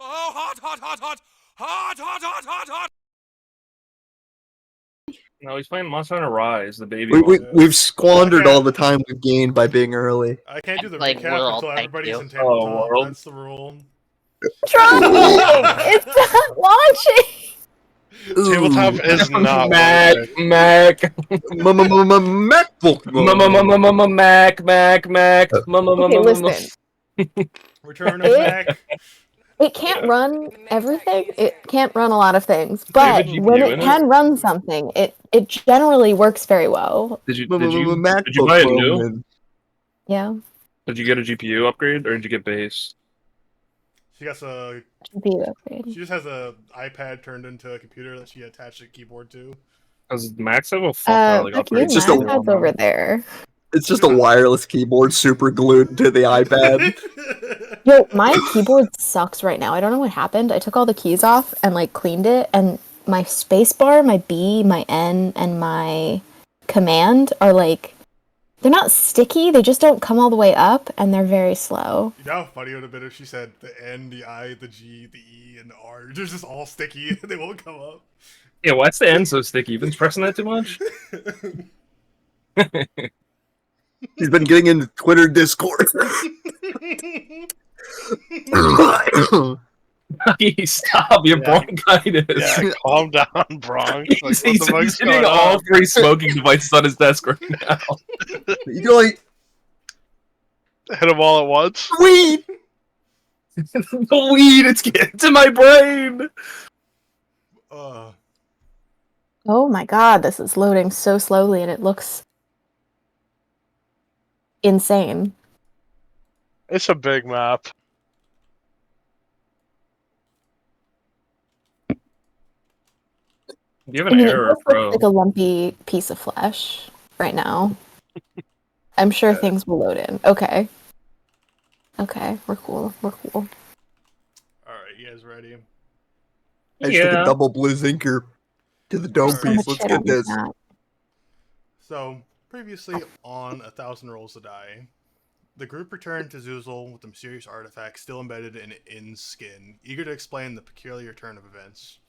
Oh, hot, hot, hot, hot! Hot, hot, hot, hot, hot! No, he's playing Monster Hunter Rise, the baby We've squandered all the time we've gained by being early. I can't do the Like, recap world, until thank everybody's you. in tabletop. World. That's the rule. Trying! It's not launching! Tabletop is not Mac, working. Mac, MacBook. Mac. Okay, listen. Return of Mac. It can't run everything. It can't run a lot of things. But GPU when in it it? can run something, it generally works very well. Did you buy it new? Yeah. Did you get a GPU upgrade or did you get base? She got a. GPU upgrade. She just has a iPad turned into a computer that she attached a keyboard to. Does Max have a fuck like Fuck you, upgrade? just a- mine has over there. It's just a wireless keyboard super glued to the iPad. Yo, my keyboard sucks right now. I don't know what happened. I took all the keys off and like cleaned it, and my spacebar, my B, my N, and my command are like, they're not sticky. They just don't come all the way up, and they're very slow. You know how funny it would have been if she said the N, the I, the G, the E, and the R. They're just all sticky. They won't come up. Yeah, why's the end so sticky? You've been pressing that too much? He's been getting into Twitter Discord. Stop your bronchitis. Yeah, calm down, Bronx. Like, what he's the fuck's hitting going all on? 3 smoking devices on his desk right now. You go like, Hit them all at once. weed! The weed, it's getting to my brain. Oh my god, this is loading so slowly, and it looks insane. It's a big map. You have an It error, looks bro. like a lumpy piece of flesh right now. I'm sure things will load in. Okay. Okay, we're cool. We're cool. Alright, you guys ready? I just took a double blue zinker to the dome So So much piece. Let's shit get on this this. map. So, previously on 1,000 Rolls to Die, the group returned to Zuzul with the mysterious artifact still embedded in In's skin, eager to explain the peculiar turn of events.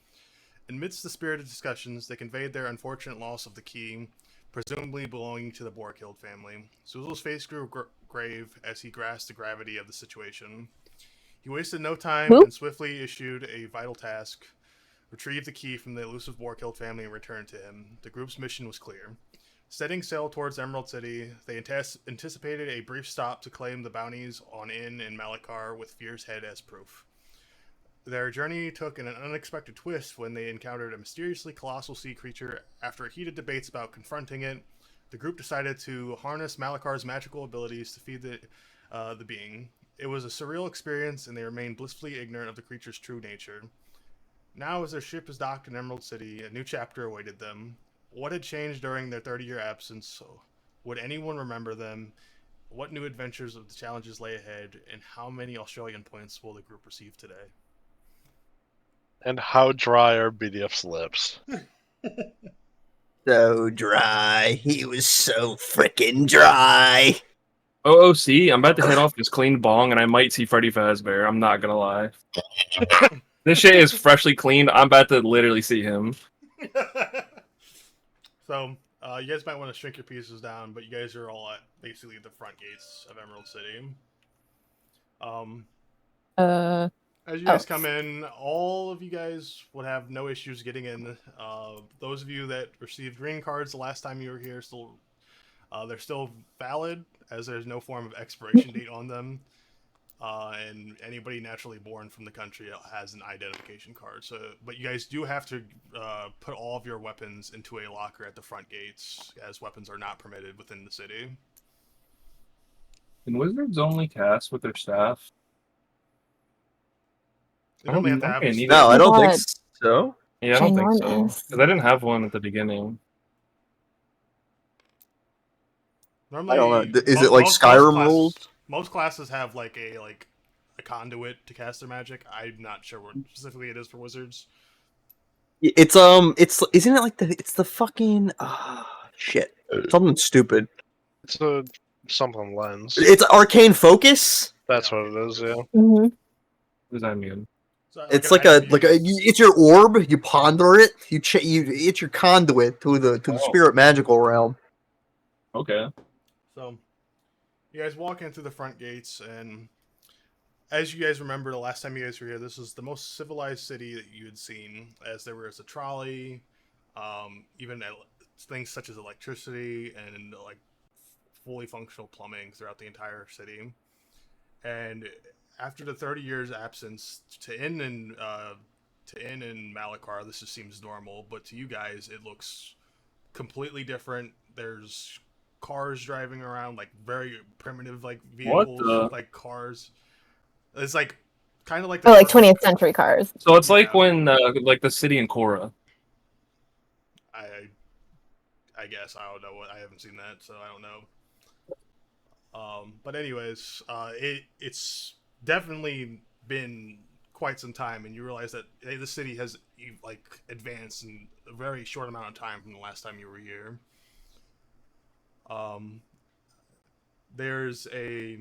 Amidst the spirited discussions, they conveyed their unfortunate loss of the key, presumably belonging to the Borkild family. Zuzul's face grew grave as he grasped the gravity of the situation. He wasted no time and swiftly issued a vital task: retrieve the key from the elusive Borkild family and return to him. The group's mission was clear. Setting sail towards Emerald City, they anticipated a brief stop to claim the bounties on In and Malakar with Fear's Head as proof. Their journey took an unexpected twist when they encountered a mysteriously colossal sea creature. After heated debates about confronting it, the group decided to harness Malakar's magical abilities to feed the being. It was a surreal experience, and they remained blissfully ignorant of the creature's true nature. Now, as their ship is docked in Emerald City, a new chapter awaited them. What had changed during their 30-year absence? Would anyone remember them? What new adventures of the challenges lay ahead? And how many Australian points will the group receive today? And how dry are Beedyuff's lips? So dry. He was so freaking dry. OOC, I'm about to head off this clean bong, and I might see Freddy Fazbear. I'm not gonna lie. This shit is freshly cleaned. I'm about to literally see him. So, you guys might want to shrink your pieces down, but you guys are all at basically the front gates of Emerald City. As you guys come in, all of you guys would have no issues getting in. Those of you that received green cards the last time you were here, they're still valid, as there's no form of expiration date on them. And anybody naturally born from the country has an identification card. So, but you guys do have to put all of your weapons into a locker at the front gates, as weapons are not permitted within the city. Can wizards only cast with their staff? You only have to have a No, I don't think so. Yeah, I don't think so. Ginormous. Because I didn't have one at the beginning. Normally, I don't know. Is it like Skyrim rules? Most classes have like a conduit to cast their magic. I'm not sure what specifically it is for wizards. It's isn't it like it's the fucking shit. Something stupid. It's a something lens. It's arcane focus? That's what it is, yeah. Mm-hmm. What does that mean? So, It's an like a item it's your orb. You ponder it. It's your conduit to the Oh. spirit magical realm. Okay. So, you guys walk in through the front gates, and as you guys remember, the last time you guys were here, this was the most civilized city that you had seen, as there was a trolley, even things such as electricity and like fully functional plumbing throughout the entire city. And after the 30 years absence, to Inn and Malakar, this just seems normal, but to you guys, it looks completely different. There's cars driving around, like very primitive, like What vehicles, the? like cars. It's like kind of like Oh, like 20th century cars. So it's like Yeah. when, like the city in Korra. I guess I don't know what I haven't seen that, so I don't know. But anyways, it's definitely been quite some time, and you realize that the city has like advanced in a very short amount of time from the last time you were here. There's a,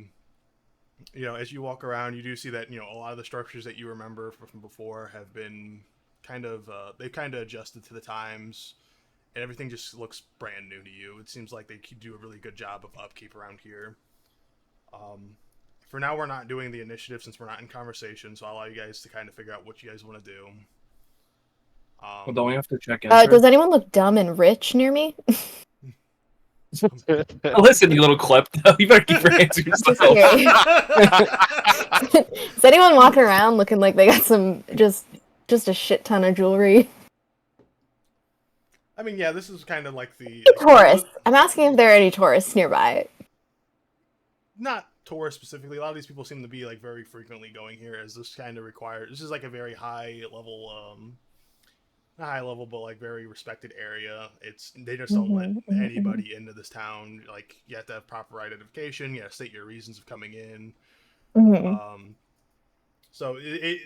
as you walk around, you do see that a lot of the structures that you remember from before have been kind of they've kind of adjusted to the times, and everything just looks brand new to you. It seems like they do a really good job of upkeep around here. For now, we're not doing the initiative since we're not in conversation, so I'll allow you guys to kind of figure out what you guys want to do. Well, don't we have to check in? Does anyone look dumb and rich near me? Listen, you little klepto. You better keep your hands to yourself. Okay. Is anyone walking around looking like they got some just a shit ton of jewelry? I mean, yeah, this is kind of like the Tourists. I'm asking if there are any tourists nearby. Not tourists specifically. A lot of these people seem to be like very frequently going here, as this kind of requires. This is like a very high level, not high level, but like very respected area. They just don't let anybody into this town. Like, you have to have proper identification. You have to state your reasons of coming in. So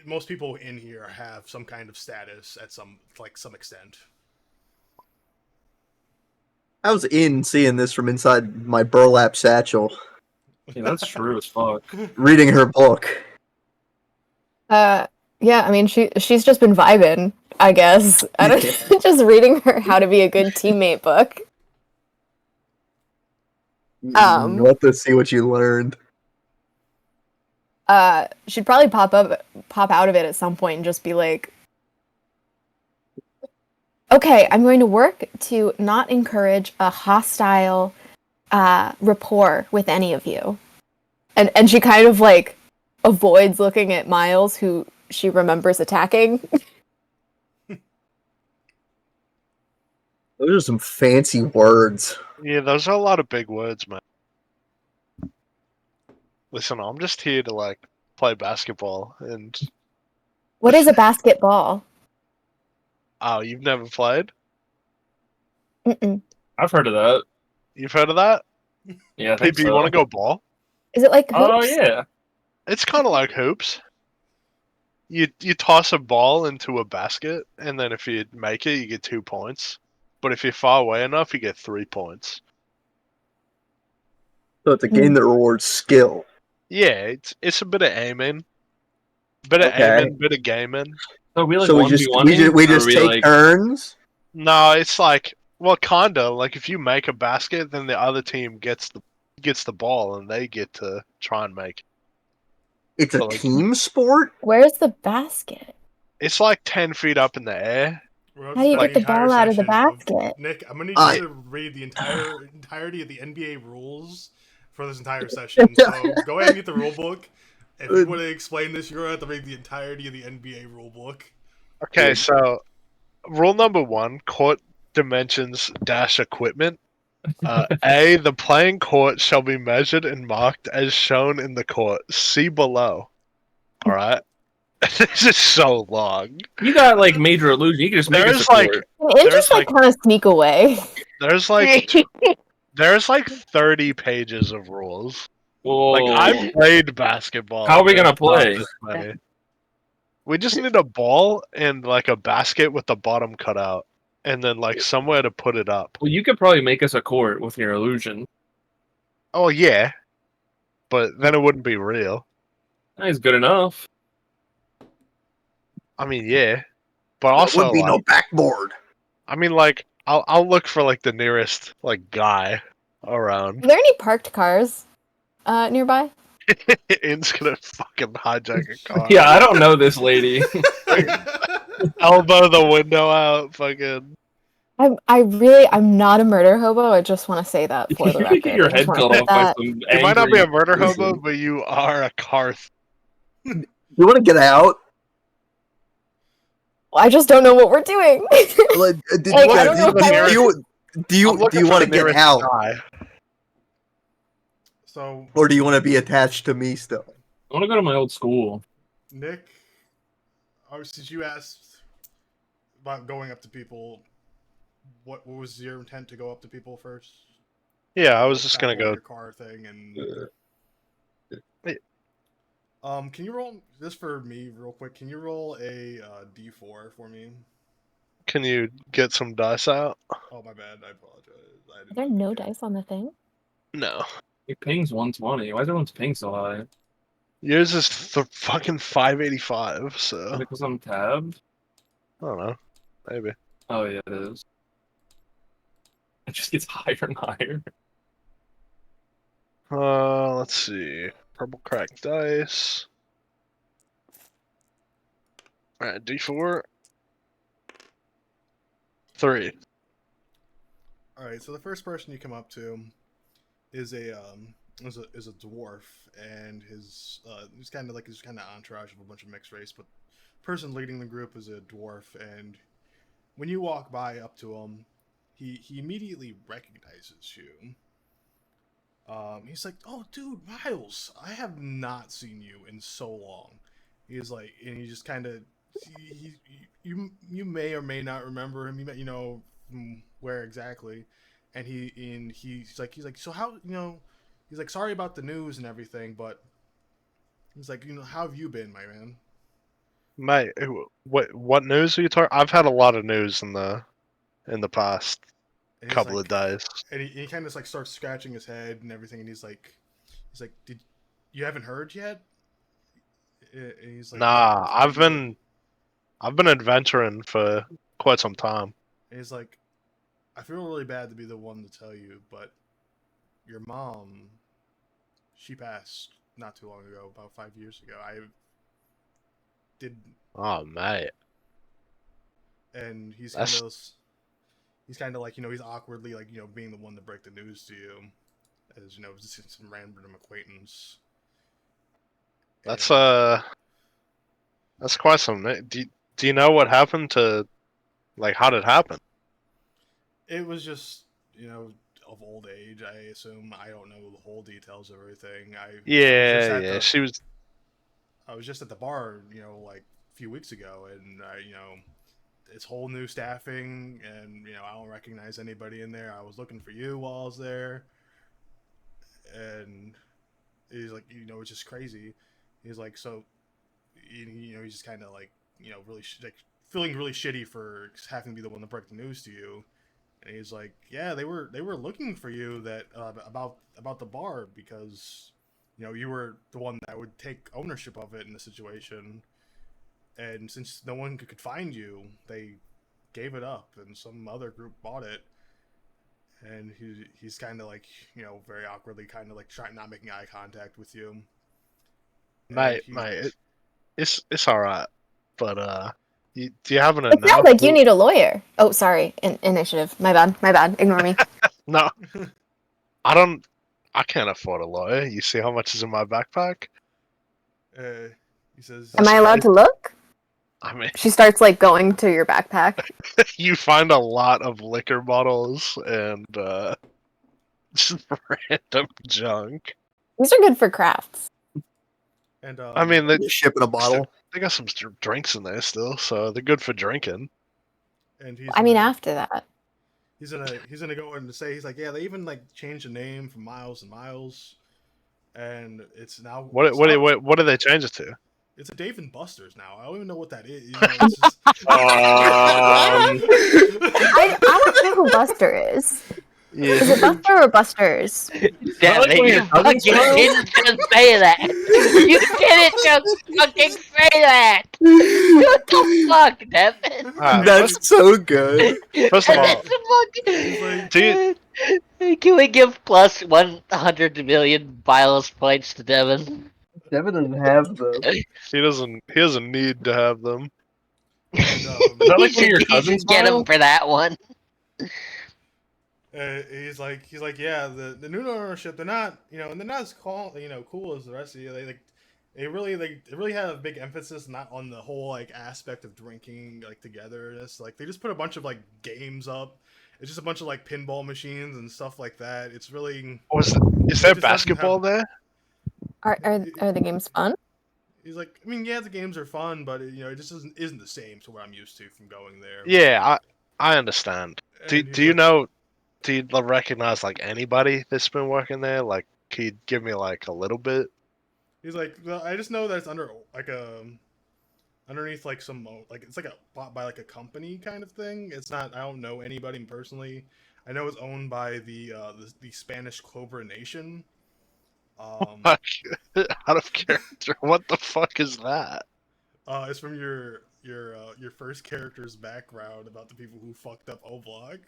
most people in here have some kind of status at some extent. I was in seeing this from inside my burlap satchel, Yeah, that's true as fuck. reading her book. Yeah, I mean she's just been vibing, I guess. I don't just reading her How to Be a Good Teammate book. What to see what you learned. She'd probably pop out of it at some point and just be like, okay, I'm going to work to not encourage a hostile rapport with any of you. And she kind of like avoids looking at Miles, who she remembers attacking. Those are some fancy words. Yeah, those are a lot of big words, man. Listen, I'm just here to like play basketball, and What is a basketball? oh, you've never played? Mm-mm. I've heard of that. You've heard of that? Yeah, I think People, you so. want to go ball? Is it like hoops? Oh yeah. It's kind of like hoops. You toss a ball into a basket, and then if you make it, you get 2 points. But if you're far away enough, you get 3 points. So it's a game that rewards skill. Yeah, it's a bit of aiming, bit of gaming. So we like So we 1v1 just take turns. No, it's like, well, kinda like if you make a basket, then the other team gets the ball, and they get to try and make it. It's a So, like, team sport. Where's the basket? It's like 10 feet up in the air. How do you get the ball out of the basket? Nick, I'm gonna need you to read the entirety of the NBA rules for this entire session. So go ahead and get the rule book. If you want to explain this, you're gonna have to read the entirety of the NBA rule book. Okay, so rule number 1: court dimensions - equipment. A, the playing court shall be measured and marked as shown in the court. See below. All right. This is so long. You got like major illusion. You can just make us a court. Can just like kind of sneak away? There's like 30 pages of rules. Whoa. Like, I played basketball. How are we gonna play? We just need a ball and like a basket with the bottom cut out, and then like somewhere to put it up. Well, you could probably make us a court with your illusion. Oh yeah, but then it wouldn't be real. That's good enough. I mean, yeah, but There also would be no like, backboard. I mean, like, I'll look for like the nearest like guy around. Are there any parked cars nearby? In's gonna fucking hijack a car. Yeah, I don't know this lady. Elbow the window out, fucking. I'm not a murder hobo. I just want to say that for the You could get record. your I just head want cut to put off by that. some You might not be a angry murder person. hobo, but you are a car. You want to get out? I just don't know what we're doing. Like, Like, I don't know if I do you want to get out, Guy. So, or do you want to be attached to me still? I want to go to my old school. Nick, since you asked about going up to people, what was your intent to go up to people first? Yeah, I was just gonna Tackle go. your car thing and. Can you roll this for me real quick? Can you roll a D4 for me? Can you get some dice out? Oh, my bad. I apologize. Are there no dice on the thing? No. Your ping's 120. Why is everyone's ping so high? Yours is fucking 585. So Because I'm tabbed? I don't know. Maybe. Oh yeah, it is. It just gets higher and higher. Let's see. Purple crack dice. Alright, D4. 3. All right. So the first person you come up to is a dwarf, and his he's kind of entourage of a bunch of mixed race, but the person leading the group is a dwarf, and when you walk by up to him, he immediately recognizes you. He's like, "Oh, dude, Miles, I have not seen you in so long." He's like, and he just kind of, you may or may not remember him. You may, where exactly, and he's like, so how, he's like, sorry about the news and everything, but he's like, how have you been, my man? Mate, what news are you talking? I've had a lot of news in the past And he's couple like, of days. and he kind of like starts scratching his head and everything, and he's like, did you haven't heard yet? And he's like, Nah, I've been adventuring for quite some time. And he's like, I feel really bad to be the one to tell you, but your mom, she passed not too long ago, about 5 years ago. I did, Oh, mate. and he's That's- kind of like, he's awkwardly like, being the one to break the news to you, as just some random acquaintance. That's And- that's quite some. Do you know what happened to, like, how did it happen? It was just, of old age, I assume. I don't know the whole details of everything. She was. I was just at the bar, like a few weeks ago, and it's whole new staffing, and I don't recognize anybody in there. I was looking for you while I was there, and he's like, it's just crazy. He's like, so, he's just kind of like, really like feeling really shitty for having to be the one to break the news to you. And he's like, yeah, they were looking for you that about the bar because you were the one that would take ownership of it in the situation, and since no one could find you, they gave it up, and some other group bought it. And he's kind of like, very awkwardly, kind of like not making eye contact with you. Mate, it's all right, but do you have an It sounds announcement? like you need a lawyer. Oh, sorry. Initiative. My bad. Ignore me. No, I can't afford a lawyer. You see how much is in my backpack? He says, Am I allowed to look? I mean, She starts like going to your backpack. you find a lot of liquor bottles and just random junk. These are good for crafts. and I mean, Just ship in a bottle. they got some drinks in there still, so they're good for drinking. and After that. he's gonna go and say, he's like, yeah, they even like changed the name from Miles and Miles, and it's now What do they change it to? it's a Dave and Buster's now. I don't even know what that is. Um, I don't know who Buster is. Is Yeah. it Buster or Busters? Damn like it, when you your cousin fucking smiles? didn't just say that! You didn't just fucking say that! What the fuck, Devin? Alright, That's so good. first of all, He's like, do you, Can we give plus 100 million Bios points to Devin? Devin doesn't have them. he doesn't need to have them. and Is that like when your He cousin should get him smiles? for that one. he's like, yeah, the new ownership, they're not, and they're not as cool as the rest of you. They really have a big emphasis not on the whole like aspect of drinking like togetherness. Like they just put a bunch of like games up. It's just a bunch of like pinball machines and stuff like that. It's really Is there just doesn't basketball have- there? Are the games fun? He's like, I mean, yeah, the games are fun, but it just isn't the same to what I'm used to from going there. Yeah, I understand. Do And he's you like- know? Do you recognize like anybody that's been working there? Like, can you give me like a little bit? He's like, well, I just know that it's underneath like it's like a bought by like a company kind of thing. It's not. I don't know anybody personally. I know it's owned by the Spanish Clover Nation. Out of character. What the fuck is that? It's from your first character's background about the people who fucked up Oblock.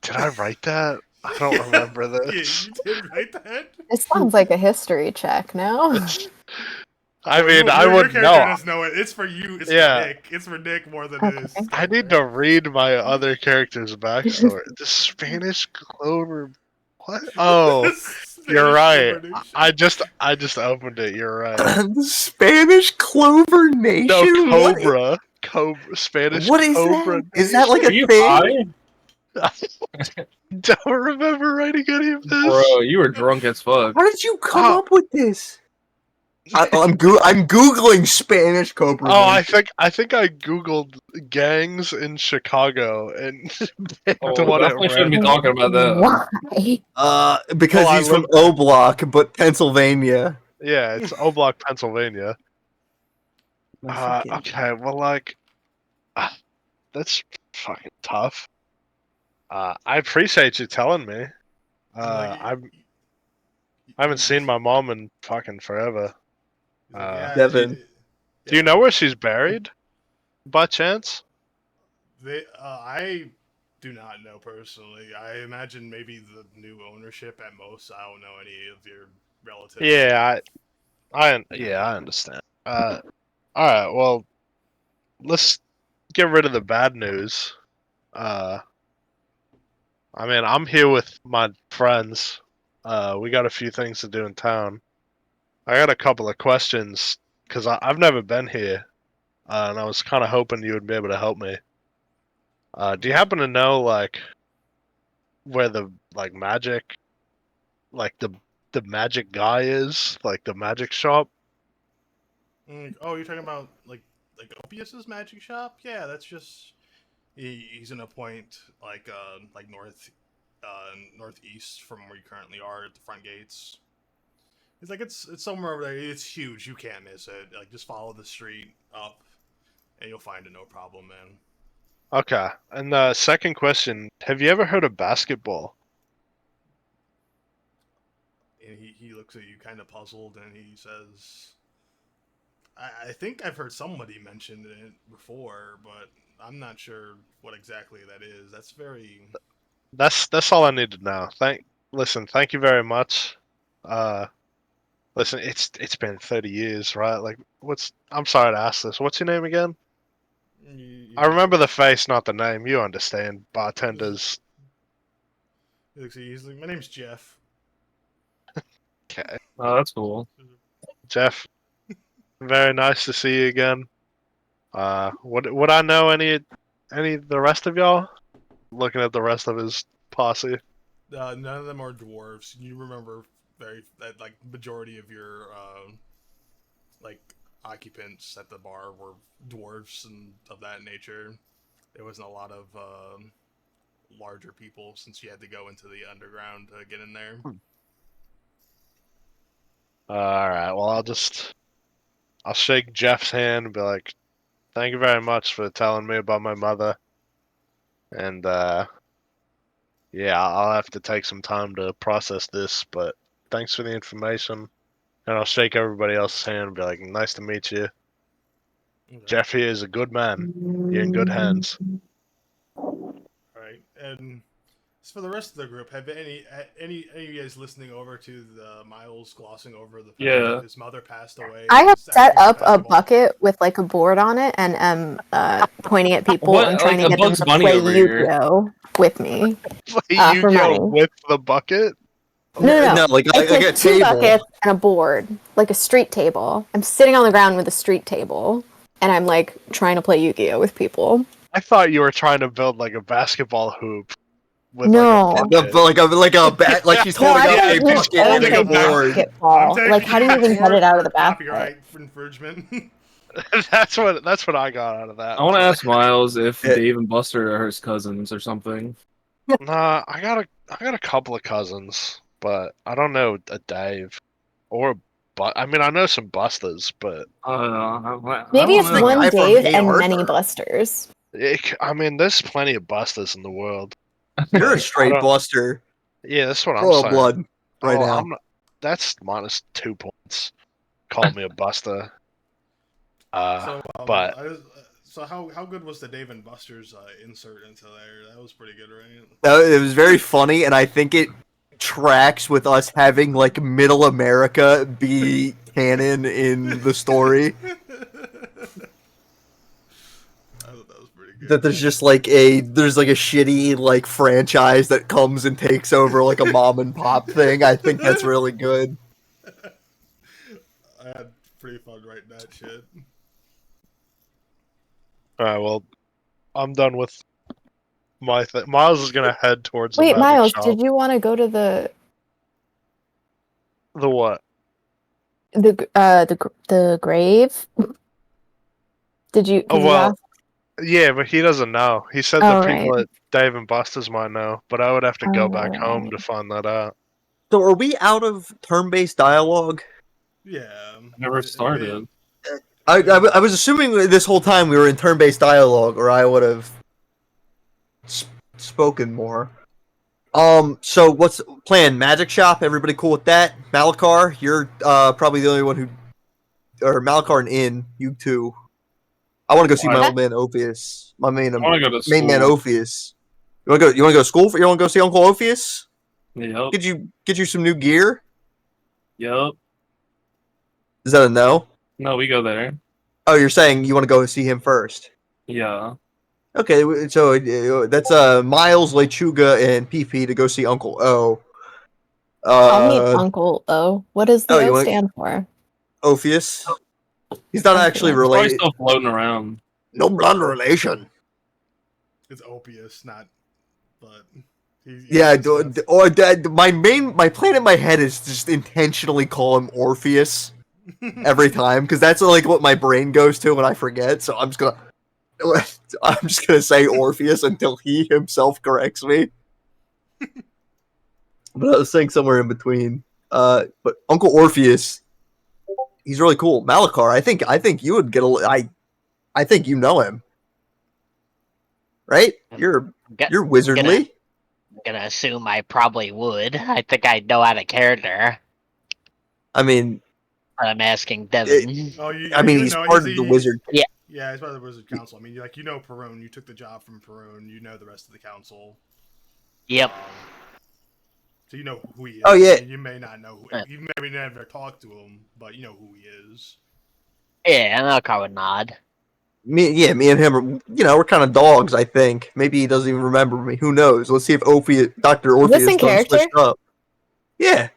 Did I write that? I don't remember this. Yeah, you did write that. It sounds like a history check, no? I mean, I your would character know. doesn't know it. It's for you. It's Yeah. for Nick. It's for Nick more than it is. Okay. I need to read my other character's backstory. The Spanish Clover. What? Oh, you're right. I just opened it. You're right. The Spanish Clover Nation? No, What Cobra. Cobra. Spanish What is Cobra. that? Is that like Are a you thing? high? Don't remember writing any of this. Bro, you were drunk as fuck. How did you come Oh. up with this? I'm googling Spanish Cobra. Oh, Nation. I think I googled gangs in Chicago and picked Oh, what it definitely shouldn't be read. talking about that. Why? Because Well, I he's from live- Oblock, but Pennsylvania. Yeah, it's Oblock, Pennsylvania. Okay, well, like, that's fucking tough. I appreciate you telling me. I haven't seen my mom in fucking forever. Devin. Do you know where she's buried, by chance? I do not know personally. I imagine maybe the new ownership at most. I don't know any of your relatives. Yeah, I understand. All right, well, let's get rid of the bad news. I mean, I'm here with my friends. We got a few things to do in town. I got a couple of questions because I've never been here, and I was kind of hoping you would be able to help me. Do you happen to know like where the like magic, like the magic guy is, like the magic shop? Oh, you're talking about like Opius's magic shop? Yeah, that's just he's in a point like northeast from where you currently are at the front gates. It's like it's somewhere over there. It's huge. You can't miss it. Like just follow the street up, and you'll find it no problem, man. Okay. And the second question: have you ever heard of basketball? And he looks at you kind of puzzled, and he says, I think I've heard somebody mention it before, but I'm not sure what exactly that is. That's very... That's all I need to know. Listen, thank you very much. Listen, it's been 30 years, right? Like, I'm sorry to ask this. What's your name again? I remember the face, not the name. You understand, bartenders. He's like, my name's Jeff. Okay, Oh, that's cool. Jeff. Very nice to see you again. Would I know any of the rest of y'all? Looking at the rest of his posse. None of them are dwarves. You remember that like majority of your like occupants at the bar were dwarves and of that nature. There wasn't a lot of larger people since you had to go into the underground to get in there. All right. Well, I'll shake Jeff's hand and be like, "Thank you very much for telling me about my mother." And yeah, I'll have to take some time to process this, but thanks for the information. And I'll shake everybody else's hand and be like, nice to meet you. Okay. Jeff here is a good man. You're in good hands. Right, and as for the rest of the group, have any of you guys listening over to the Miles glossing over the fact Yeah. that his mother passed away? I have and set acting up a basketball? bucket with like a board on it and am pointing at people What, and trying like to a get them Bugs to Bunny play over here? Yu-Gi-Oh with me. Play for money. Yu-Gi-Oh with the bucket? No, like it's a two table. buckets and a board, like a street table. I'm sitting on the ground with a street table, and I'm like trying to play Yu-Gi-Oh with people. I thought you were trying to build like a basketball hoop with No. like a bucket. Like she's No, holding I up thought a you bucket would and play a board. basketball. Like, how do you even get it out of the basket? Copyright infringement. That's what I got out of that. I want to ask Miles if Yeah. Dave and Buster are his cousins or something. Nah, I got a couple of cousins, but I don't know a Dave or I mean, I know some Busters, but I don't know. Maybe I it's don't know. one guy from Dave Hey and Arthur. many Busters. I mean, there's plenty of Busters in the world. You're a I straight don't- buster. Yeah, that's what I'm Royal saying. blood right Oh, now. I'm not, that's minus 2 points. Call me a Buster. But So how good was the Dave and Buster's insert into there? That was pretty good, right? It was very funny, and I think it tracks with us having like Middle America be canon in the story. I thought that was pretty good. That there's just like a shitty like franchise that comes and takes over like a mom and pop thing. I think that's really good. I had pretty fun writing that shit. alright, well, I'm done with my thing. Miles is gonna head towards the Wait, magic Miles, shop. did you want to go to the The what? the grave? Did you? 'Cause Oh, you well, asked- yeah, but he doesn't know. He said Oh, the people right. at Dave and Buster's might know, but I would have to go Oh, back home right. to find that out. So are we out of turn-based dialogue? Yeah. Never started. I was assuming this whole time we were in turn-based dialogue, or I would have spoken more. So what's the plan? Magic shop? Everybody cool with that? Malakar, you're probably the only one who, or Malakar and In, you two. I want to go see my Why? old man Ophius. My main I want to go to main man school. Ophius. You want to go? You want to go to school? You want to go see Uncle Ophius? Yep. Get you some new gear? Yep. Is that a no? No, we go there. Oh, you're saying you want to go see him first? Yeah. Okay, so that's Miles, Lechuga, and PP to go see Uncle O. I'll meet Uncle O. What does the oh, you O want- stand for? Ophius. He's not actually Ophius. Probably related. still floating around. No blood relation. It's Opius, not. But. Yeah, my plan in my head is to just intentionally call him Orpheus every time because that's like what my brain goes to when I forget. So I'm just gonna say Orpheus until he himself corrects me. But I was saying somewhere in between. But Uncle Orpheus, he's really cool. Malakar, I think you would get I think you know him, right? You're wizardly. I'm gonna assume I probably would. I think I know out of character. I mean, But I'm asking Devin. Oh, you he's know, part of the wizard. Yeah, he's part of the wizard council. I mean, you know Perun. You took the job from Perun. You know the rest of the council. Yep. So you know who he is. Oh, yeah. You may not know. You maybe never talked to him, but you know who he is. Yeah, and I'll would nod. Me and him are, we're kind of dogs, I think. Maybe he doesn't even remember me. Who knows? Let's see if Dr. Orpheus in done character? switched up. Yeah.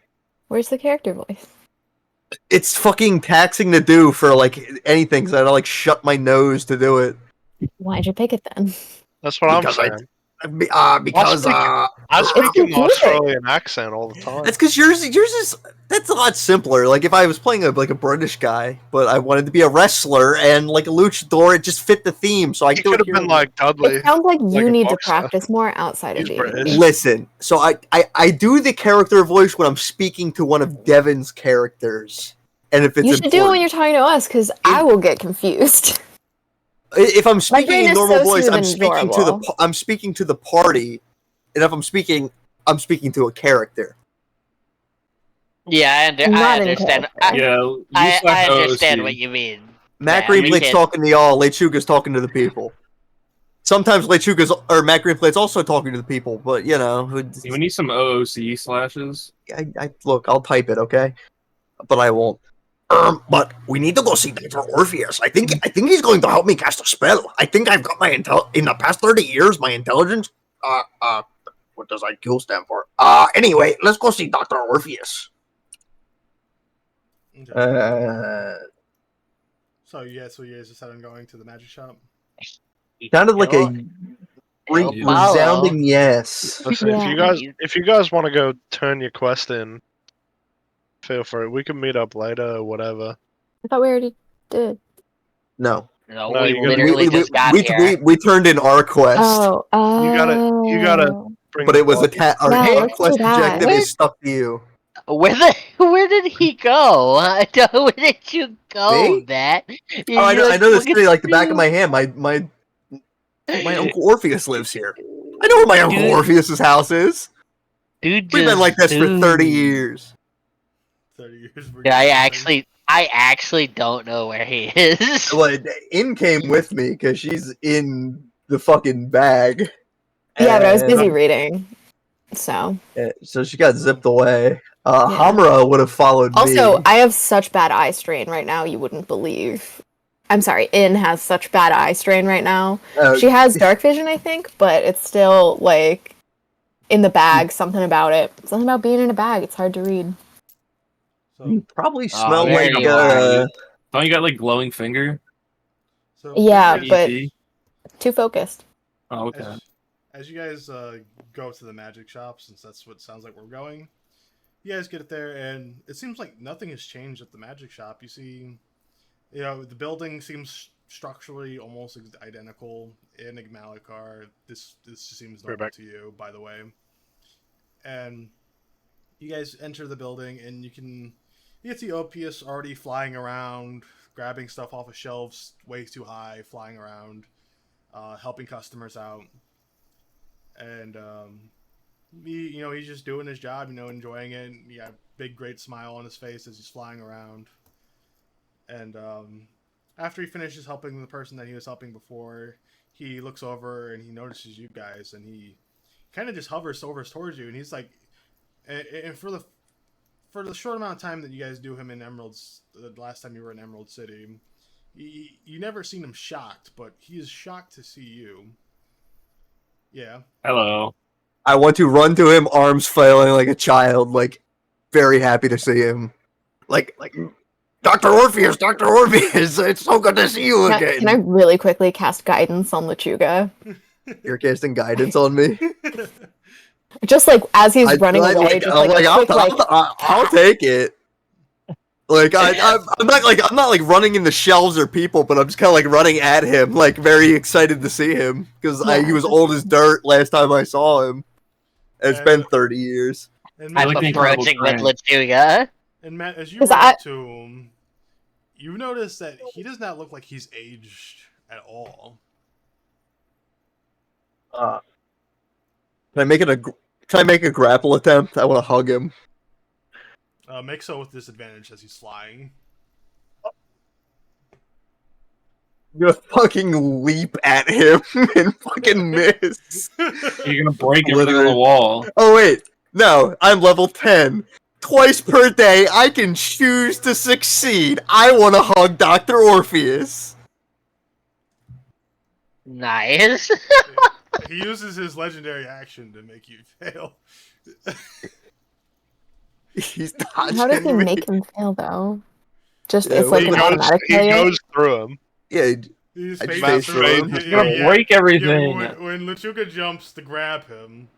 Where's the character voice? It's fucking taxing to do for, like, anything, so I gotta, like, shut my nose to do it. Why'd you pick it then? That's what Because I'm saying. Because, I speak in confusing. Australian accent all the time. that's because yours is, that's a lot simpler. Like, if I was playing a British guy, but I wanted to be a wrestler and, like, a luchador, it just fit the theme, so I You do could it have been here. like Dudley. It sounds like like you a need to boxer. practice more outside of He's D&D. British. Listen, so I do the character voice when I'm speaking to one of Devin's characters, and if it's You should do it when important. you're talking to us, because I will get confused. If I'm My speaking brain in is normal so voice, smooth I'm and speaking to adorable. I'm speaking to the party, And if I'm speaking to a character. Yeah, I Not in understand. character. Yeah, you I slash understand OOC. what you mean. Matt Yeah, we Greenplate's can- talking to y'all, Lechuga's talking to the people. Sometimes Lechuga's or Matt Greenplate's also talking to the people, but you know, We need some OOC slashes. I look, I'll type it, okay? But I won't. But we need to go see Dr. Orpheus. I think he's going to help me cast a spell. I think I've got my in the past 30 years, my intelligence. What does IQ stand for? Anyway, let's go see Dr. Orpheus. Okay. So you guys decided on going to the magic shop? Sounded like a Follow. resounding yes. Listen, Yeah. if you guys want to go turn your quest in, feel free. We can meet up later or whatever. I thought we already did. No. No, No, we you gotta- literally just got here. We turned in our quest, Oh, You gotta bring but the it was quest. our Yeah, let's quest do that. objective is stuck to you. Where did he go? Where did you go, Me? Matt? Oh, I know this city like the back of my hand. My Uncle Orpheus lives here. I know where my Uncle Dude. Orpheus's house is. Dude, We've been like this for 30 dude. years. 30 years. Yeah, I actually don't know where he is. Well, In came with me because she's in the fucking bag. Yeah, but I was And, busy reading. So so she got zipped away. Yeah. Hamra would have followed also, me. I have such bad eye strain right now. You wouldn't believe. I'm sorry. In has such bad eye strain right now. She has dark vision, I think, but it's still like in the bag. Something about it. Something about being in a bag. It's hard to read. So, You probably smell there like you are. Don't you got like glowing finger? so Yeah, as you but guys- too focused. Oh, okay. as you guys go to the magic shop, since that's what it sounds like we're going, you guys get there, and it seems like nothing has changed at the magic shop. You see, you know, the building seems structurally almost identical in Malakar. This seems normal back. to you, by the way. And you guys enter the building, and you can see Orpheus already flying around, grabbing stuff off of shelves way too high, flying around, helping customers out. And he's just doing his job, enjoying it. He got a big, great smile on his face as he's flying around. And after he finishes helping the person that he was helping before, he looks over and he notices you guys, and he kind of just hovers towards you, and he's like, and for the short amount of time that you guys do him in Emeralds, the last time you were in Emerald City, you never seen him shocked, but he is shocked to see you. Yeah. Hello. I want to run to him, arms flailing like a child, like very happy to see him. Like Dr. Orpheus, it's so good to see you again. Can I really quickly cast guidance on Lechuga? You're casting guidance on me. Just like as he's running away, just like a quick, I'll take it. Like I'm not like running in the shelves or people, but I'm just kind of like running at him, like very excited to see him because he was old as dirt last time I saw him. It's been 30 years. And I I'm like Matt, the Incredible approaching with Trent. Lechuga. and Matt, as you 'Cause run up to him, you notice that he does not look like he's aged at all. Can I make a grapple attempt? I want to hug him. Make so with disadvantage as he's flying. I'm gonna fucking leap at him and fucking miss. You're gonna break everything on the wall. Oh wait, no, I'm level 10. Twice per day, I can choose to succeed. I want to hug Dr. Orpheus. Nice. He uses his legendary action to make you fail. He's how does he dodging me. make him fail though? Just Yeah, it's like he an goes- automatic He failure. goes through him. Yeah, He just I just phases phased through through him. him. He's gonna break everything. When Lechuga jumps to grab him,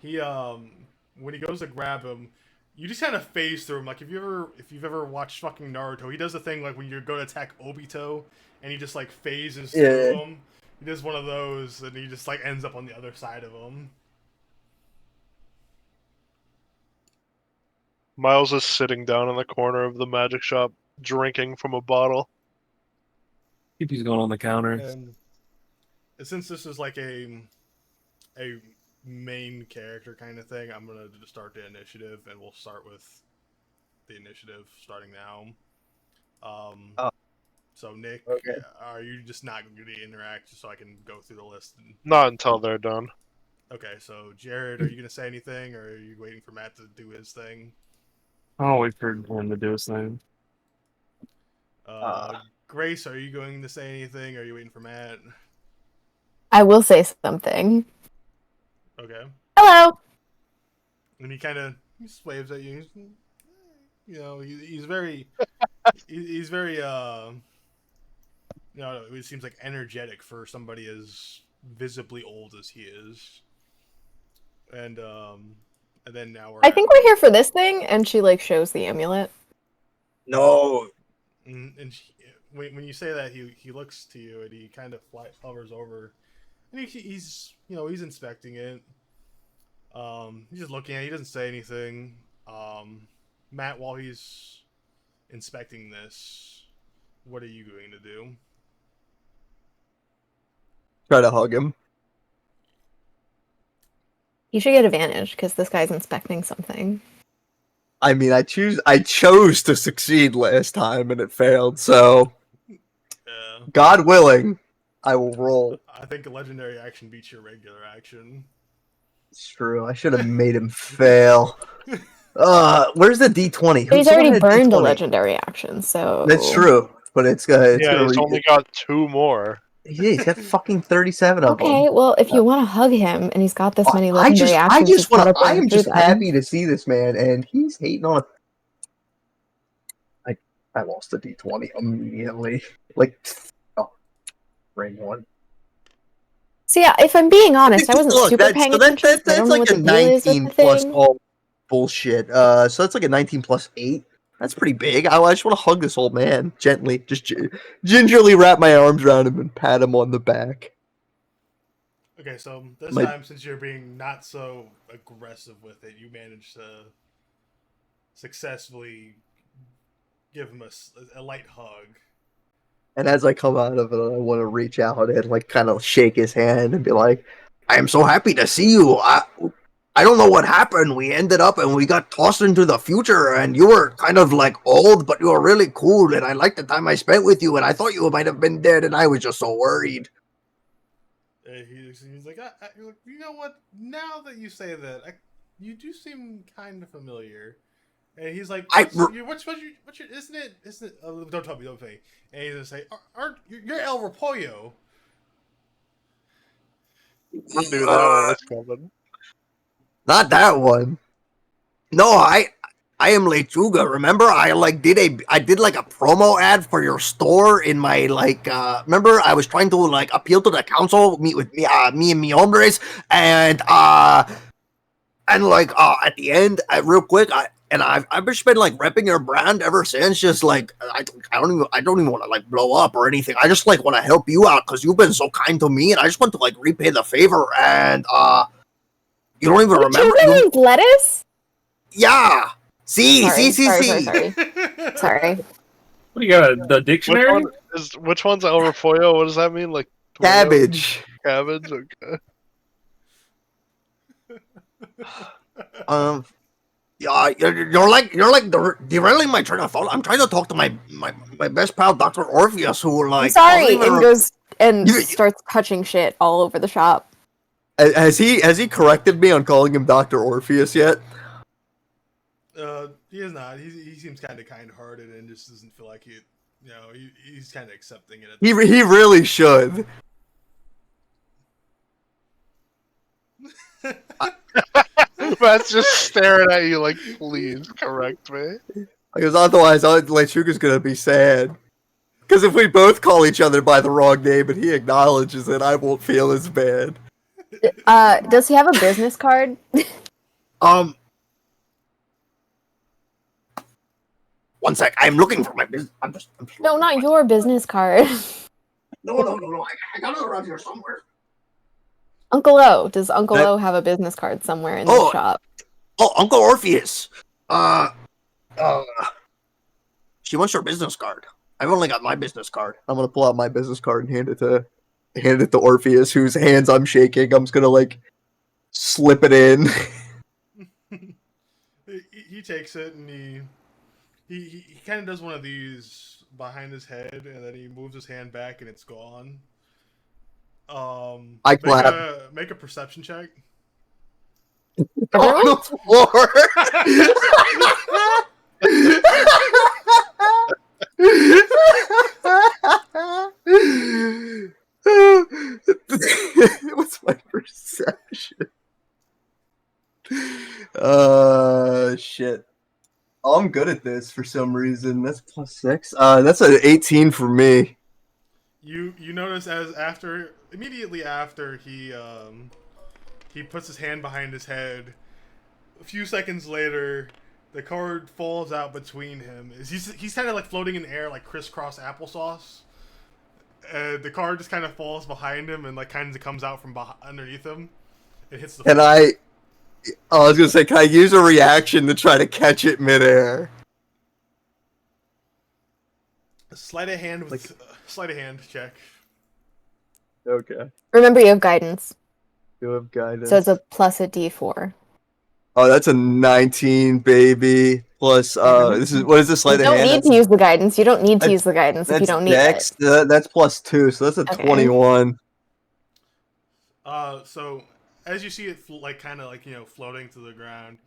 he when he goes to grab him, you just kind of phase through him. Like if you've ever watched fucking Naruto, he does the thing like when you go to attack Obito, and he just like phases through him. He does one of those, and he just like ends up on the other side of him. Miles is sitting down in the corner of the magic shop, drinking from a bottle. Keep these going on the counter. And since this is like a main character kind of thing, I'm gonna just start the initiative, and we'll start with the initiative starting now. So Nick, Okay. are you just not going to interact just so I can go through the list? Not until they're done. Okay, so Jared, are you going to say anything, or are you waiting for Matt to do his thing? I'll wait for him to do his thing. Grace, are you going to say anything, or are you waiting for Matt? I will say something. Okay. Hello. And he kind of just waves at you. You know, he's very, he's very, you know, it seems like energetic for somebody as visibly old as he is. And then now we're. I think we're here for this thing, and she like shows the amulet. No. And when you say that, he looks to you and he kind of hovers over, and he's you know he's inspecting it. He's just looking at it. He doesn't say anything. Matt, while he's inspecting this, what are you going to do? Try to hug him. You should get advantage because this guy's inspecting something. I mean, I chose to succeed last time and it failed, so God willing, I will roll. I think a legendary action beats your regular action. It's true. I should have made him fail. Where's the D20? But he's Someone already had burned a D20. legendary action, so That's true, but it's gonna. He's only got 2 more. Yeah, he's got fucking 37 of them. Okay, well, if you want to hug him and he's got this many legendary actions, I just want to. gotta I am burn just through them. happy to see this man, and he's hating on. I lost a D20 immediately. Like, ring one. So yeah, if I'm being honest, I wasn't Look, super paying attention. I that's don't know like what a the deal is with 19 the plus thing. all bullshit. So that's like a 19 plus 8. That's pretty big. I just want to hug this old man gently, just gingerly wrap my arms around him and pat him on the back. Okay, so this time, since you're being not so aggressive with it, you managed to successfully give him a light hug. And as I come out of it, I want to reach out and like kind of shake his hand and be like, "I am so happy to see you. I don't know what happened. We ended up and we got tossed into the future, and you were kind of like old, but you were really cool, and I liked the time I spent with you, and I thought you might have been dead, and I was just so worried." He's like, you know what? Now that you say that, you do seem kind of familiar. And he's like, isn't it? Don't tell me, don't say. And he's gonna say, you're El Repollo. I knew that one was coming. Not that one. No, I am Lechuga. Remember, I did like a promo ad for your store in my remember I was trying to like appeal to the council, meet with me and mi hombres, and at the end, real quick, I've just been like repping your brand ever since. Just like I don't even want to like blow up or anything. I just like want to help you out because you've been so kind to me, and I just want to like repay the favor. And you don't even remember? You lettuce? Yeah. See. Sorry. What do you got? The dictionary? Which one's El Repollo? What does that mean? Like Cabbage. Cabbage. Okay. Yeah, you're like derailing my train of thought. I'm trying to talk to my best pal, Dr. Orpheus, who like. I'm sorry, and goes and starts touching shit all over the shop. Has he corrected me on calling him Dr. Orpheus yet? He is not. He seems kind of kind-hearted and just doesn't feel like he's kind of accepting it. He really should. Matt's just staring at you like, please correct me. Because otherwise, Lechuga's gonna be sad. Because if we both call each other by the wrong name and he acknowledges it, I won't feel as bad. Does he have a business card? One sec. I'm looking for my business. No, not your business card. No. I got it around here somewhere. Uncle O. Does Uncle O have a business card somewhere in the shop? Oh, Uncle Orpheus. She wants your business card. I've only got my business card. I'm gonna pull out my business card and hand it to Orpheus, whose hands I'm shaking. I'm just gonna like slip it in. He takes it and he kind of does one of these behind his head, and then he moves his hand back and it's gone. I clap. Make a perception check. On the floor. What's my perception? Shit. Oh, I'm good at this for some reason. That's +6. That's an 18 for me. You notice immediately after he puts his hand behind his head, a few seconds later, the card falls out between him. He's kind of like floating in the air like crisscross applesauce. The card just kind of falls behind him and like kind of comes out from underneath him. It hits the floor. I was gonna say, can I use a reaction to try to catch it midair? Sleight of hand check. Okay. Remember, you have guidance, You have guidance. so it's a plus a d4. Oh, that's a 19, baby. Plus, what is this sleight You of don't hand? need to use the guidance. You don't need to That's- use the guidance if you That's don't need Dex. it. That's +2, so that's a Okay. 21. So as you see it floating to the ground,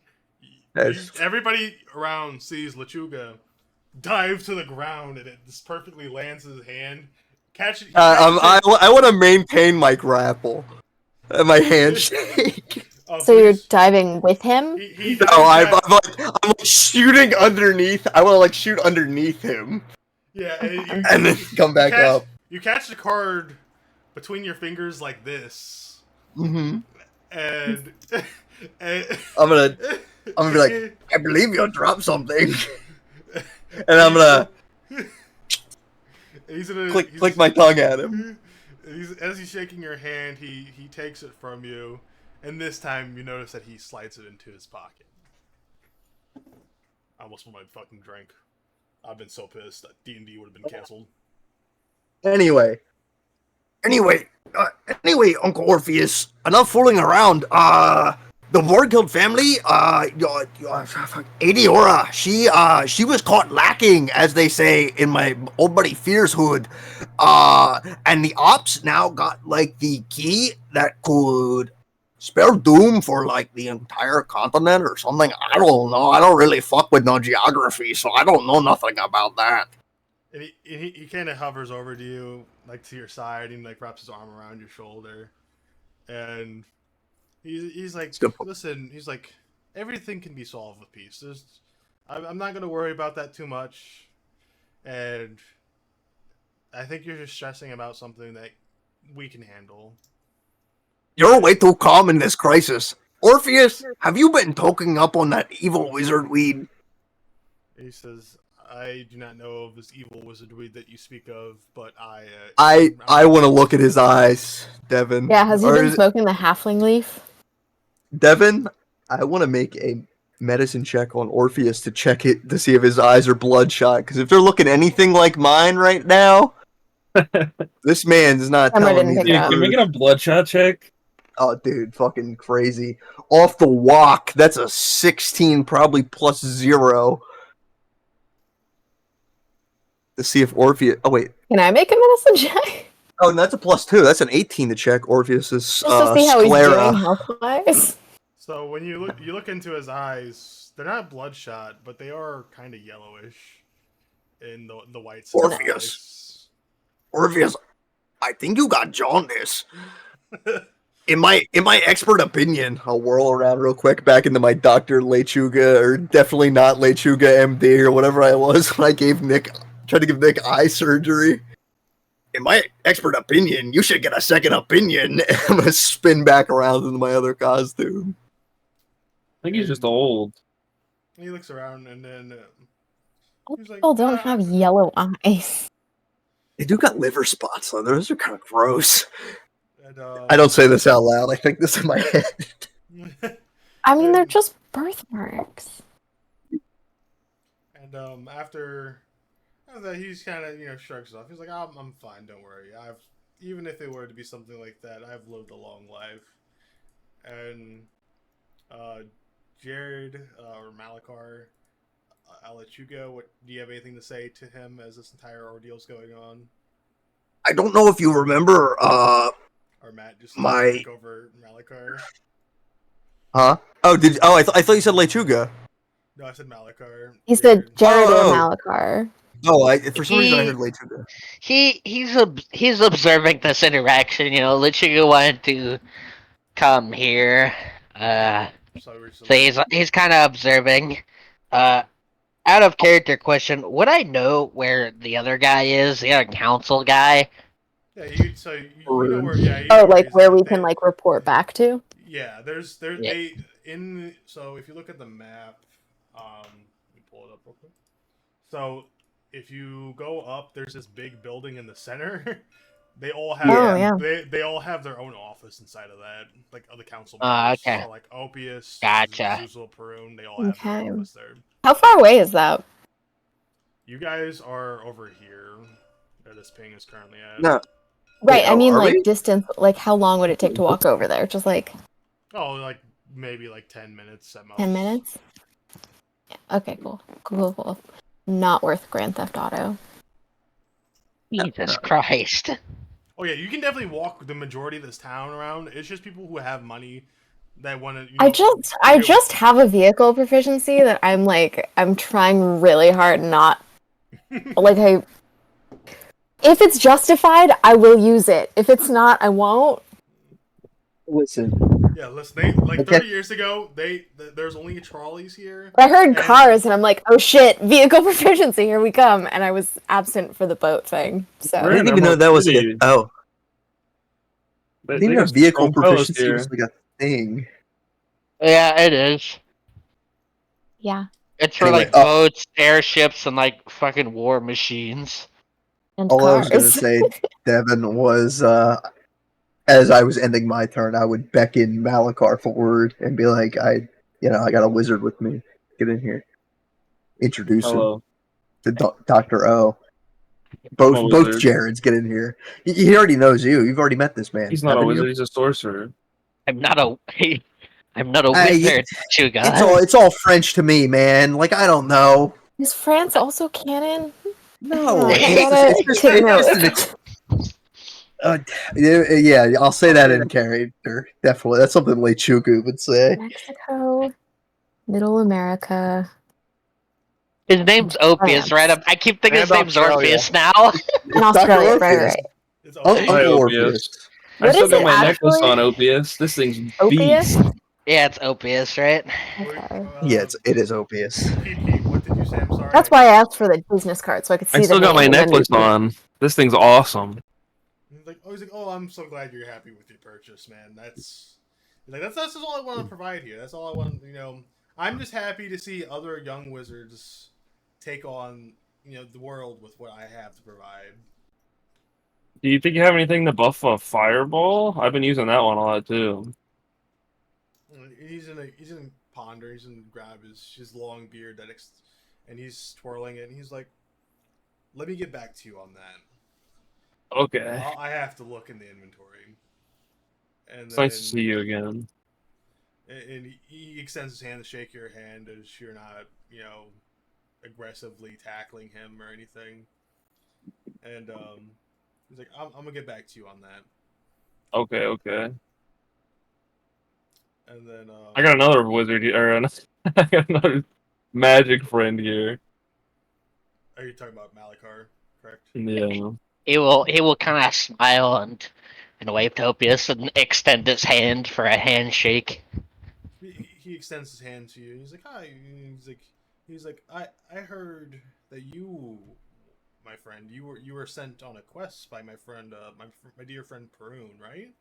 That's- everybody around sees Lechuga dive to the ground, and it just perfectly lands in his hand. I want to maintain my grapple and my handshake. So you're diving with him? He No, I'm like shooting underneath. I want to like shoot underneath him yeah, and then come back up. You catch the card between your fingers like this, Mm-hmm. and I'm gonna be like, I believe you'll drop something, and I'm gonna click my tongue at him. As he's shaking your hand, he takes it from you, and this time you notice that he slides it into his pocket. I almost want my fucking drink. I've been so pissed that D&D would have been canceled. Anyway, Uncle Orpheus, enough fooling around. The Vorkild family, Adiora, she was caught lacking, as they say in my old buddy Fear's hood. And the ops now got like the key that could spell doom for like the entire continent or something. I don't know. I don't really fuck with no geography, so I don't know nothing about that. And he kind of hovers over to you, like to your side, and like wraps his arm around your shoulder, and he's like, listen, he's like, everything can be solved with peace. I'm not gonna worry about that too much, and I think you're just stressing about something that we can handle. You're way too calm in this crisis. Orpheus, have you been toking up on that evil wizard weed? He says, I do not know of this evil wizard weed that you speak of, but I want to look at his eyes, Devin. Yeah, has he been smoking the halfling leaf? Devin, I want to make a medicine check on Orpheus to check it to see if his eyes are bloodshot. Because if they're looking anything like mine right now, this man's not telling me the truth. Can we get a bloodshot check? Oh, dude, fucking crazy. Off the walk, that's a 16, probably +0. To see if Orpheus... Oh, wait. Can I make a medicine check? Oh, and that's a +2. That's an 18 to check Orpheus's Just to see how sclera. he's doing health-wise. So when you look into his eyes, they're not bloodshot, but they are kind of yellowish in the whites. Orpheus, I think you got jaundice. In my expert opinion, I'll whirl around real quick back into my Dr. Lechuga, or definitely not Lechuga MD, or whatever I was when I tried to give Nick eye surgery. In my expert opinion, you should get a second opinion. I'm gonna spin back around into my other costume. I think he's just old. He looks around and then he's like, People don't have yellow eyes. They do got liver spots, though. Those are kind of gross. And, I don't say this out loud. I think this in my head. I mean, they're just birthmarks. And after that, he's kind of shrugs off. He's like, I'm fine. Don't worry. Even if it were to be something like that, I've lived a long life. And Jared or Malakar, Lechuga, what do you have anything to say to him as this entire ordeal's going on? I don't know if you remember, Or Matt just my- took over Malakar? huh? Oh, I thought you said Lechuga. No, I said Malakar. He said Jared Oh. or Malakar. Oh, for some reason I He- heard Lechuga. He's observing this interaction. You know, Lechuga wanted to come here. So he's kind of observing. Out of character question, would I know where the other guy is? The other council guy? Yeah, you know where? Yeah, you Oh, know like he's where at. we can like report back to. Yeah, so if you look at the map, let me pull it up real quick. So if you go up, there's this big building in the center. They all have they all have their own office inside of that, like other council members. Okay. So like Opius, Gotcha. Zuzul, Perun, they all have their Okay. office there. How far away is that? You guys are over here, where this ping is currently at. No. Right, Wait, I mean are like we? distance. Like how long would it take to walk over there? Just like Oh, like maybe like 10 minutes at most. 10 minutes. Yeah, okay, cool. Not worth Grand Theft Auto. Jesus Christ. Oh yeah, you can definitely walk the majority of this town around. It's just people who have money that want to. I just have a vehicle proficiency that I'm trying really hard not if it's justified, I will use it. If it's not, I won't. Listen. Yeah, listen. Like 30 years ago, there's only trolleys here. I heard cars and I'm like, oh shit, vehicle proficiency, here we come. And I was absent for the boat thing. So I didn't even know that was a oh. I They didn't even know got vehicle strong fellas proficiency here. was like a thing. Yeah, it is. yeah. It's for Anyway, like boats, airships, and like fucking war machines. And All I was cars. gonna say, Devin, was as I was ending my turn, I would beckon Malakar forward and be like, I got a wizard with me. Get in here. Introduce Hello. him to Dr. O. I'm a Both wizard. Jareds get in here. He already knows you. You've already met this man. He's not a haven't you? wizard. He's a sorcerer. I'm not a Hey, wizard, you guys. It's all French to me, man. Like, I don't know. Is France also canon? No, I it's gotta just yeah, I'll say that in character. Definitely, that's something Lechuga would say. Mexico, Middle America. His name's Opius, right? I keep thinking his And name's Australia. Orpheus now. In Australia, Dr. right, Orpheus. right. It's Uncle Hi, Orpheus. Opius. I What still is got it my necklace actually? on, Opius. This thing's Opius? beast. Yeah, it's Opius, right? Okay. Yeah, it is Opius. PP, what did you say? I'm sorry. That's why I asked for the business card so I could see I still the got my name and then- necklace on. This thing's awesome. He's like, oh, I'm so glad you're happy with your purchase, man. That's just all I want to provide here. That's all I want. I'm just happy to see other young wizards take on the world with what I have to provide. Do you think you have anything to buff a fireball? I've been using that one a lot too. He's in ponder. He's in grab his long beard and he's twirling it. And he's like, "Let me get back to you on that. Okay. I have to look in the inventory." And It's nice to see you again. And he extends his hand to shake your hand as you're not, aggressively tackling him or anything. And he's like, I'm gonna get back to you on that. Okay. And then I got another wizard here, or I got another magic friend here. are you talking about Malakar, correct? Yeah. He will kind of smile and wave to Opius and extend his hand for a handshake. He extends his hand to you. He's like, hi. He's like, I heard that you, my friend, you were sent on a quest by my friend, my dear friend Perun, right?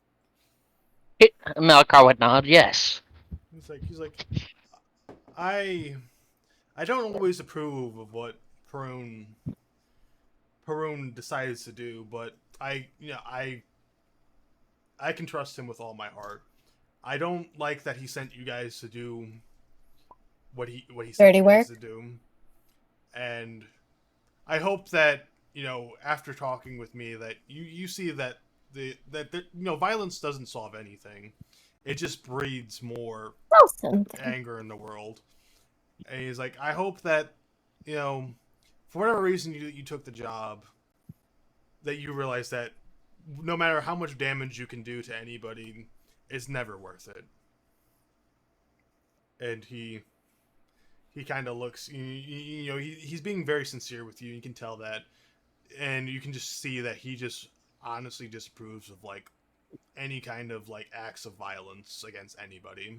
Malakar would nod, yes. He's like, I don't always approve of what Perun decides to do, but I can trust him with all my heart. I don't like that he sent you guys to do what he sent Dirty you guys work? to do. And I hope that, after talking with me that you see that violence doesn't solve anything. it just breeds more Oh, something. anger in the world. And he's like, I hope that, for whatever reason you took the job, that you realize that no matter how much damage you can do to anybody, it's never worth it. And he kind of looks, he's being very sincere with you. You can tell that, and you can just see that he just honestly disapproves of like any kind of like acts of violence against anybody.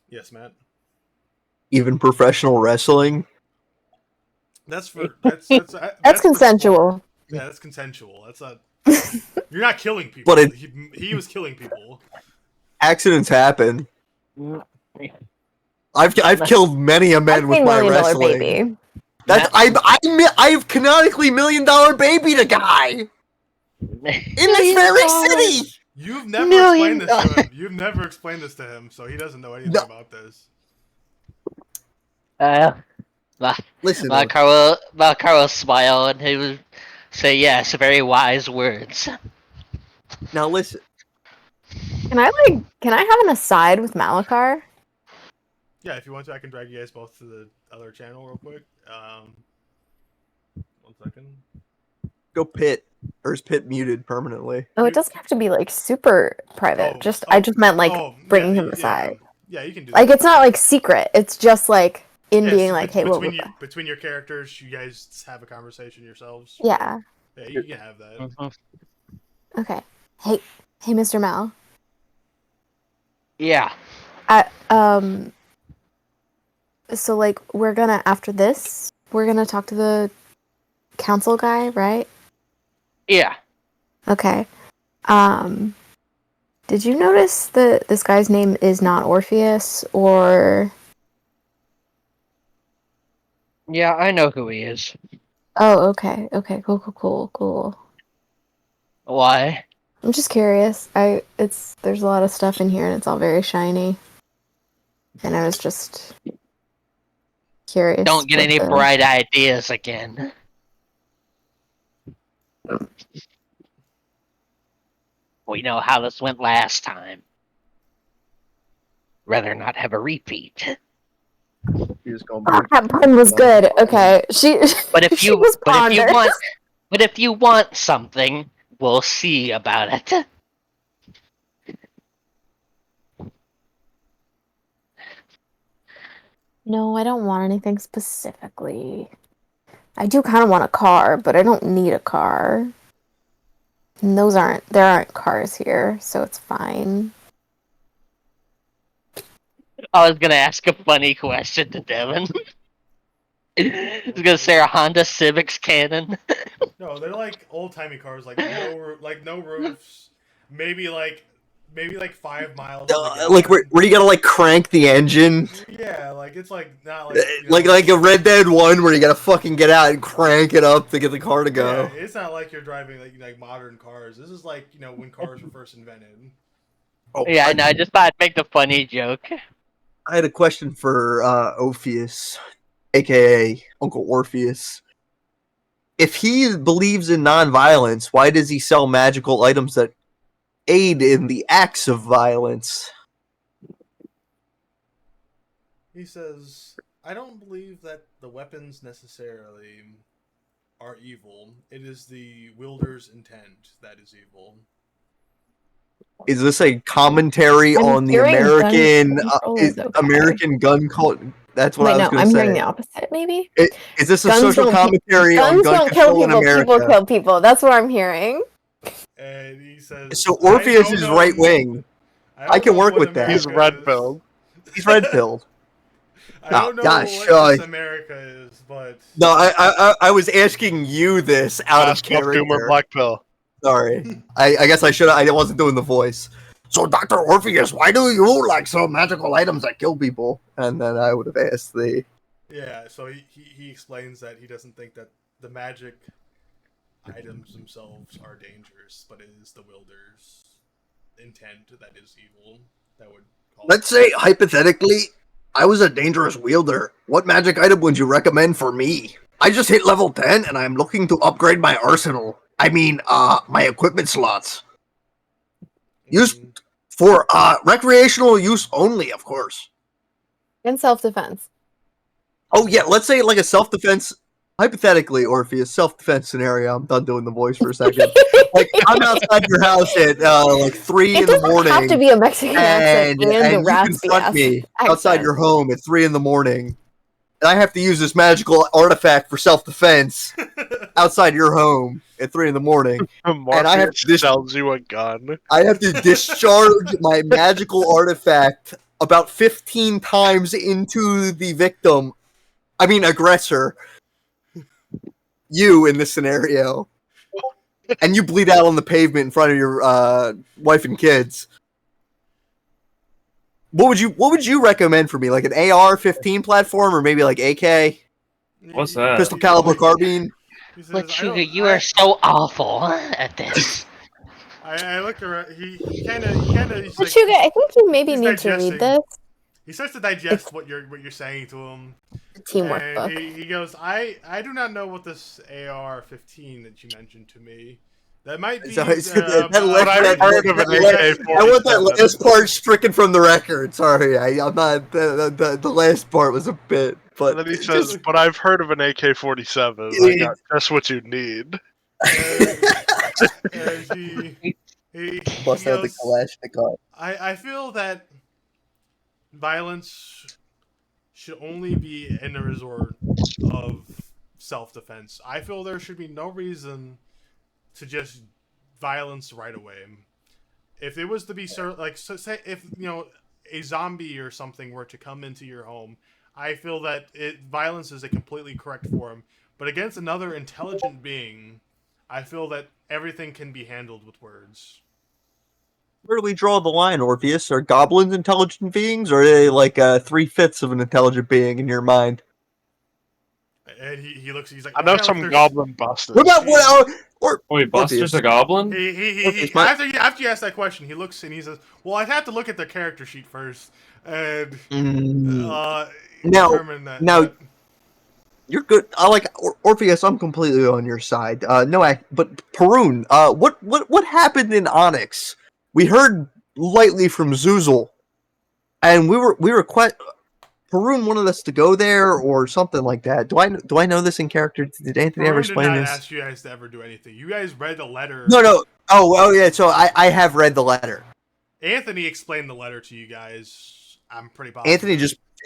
Yes, Matt. Even professional wrestling. That's That's consensual. Yeah, that's consensual. That's not. You're not killing people. But he was killing people. Accidents happen. I've killed many a man with my $1 million wrestling. baby. That's I've canonically $1 million baby to guy in this very city. You've never explained this to him. You've never explained this to him, so he doesn't know anything about this. Listen, Malakar will smile and he will say, "Yes, very wise words." now listen. Can I have an aside with Malakar? Yeah, if you want to, I can drag you guys both to the other channel real quick. 1 second. Go Pit. Or is Pit muted permanently? Oh, it doesn't have to be like super private. I just meant like bringing him aside. Yeah, you can do Like that. it's not like secret. It's just like being like, hey, between your characters, you guys have a conversation yourselves. Yeah. Yeah, you can have that. Okay. Hey, Mr. Mal. Yeah. So like after this, we're gonna talk to the council guy, right? Yeah. Okay. Did you notice that this guy's name is not Orpheus or? Yeah, I know who he is. Oh, okay. Okay, cool. Why? I'm just curious. There's a lot of stuff in here and it's all very shiny. And I was just curious. Don't get any bright ideas again. We know how this went last time. Rather not have a repeat. That pun was good. Okay, But if you was ponderous. but if you want something, we'll see about it. No, I don't want anything specifically. I do kind of want a car, but I don't need a car. And there aren't cars here, so it's fine. I was gonna ask a funny question to Devin. I was gonna say, are Honda Civics canon? No, they're like old timey cars, like no roofs, maybe like 5 miles. Like where you gotta like crank the engine. Yeah, like it's like not like a Red Dead 1 where you gotta fucking get out and crank it up to get the car to go. Yeah, it's not like you're driving like modern cars. This is like when cars were first invented. Oh, Yeah, I know. I just thought I'd make the funny joke. I had a question for Orpheus, aka Uncle Orpheus. If he believes in nonviolence, why does he sell magical items that aid in the acts of violence? He says, I don't believe that the weapons necessarily are evil. It is the wielder's intent that is evil. Is this a commentary on the American gun culture? That's what I was going to say. I'm hearing the opposite, maybe? Is this a social commentary on gun control in America? People kill people. That's what I'm hearing. And he says, so Orpheus is right wing. I can work with that. He's red pilled. He's red pilled. I don't know what this America is, but no, I was asking you this out of character. Doomer Black Pill. Sorry, I guess I should. I wasn't doing the voice. So, Dr. Orpheus, why do you like sell magical items that kill people? And then I would have asked the. Yeah, so he explains that he doesn't think that the magic items themselves are dangerous, but it is the wielder's intent that is evil. That would. Let's say hypothetically, I was a dangerous wielder. What magic item would you recommend for me? I just hit level 10 and I'm looking to upgrade my arsenal. I mean, my equipment slots. Use for recreational use only, of course. And self-defense. Oh yeah, let's say like a self-defense, hypothetically, Orpheus, self-defense scenario. I'm done doing the voice for a second. Like I'm outside your house at like 3 It in the doesn't morning, have to be a Mexican accent and a you raspy confront ass me accent. outside your home at 3 in the morning, and I have to use this magical artifact for self-defense outside your home at 3 in the morning, and I have to sells you a gun. I have to discharge my magical artifact about 15 times into the victim. I mean, aggressor. You in this scenario. And you bleed out on the pavement in front of your wife and kids. What would you recommend for me? Like an AR-15 platform or maybe like AK? What's that? Pistol caliber carbine? Lechuga, you are so awful at this. I looked around. He kind of. He's like, Lechuga, I think you maybe he's need to digesting. read this. He starts to digest what you're saying to him. Teamwork And book. he goes, I do not know what this AR-15 that you mentioned to me. That might be. So, I've heard of an AK-47. I want that last part stricken from the record. Sorry, I'm not. The last part was a bit. But And then he says, "But I've heard of an AK-47. I got just what you need." And he Bust out the goes, Kalashnikov. I feel that violence should only be in a resort of self-defense. I feel there should be no reason to just violence right away. If it was to be say if a zombie or something were to come into your home, I feel that violence is a completely correct form. But against another intelligent being, I feel that everything can be handled with words. Where do we draw the line, Orpheus? Are goblins intelligent beings, or are they like 3/5 of an intelligent being in your mind? And he looks. He's like, I know "Okay, some look, goblin busters. What about Wait, Buster's a goblin? Orpheus, my- After you ask that question, he looks and he says, "Well, I'd have to look at the character sheet first, and determine that." Now, you're good. I like Orpheus. I'm completely on your side. But Perun, what happened in Onyx? We heard lightly from Zuzel, and we were Perun wanted us to go there or something like that. Do I know this in character? Did Anthony ever explain did not this? ask you guys to ever do anything. You guys read the letter. No. Oh, yeah. So I have read the letter. Anthony explained the letter to you guys. I'm pretty positive.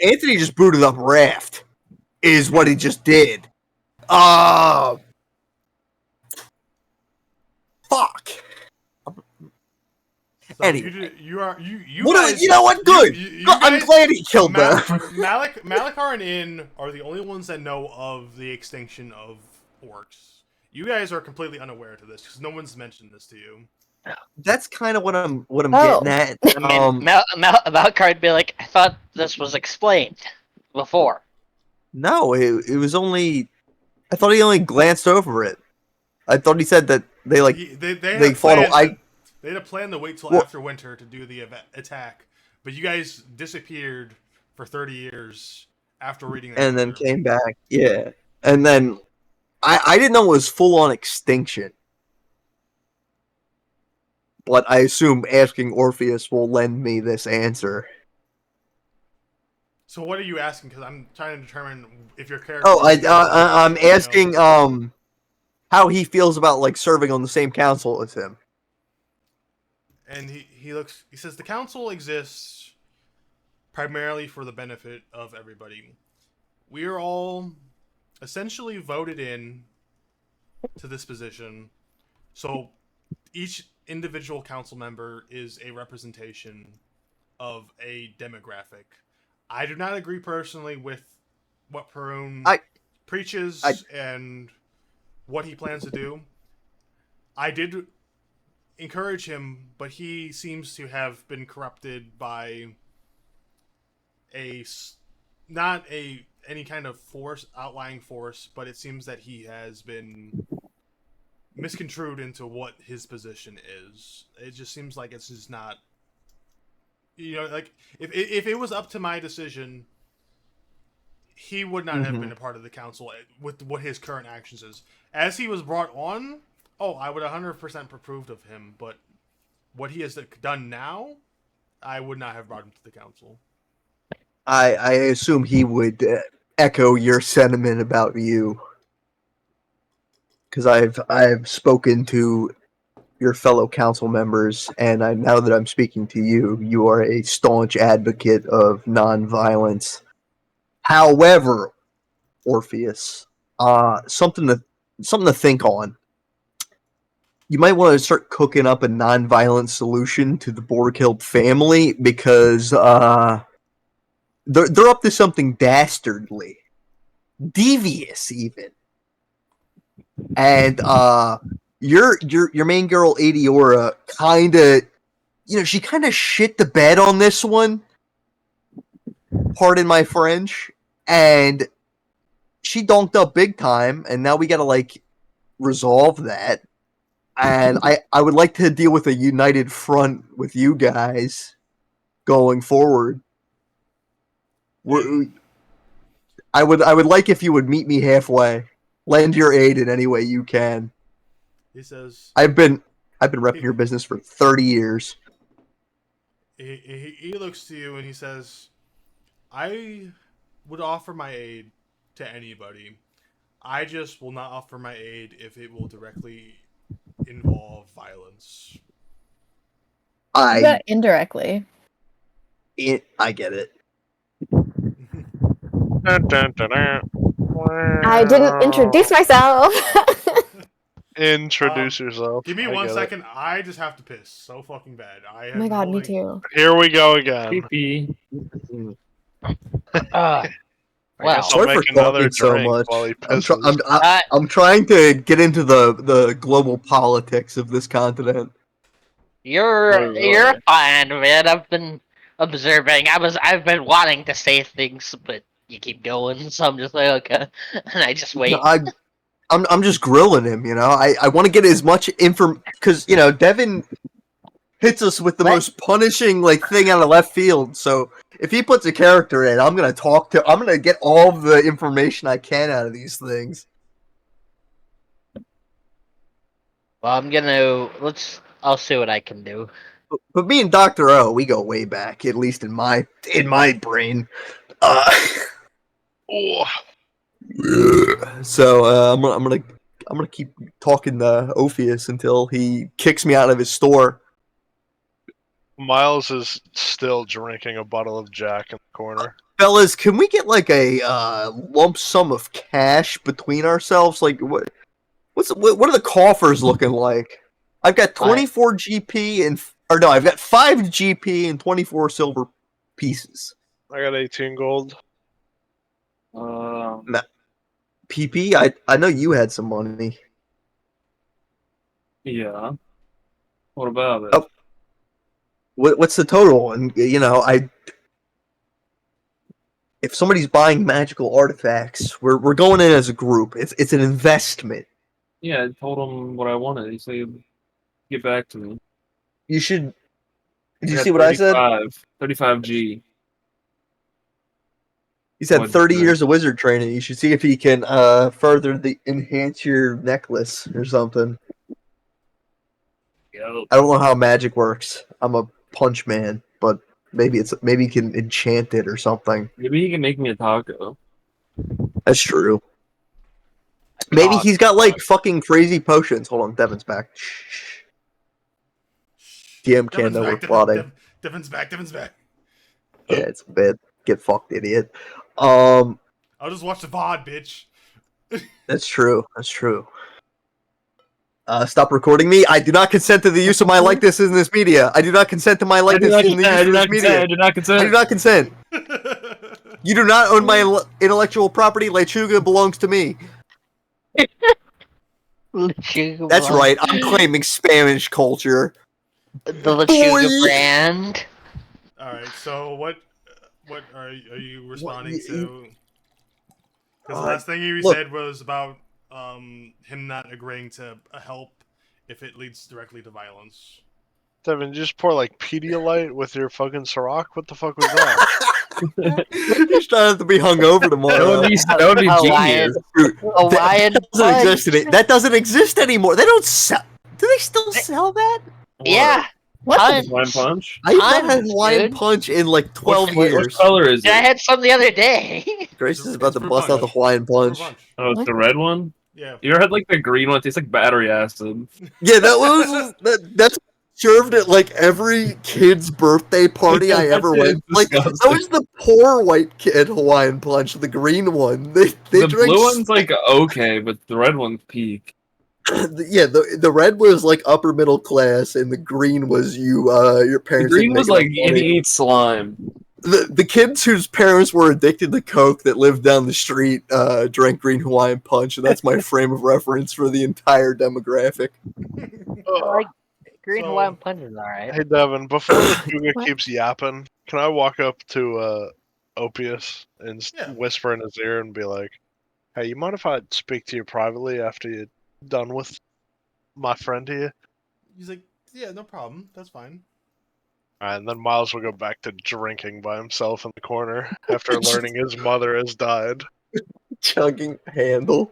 Anthony just booted up Raft. Is what he just did. Fuck. So Anyway. you know what? Good. I'm glad he killed them. Malakar and In are the only ones that know of the extinction of orcs. You guys are completely unaware to this because no one's mentioned this to you. That's kind of what I'm getting at. I mean, Malakar would be like, I thought this was explained before. No, it was only. I thought he only glanced over it. I thought he said that they fought. They had a plan to wait till after winter to do the attack, but you guys disappeared for 30 years after reading that. And then came back. Yeah, and then I didn't know it was full on extinction. But I assume asking Orpheus will lend me this answer. So what are you asking? Because I'm trying to determine if your character. Oh, I'm asking how he feels about like serving on the same council as him. And he says the council exists primarily for the benefit of everybody. We are all essentially voted in to this position, so each individual council member is a representation of a demographic. I do not agree personally with what Perun preaches and what he plans to do. I did encourage him, but he seems to have been corrupted by not any kind of outlying force, but it seems that he has been misconstrued into what his position is. It just seems like it's just not, like if it was up to my decision, he would not have been a part of the council with what his current actions is. As he was brought on, I would 100% approved of him, but what he has done now, I would not have brought him to the council. I assume he would echo your sentiment about you, because I've spoken to your fellow council members, and now that I'm speaking to you, you are a staunch advocate of non-violence. However, Orpheus, something to think on. You might want to start cooking up a non-violent solution to the Borghild family, because they're up to something dastardly, devious even. And your main girl Adiora she kind of shit the bed on this one. Pardon my French. And she donked up big time, and now we gotta resolve that. And I would like to deal with a united front with you guys going forward. I would like if you would meet me halfway. Lend your aid in any way you can. He says, I've been repping your business for 30 years. He looks to you and he says, I would offer my aid to anybody. I just will not offer my aid if it will directly involve violence. But indirectly. I get it. Dun, dun, dun, dun. I didn't introduce myself. Introduce yourself. Give me I 1 get second. I just have to piss so fucking bad. I Oh my god, me too. it. Here we go again. Pee-pee. I Well, guess I'll Sorry for make another talking so drink much. while he I'm, pisses. I'm trying to get into the global politics of this continent. You're fine, man. I've been observing. I've been wanting to say things, but you keep going, so I'm just like, okay, and I just wait. No, I'm just grilling him, I want to get as much because Devin hits us with the most punishing thing out of left field. So if he puts a character in, I'm gonna get all the information I can out of these things. Well, I'll see what I can do. But me and Dr. O, we go way back, at least in my brain. So I'm gonna keep talking to Ophius until he kicks me out of his store. Miles is still drinking a bottle of Jack in the corner. Fellas, can we get a lump sum of cash between ourselves? What are the coffers looking like? I've got 24 GP I've got 5 GP and 24 silver pieces. I got 18 gold. PP, I know you had some money. Yeah. What about it? Oh. What's the total? And if somebody's buying magical artifacts, we're going in as a group. It's an investment. Yeah, I told him what I wanted. He said, "Get back to me." You should. Did you see what I said? 35G. He said 30 years of wizard training. You should see if he can further enhance your necklace or something. Yo. I don't know how magic works. I'm a punch man, but maybe he can enchant it or something. Maybe he can make me a taco. That's true. Maybe he's got fucking crazy potions. Hold on, Devin's back. Shh. DM can't know we're plotting. Devin's back. Yeah, it's a bit. Get fucked, idiot. I'll just watch the VOD, bitch. That's true. Stop recording me. I do not consent to the use of my likeness in this media. I do not consent to my likeness in the use of this media. I do not consent. I do not consent. You do not own my intellectual property. Lechuga belongs to me. That's right. I'm claiming Spanish culture. The Lechuga brand. Alright, so what are you responding to? Because the last thing you said was about him not agreeing to help if it leads directly to violence. Devin, you just pour Pedialyte with your fucking Ciroc? What the fuck was that? He's trying to be hungover tomorrow. That would be genius. That doesn't exist anymore. They don't sell. Do they still sell that? Yeah. Punch. Hawaiian Punch. I haven't had Punch, Hawaiian dude. Punch in like 12 What years. color is I it? had some the other day. Grace is about to Fruit bust out the punch. Hawaiian Fruit Punch. Oh, it's the red one? Yeah. You ever had like the green one? It tastes like battery acid. Yeah, that's served at like every kid's birthday party I ever That's went. Like that disgusting. was the poor white kid Hawaiian Punch, the green one. They The drink. blue one's like okay, but the red one's peak. Yeah, the red was like upper middle class, and the green was your The parents. green didn't was make like enough money. eat slime. The kids whose parents were addicted to coke that lived down the street drank green Hawaiian Punch, and that's my frame of reference for the entire demographic. Like green So- Hawaiian Punch is alright. Hey Devin, before Lechuga What? keeps yapping, can I walk up to Opius and Yeah. whisper in his ear and be like, "Hey, you mind if I speak to you privately after you're done with my friend here?" He's like, yeah, no problem. That's fine. Alright, and then Miles will go back to drinking by himself in the corner after learning his mother has died. Chugging handle.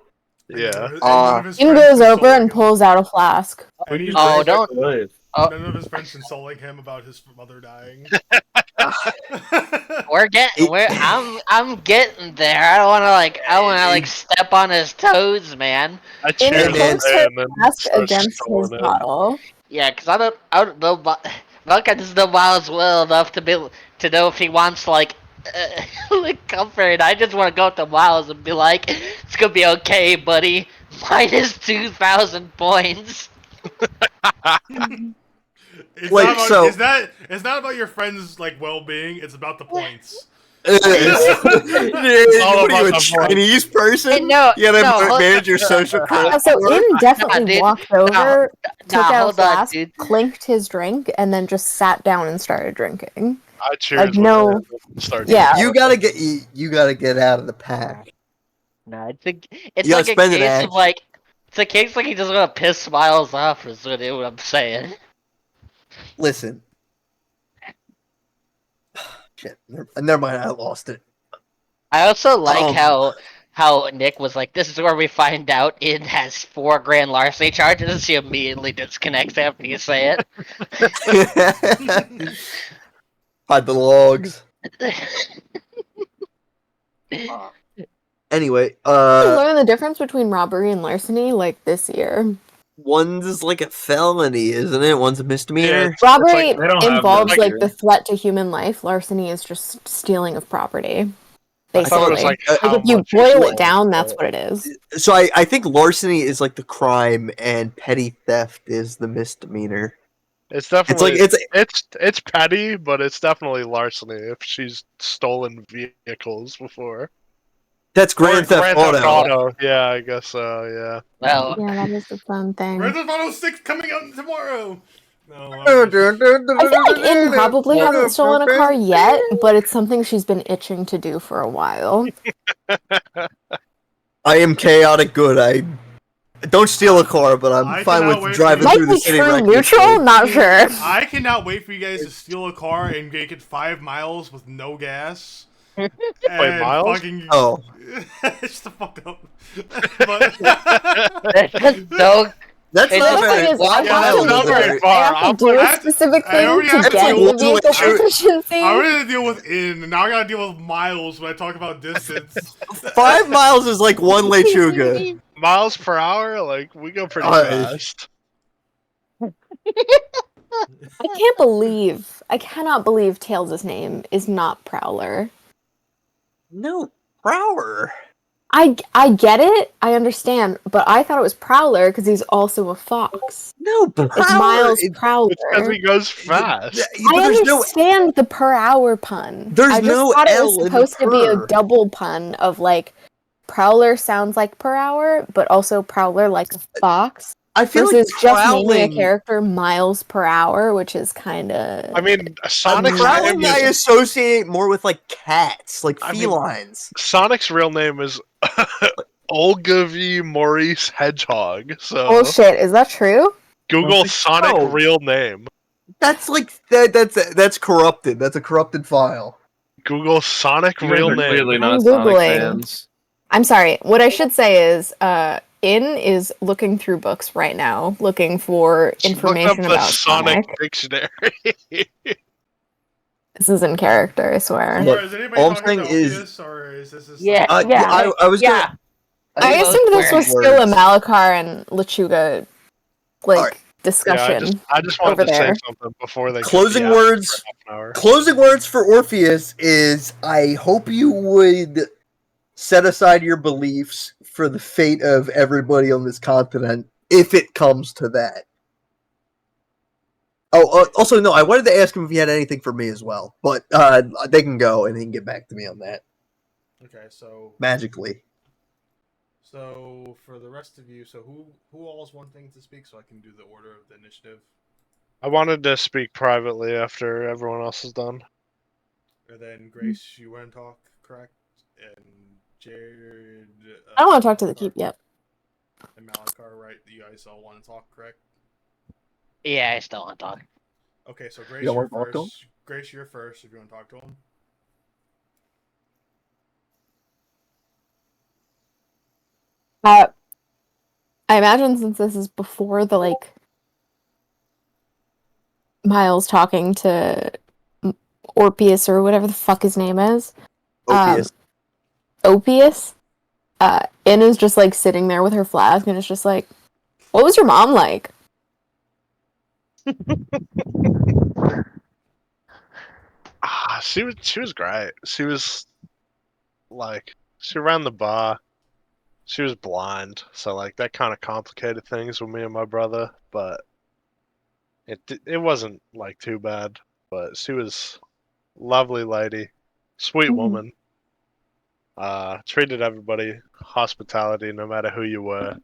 Yeah. And none of his Tim friends goes over consoling and him. pulls out a flask. And he's Oh, like, don't. None of his friends consoling him about his mother dying. I'm getting there. I don't wanna like step on his toes, man. I In cheers then- holds away her and then flask start against stalling his it. bottle. Yeah, cause I don't know Malakar doesn't know Miles well enough to know if he wants like like comfort. I just want to go up to Miles and be like, "It's gonna be okay, buddy. Minus 2,000 points." It's Wait, not about, so- it's not about your friend's like well-being. It's about the points. What all are you, about a the Chinese person? Hey, no, You gotta no, hold- manage your social Yeah, credit. so Im definitely dude. walked over, took out a hold on, flask, dude. clinked his drink, and then just sat down and started drinking. I cheers with no- her and start yeah. You gotta get out of the pack. No, it's You like gotta a spend an case act. of like it's a case like he just want to piss Miles off. Is what I'm saying. Listen. Shit. Never mind. I lost it. I also like Oh. how Nick was like, "This is where we find out it has 4 grand larceny charges." And she immediately disconnects after you say it. Hide the logs. Anyway, You learn the difference between robbery and larceny like this year. one's like a felony, isn't it? One's a misdemeanor. Yeah, Robbery they don't have involves that like here. the threat to human life. Larceny is just stealing of property. I thought it was Basically, like how if you much boil stole, it down, that's but- what it is. So I think larceny is like the crime, and petty theft is the misdemeanor. It's It's definitely like it's petty, but it's definitely larceny if she's stolen vehicles before. that's Grand Or Theft Auto. Yeah, I guess so. Yeah. Well, Yeah, that is the fun thing. Grand Theft Auto 6 coming out tomorrow. No, I feel like Im probably hasn't stolen a car yet, but it's something she's been itching to do for a while. I am chaotic good. I don't steal a car, but I'm I fine cannot with wait driving for Might through the be city. true recklessly. neutral, not sure. I cannot wait for you guys to steal a car and make it 5 miles with no gas. And miles? Fucking... Oh, Shut the fuck up. But... so that's Hey, not the very. thing is, I Yeah, have that's to not do very it. far. I have to do I a have to- specific I thing already to have to get deal the with vehicle it. proficiency. I already had to deal with in, and now I gotta deal with miles when I talk about distance. 5 miles is like one Lechuga. Miles per hour, like we go pretty fast. I cannot believe Tails' name is not Prowler. No, Prowler. I get it, I understand, but I thought it was Prowler because he's also a fox. No, Prowler. It's Miles Prowler. It's because he goes fast. I understand the per hour pun. There's I just no thought it L was in the supposed to be a per. double pun of like Prowler sounds like per hour, but also Prowler like a fox. I feel Versus like just naming a prowling. character miles per hour, which is kind of. I mean, Sonic's Prowling name I is, associate more with like cats, like I mean- felines. Sonic's real name is Olga V. Maurice Hedgehog. So Oh shit! Is that true? Google think Sonic so. real name. That's like that's corrupted. That's a corrupted file. Google Sonic You guys real are name. clearly I'm not Sonic Googling. fans. I'm sorry. What I should say is, In is looking through books right now, looking for information Look up about the Sonic Sonic. dictionary. This is in character, I swear. Look, Is anybody all I'm talking to saying is- Ophius, or is this just Yeah, like... Yeah, I was yeah. I both assumed this were. was still a Words. Malakar and Lechuga, like, Alright. discussion. I just wanted over to say there. something before they Closing kept me out words. for half an hour. Closing words for Orpheus is I hope you would set aside your beliefs for the fate of everybody on this continent if it comes to that. Oh, also, no, I wanted to ask him if he had anything for me as well, but they can go and he can get back to me on that Okay, so magically. so for the rest of you, so who all is one thing to speak, so I can do the order of the initiative. I wanted to speak privately after everyone else is done. And then Grace, you want to talk, correct? And Jared. I don't want to talk to the keep yet. And Malakar, right? You guys all want to talk, correct? Yeah, I still want to talk. Okay, so Grace, You don't you're wanna talk to him? first. Grace, you're first if you want to talk to him. I imagine since this is before the, like, Miles talking to Orpheus or whatever the fuck his name is. Opius. In is just, like, sitting there with her flask and it's just like, what was your mom like? She was great. She was like she ran the bar. She was blind, so like that kind of complicated things with me and my brother, but it wasn't like too bad. But she was lovely lady, sweet Mhm. woman. Treated everybody hospitality no matter who you were.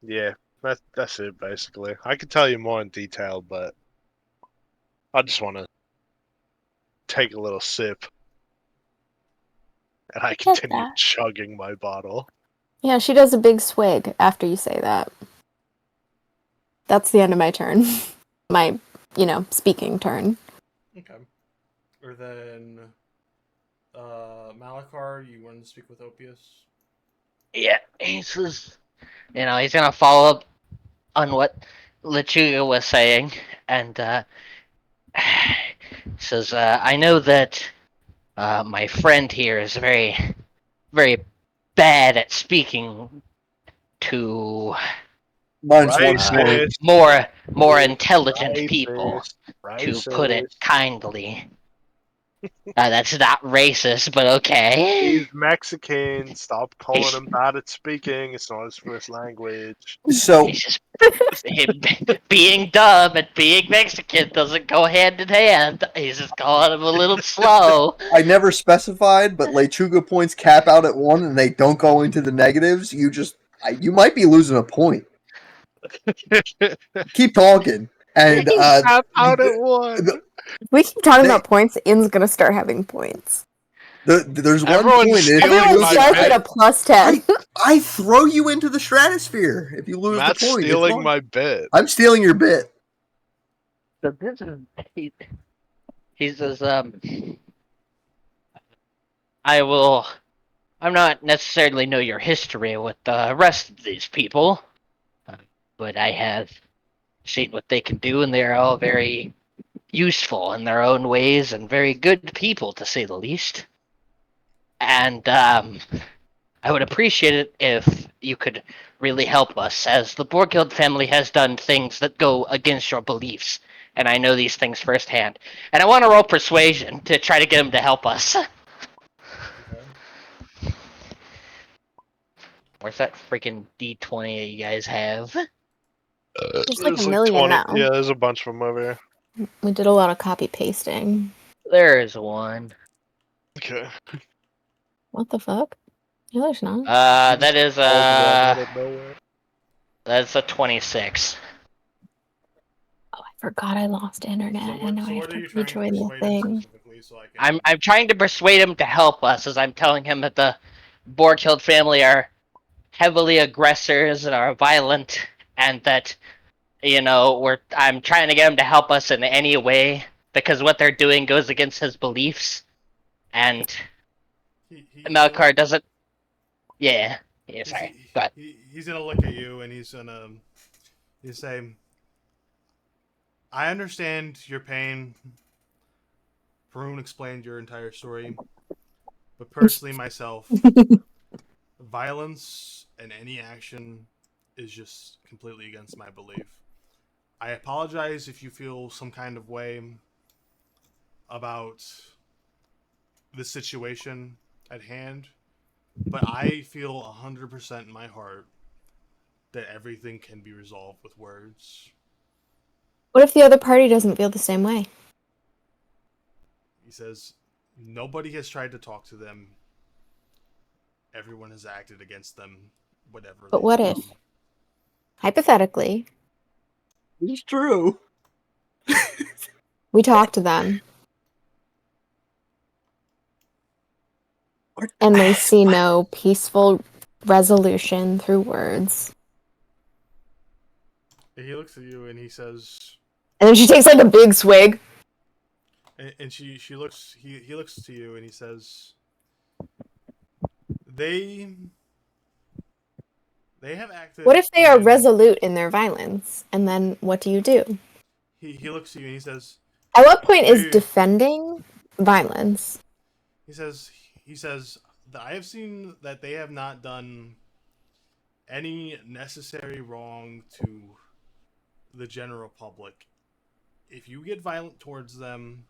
Yeah, that's it basically. I could tell you more in detail, but I just want to take a little sip. And I Get continue that. chugging my bottle. Yeah, she does a big swig after you say that. That's the end of my turn. My, speaking turn. Okay. Or then, Malakar, you wanted to speak with Ophius? Yeah, he says, he's gonna follow up on what Lechuga was saying, and says, I know that my friend here is very, very bad at speaking to Mine's Right, one point. more intelligent people, to put it Racist. kindly. That's not racist, but okay. He's Mexican. Stop calling him bad at speaking. It's not his first language. So He's just being dumb and being Mexican doesn't go hand in hand. He's just calling him a little slow. I never specified, but Lechuga points cap out at 1 and they don't go into the negatives. You might be losing a point. Keep talking. And Tap out at one. If we keep talking They- about points, In's gonna start having points. there's one Everyone's point. If stealing you Everyone lose my starts bit. at a plus 10. I throw you into the stratosphere if you lose Matt's the point. It's stealing fine. my bit. I'm stealing your bit. So this is he says, I'm not necessarily know your history with the rest of these people, but I have seen what they can do, and they're all very useful in their own ways and very good people, to say the least. And I would appreciate it if you could really help us, as the Borghild family has done things that go against your beliefs, and I know these things firsthand. And I want to roll persuasion to try to get him to help us. Okay. Where's that freaking D20 that you guys have? There's like a million 20. now. Yeah, there's a bunch of them over here. We did a lot of copy pasting. There is one. Okay. What the fuck? No, there's not. That is Pulled one out of nowhere. that's a 26. Oh, I forgot I lost internet, and now I have what are to you trying to rejoin the persuade him thing. specifically, so I can... I'm trying to persuade him to help us, as I'm telling him that the Borghild family are heavily aggressors and are violent, and that I'm trying to get him to help us in any way, because what they're doing goes against his beliefs, and He Malakar doesn't Yeah. Yeah, sorry. Go ahead. He's gonna look at you and he's gonna say, I understand your pain. Varun explained your entire story. But personally, myself, violence and any action is just completely against my belief. I apologize if you feel some kind of way about the situation at hand, but I feel 100% in my heart that everything can be resolved with words. What if the other party doesn't feel the same way? He says, nobody has tried to talk to them. Everyone has acted against them, whatever. But what if, hypothetically, It's true. we talk to them and they see no peaceful resolution through words? He looks at you and he says, And then she takes like a big swig. and she looks, he looks to you and he says, they have acted. What if they are in-" resolute in their violence? And then what do you do? He looks at you and he says, At what point is They- defending violence? he says that I have seen that they have not done any necessary wrong to the general public. If you get violent towards them,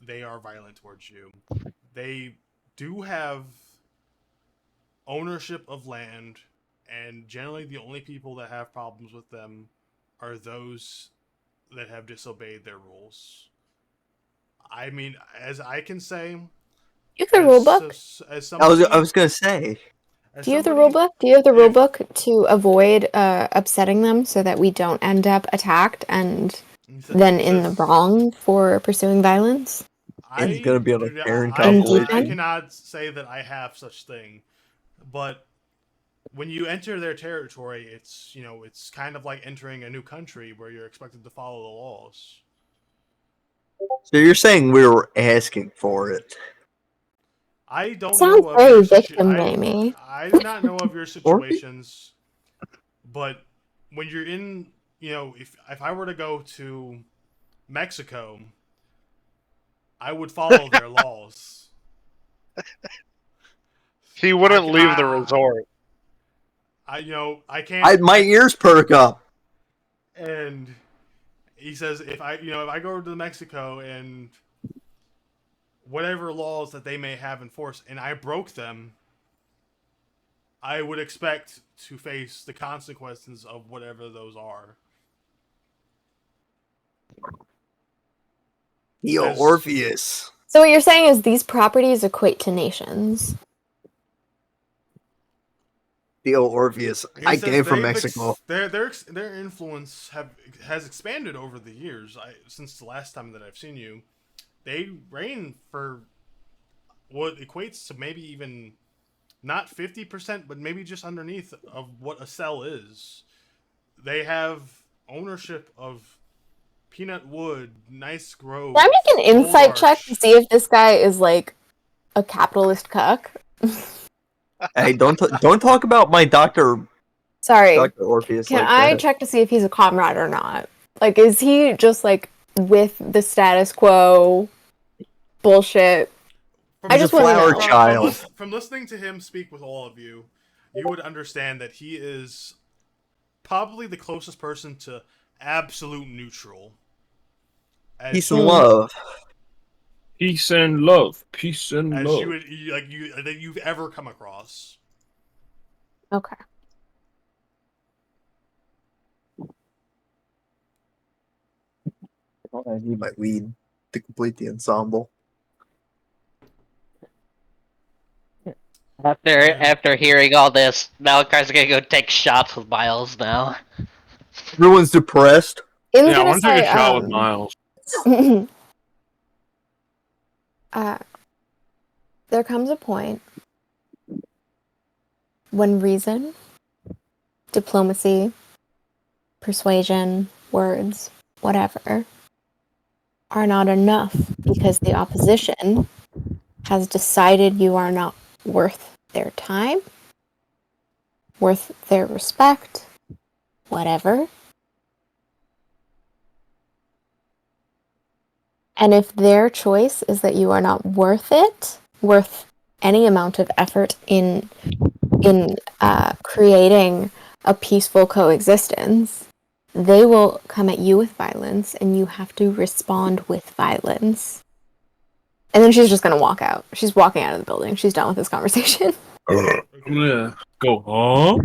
they are violent towards you. They do have ownership of land, and generally the only people that have problems with them are those that have disobeyed their rules. I mean, as I can say, Do you have the rule book? as I somebody, was gonna say. as Do you have the somebody- rule book? Do you have the rule if- book to avoid upsetting them so that we don't end up attacked and then in the wrong for pursuing violence? And he's gonna be on a parent I compilation. cannot say that I have such thing, but when you enter their territory, it's it's kind of like entering a new country where you're expected to follow the laws. So you're saying we were asking for it? I don't Sounds know of very your victim blamey. I do not know of your situations, but when you're in, if I were to go to Mexico, I would follow their laws. He wouldn't I- leave the I- resort. I can't. My ears perk up. And he says, if I go to Mexico and whatever laws that they may have enforced, and I broke them, I would expect to face the consequences of whatever those are. Yo, Yes. Orpheus. So what you're saying is these properties equate to nations. Theo Orpheus. He I says came from they've Mexico. Their influence has expanded over the years. Since the last time that I've seen you, they reign for what equates to maybe even not 50%, but maybe just underneath of what a cell is. They have ownership of Peanut Wood, Nice Grove. Can I make an insight Gold check Arch. to see if this guy is like a capitalist cuck? Hey, don't talk about my Dr. Sorry. Orpheus. Can like I that. check to see if he's a comrade or not? Like, is he just like with the status quo bullshit? From I just He's a wanna flower know. child. From listening to him speak with all of you, you would understand that he is probably the closest person to absolute neutral. As, Peace and love. Peace and love. Peace and as love. that you've ever come across. Okay. I need my weed to complete the ensemble. After hearing all this, Malakar's gonna go take shots with Miles now. Everyone's depressed. In's Yeah, I gonna want to take a say, shot with Miles. there comes a point when reason, diplomacy, persuasion, words, whatever, are not enough because the opposition has decided you are not worth their time worth their respect, whatever. And if their choice is that you are not worth it, worth any amount of effort in creating a peaceful coexistence, they will come at you with violence, and you have to respond with violence. And then she's just gonna walk out. She's walking out of the building. She's done with this conversation. I'm gonna go, huh?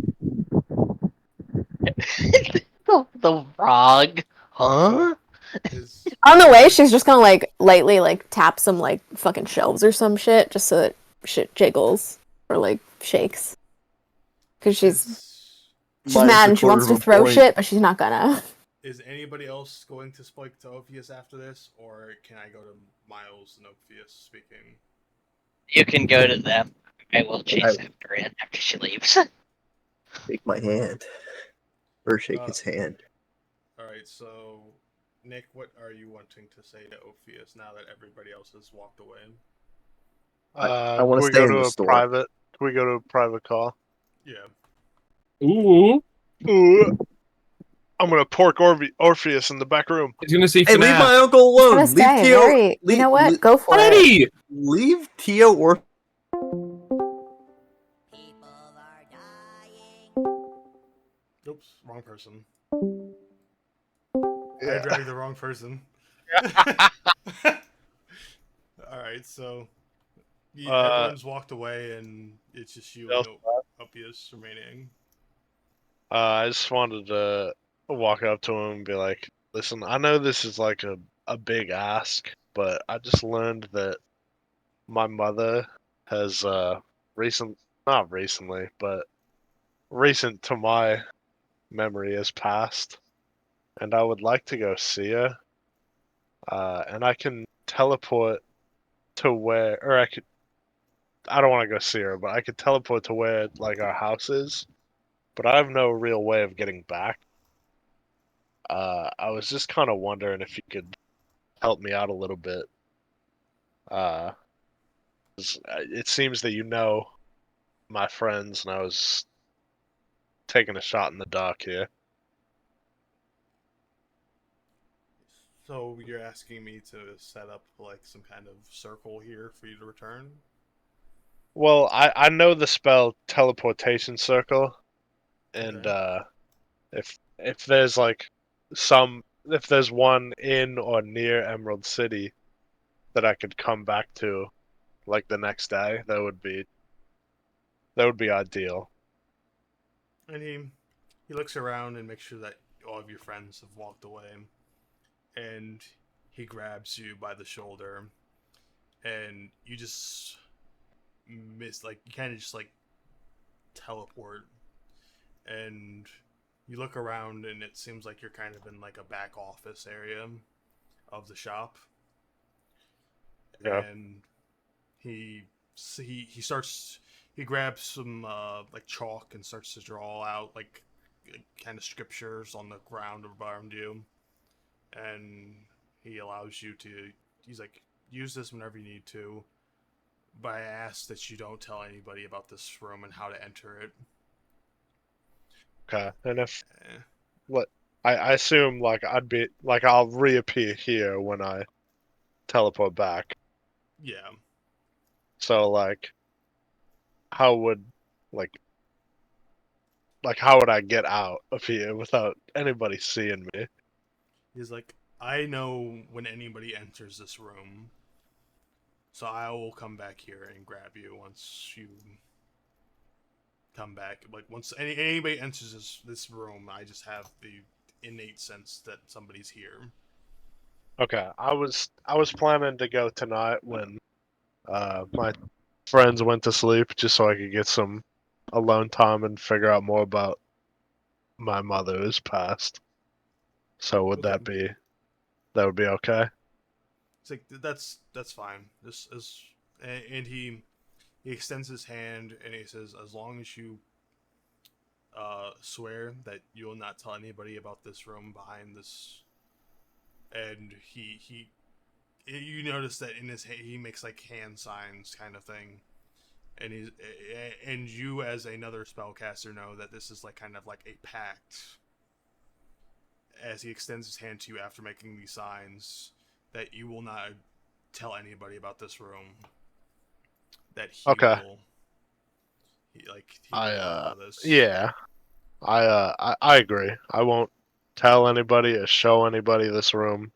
The frog. Huh? Is On the way, she's just gonna like lightly like tap some like fucking shelves or some shit, just so that shit jiggles or like shakes. Because she's Minus mad a and she wants quarter to of a throw point. shit, but she's not gonna. is anybody else going to speak to Ophius after this, or can I go to Miles and Ophius speaking? You can go to them. I will chase I- after it after she leaves. Shake my hand. Or shake Uh, his hand. Alright, so Nick, what are you wanting to say to Ophius now that everybody else has walked away? I wanna Can we stay go in to the a store. private? Can we go to a private call? Yeah. Ooh. Ooh. I'm gonna pork Orpheus in the back room. He's gonna see Hey, leave my FNAF. uncle He's alone. gonna stay. Very. You know what? Go for it. Freddy! Leave Tio or Oops, wrong person. Yeah. I dragged the wrong person. Alright, so everyone's walked away and it's just you and Ophius remaining. I just wanted to walk up to him and be like, listen, I know this is like a big ask, but I just learned that my mother has not recently, but recent to my memory has passed, and I would like to go see her. And I can teleport to where, or I don't want to go see her, but I could teleport to where like our house is, but I have no real way of getting back. I was just kind of wondering if you could help me out a little bit. 'Cause it seems that you know my friends, and I was taking a shot in the dark here. So you're asking me to set up like some kind of circle here for you to return? Well, I know the spell teleportation circle, and Okay. if there's like if there's one in or near Emerald City that I could come back to like the next day, that would be ideal. And he looks around and makes sure that all of your friends have walked away. And he grabs you by the shoulder. And you just you kind of just like teleport. And you look around and it seems like you're kind of in like a back office area of the shop. Yeah. And he starts, he grabs some like chalk and starts to draw out like kind of scriptures on the ground around you, and he allows you to, he's like, use this whenever you need to, but I ask that you don't tell anybody about this room and how to enter it. Okay. And if Eh, what I assume like I'll reappear here when I teleport back. yeah. So like how would like how would I get out of here without anybody seeing me? He's like, I know when anybody enters this room, so I will come back here and grab you once you come back. Like once anybody enters this room, I just have the innate sense that somebody's here. Okay. I was planning to go tonight when my friends went to sleep just so I could get some alone time and figure out more about my mother who's passed. So would that would be okay? It's like that's fine. This is, and he extends his hand and he says, as long as you swear that you will not tell anybody about this room behind this. And you notice that in his he makes like hand signs kind of thing, and you as another spellcaster know that this is like kind of like a pact. As he extends his hand to you after making these signs, that you will not tell anybody about this room. That he Okay. will. He I will know this. yeah. I agree. I won't tell anybody or show anybody this room.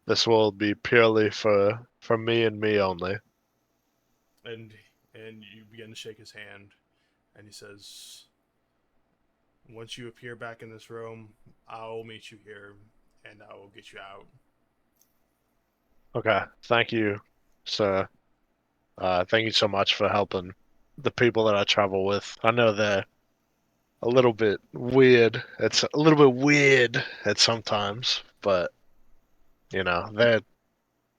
This will be purely for me and me only. And you begin to shake his hand, and he says, "Once you appear back in this room, I'll meet you here, and I will get you out." Okay. Thank you, sir. Thank you so much for helping the people that I travel with. I know they're a little bit weird. It's a little bit weird at sometimes, but you know, they're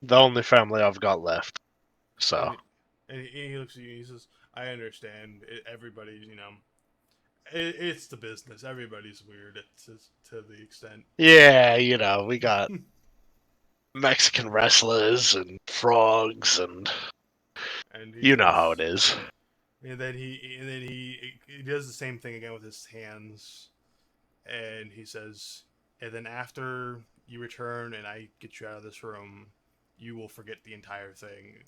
the only family I've got left. So And he looks at you and he says, "I understand. Everybody's, it's the business. Everybody's weird to the extent." yeah, you know, we got Mexican wrestlers and frogs, and And he you know says, how it is. and then he does the same thing again with his hands, and he says, "And then after you return and I get you out of this room, you will forget the entire thing."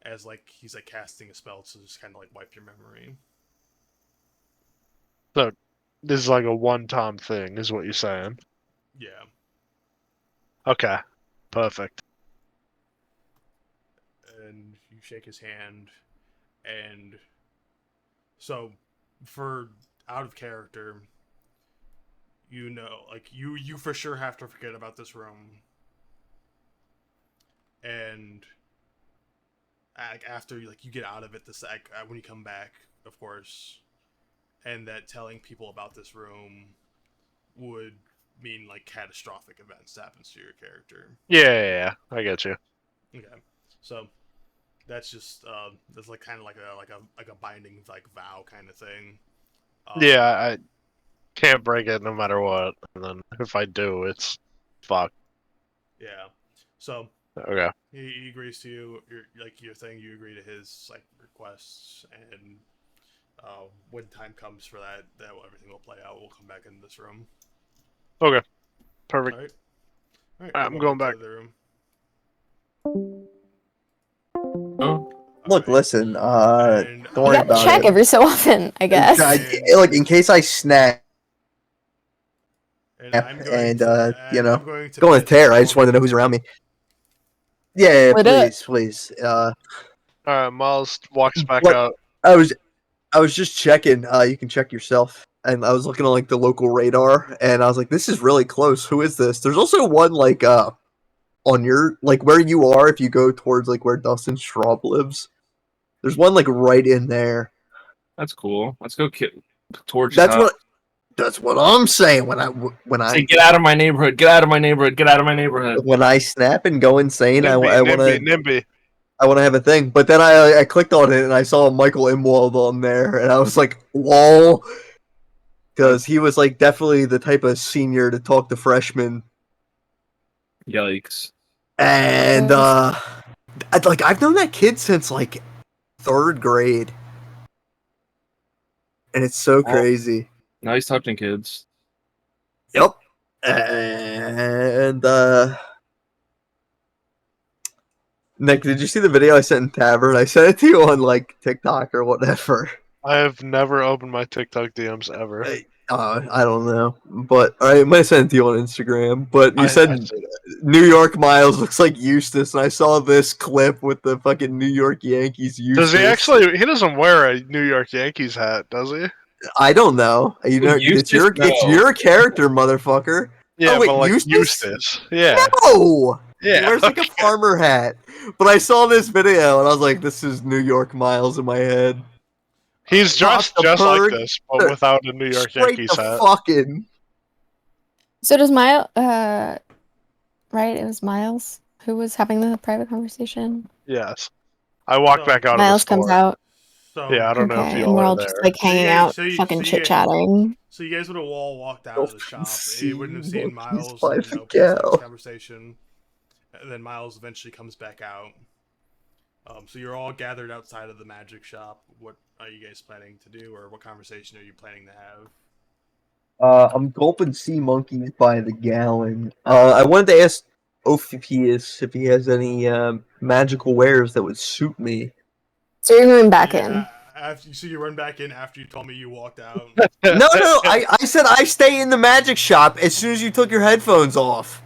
As like he's like casting a spell to just kind of like wipe your memory. So this is like a one-time thing, is what you're saying? Yeah. Okay, perfect. And you shake his hand, and so for out of character, like you for sure have to forget about this room, and like after like you get out of it, when you come back, of course, and that telling people about this room would mean like catastrophic events happens to your character. Yeah, I get you. Okay, so that's just that's like kind of like a binding like vow kind of thing. Yeah, I can't break it no matter what, and then if I do, it's fuck. Yeah. So Okay. he agrees to you. You're saying you agree to his like requests, and when time comes for that everything will play out. We'll come back into this room. Okay. Perfect. All right. All right. I'm going back. to the room. Oh, Look, listen, And don't You worry gotta about check it. every so often, I guess. Like in case I snap and I'm going and to, you and know, I'm going to going with put Terror. I just all wanted to know who's around me. Yeah, yeah, Split up. please. Alright, Miles walks back Look, out. I was just checking. You can check yourself. And I was looking on like the local radar, and I was like, "This is really close. Who is this?" There's also one like on your like where you are. If you go towards like where Dustin Straub lives, there's one like right in there. that's cool. Let's go towards his That's house. what I'm saying when Say, get out of my neighborhood. Get out of my neighborhood. Get out of my neighborhood. when I snap and go insane. I want to NIMBY. I want to have a thing. But then I clicked on it and I saw Michael Imwald on there, and I was like, "Lol," because he was like definitely the type of senior to talk to freshmen. Yikes. And I've known that kid since like 3rd grade, and it's so crazy. Now he's touching kids. Yep. And Nick, did you see the video I sent in Tavern? I sent it to you on like TikTok or whatever. I have never opened my TikTok DMs ever. I don't know, but I might have sent it to you on Instagram. But you I said see that. New York Miles looks like Eustace, and I saw this clip with the fucking New York Yankees Eustace. Does he actually? He doesn't wear a New York Yankees hat, does he? I don't know. You know, Eustace? it's your character, motherfucker. Yeah, Oh, wait, but like Eustace? Eustace. Yeah. No! Yeah. He wears like a farmer hat. But I saw this video and I was like, this is New York Miles in my head. He's dressed Pop the just like perk, this, but without a New York straight Yankees the hat. fucking. So does Miles, right? It was Miles who was having the private conversation. Yes. I walked back out Miles of the store. comes out. So Yeah, I don't know if Okay, you and all we're are all there. just like hanging out, fucking chit chatting. So you guys would have all walked out of the shop. You wouldn't have seen Monkeys Miles by and the open this cow. conversation. And then Miles eventually comes back out. So you're all gathered outside of the magic shop. What are you guys planning to do, or what conversation are you planning to have? I'm gulping sea monkeys by the gallon. I wanted to ask Ophius if he has any magical wares that would suit me. So you're going back in. So you run back in after you told me you walked out. No. I said I stay in the magic shop as soon as you took your headphones off.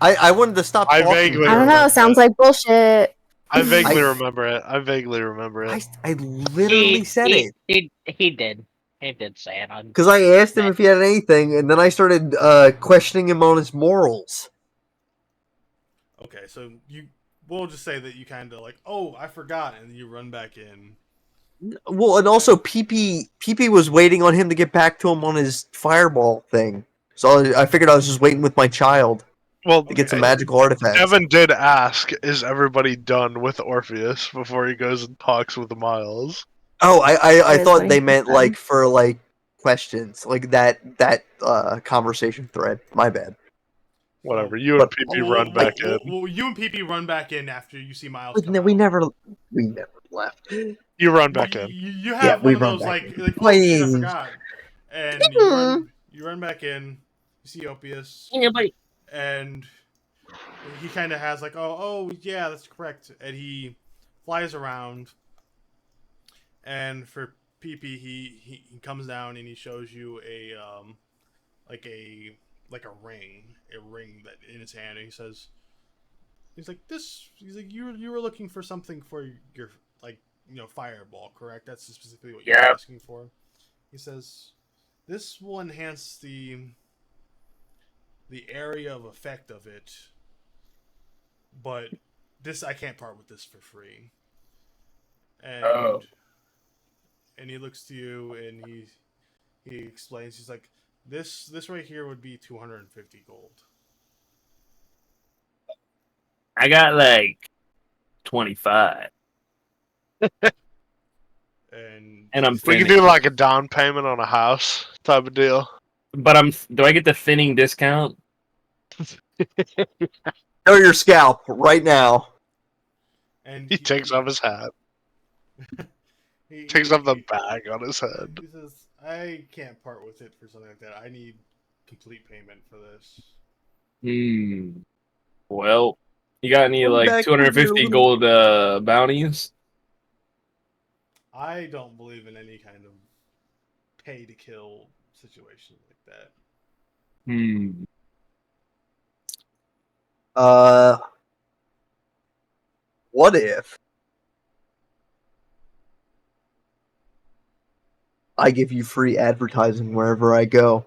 I wanted to stop I talking. vaguely I don't know. remember Sounds it. like bullshit. I vaguely I- remember it. I vaguely remember it. I literally said it. He did. He did say it on. Because I asked him if he had anything, and then I started questioning him on his morals. Okay, so we'll just say that you kind of like, oh, I forgot, and you run back in. Well, and also PP was waiting on him to get back to him on his fireball thing. So I figured I was just waiting with my child Well, to get some magical artifacts. Evan did ask, "Is everybody done with Orpheus?" before he goes and talks with Miles. Oh, I That is thought what they he meant said. like for like questions, like that conversation thread. My bad. Whatever. You and But- PP run back in. Well, you and PP run back in after you see Miles. But Come no, we out. never left. You run back in. You have Yeah, one we of run those back like, in. oh shit, I Please. forgot. And you run back in. You see Ophius, and he kind of has like, oh yeah, that's correct. And he flies around. And for PP, he comes down and he shows you a like a ring that in his hand. And he says, he's like, you were looking for something for your fireball, correct? That's specifically what you're asking for. He says, this will enhance the area of effect of it, but this I can't part with this for free. And and he looks to you and he explains. He's like, this right here would be 250 gold. I got like 25, And and I'm We thinning. can do like a down payment on a house type of deal. But do I get the thinning discount? Show your scalp right now. and He takes off his hat. he Takes off the bag on his head. He says, I can't part with it for something like that. I need complete payment for this. Well, you got any Come like back 250 here, gold bounties? I don't believe in any kind of pay to kill situation like that. What if I give you free advertising wherever I go?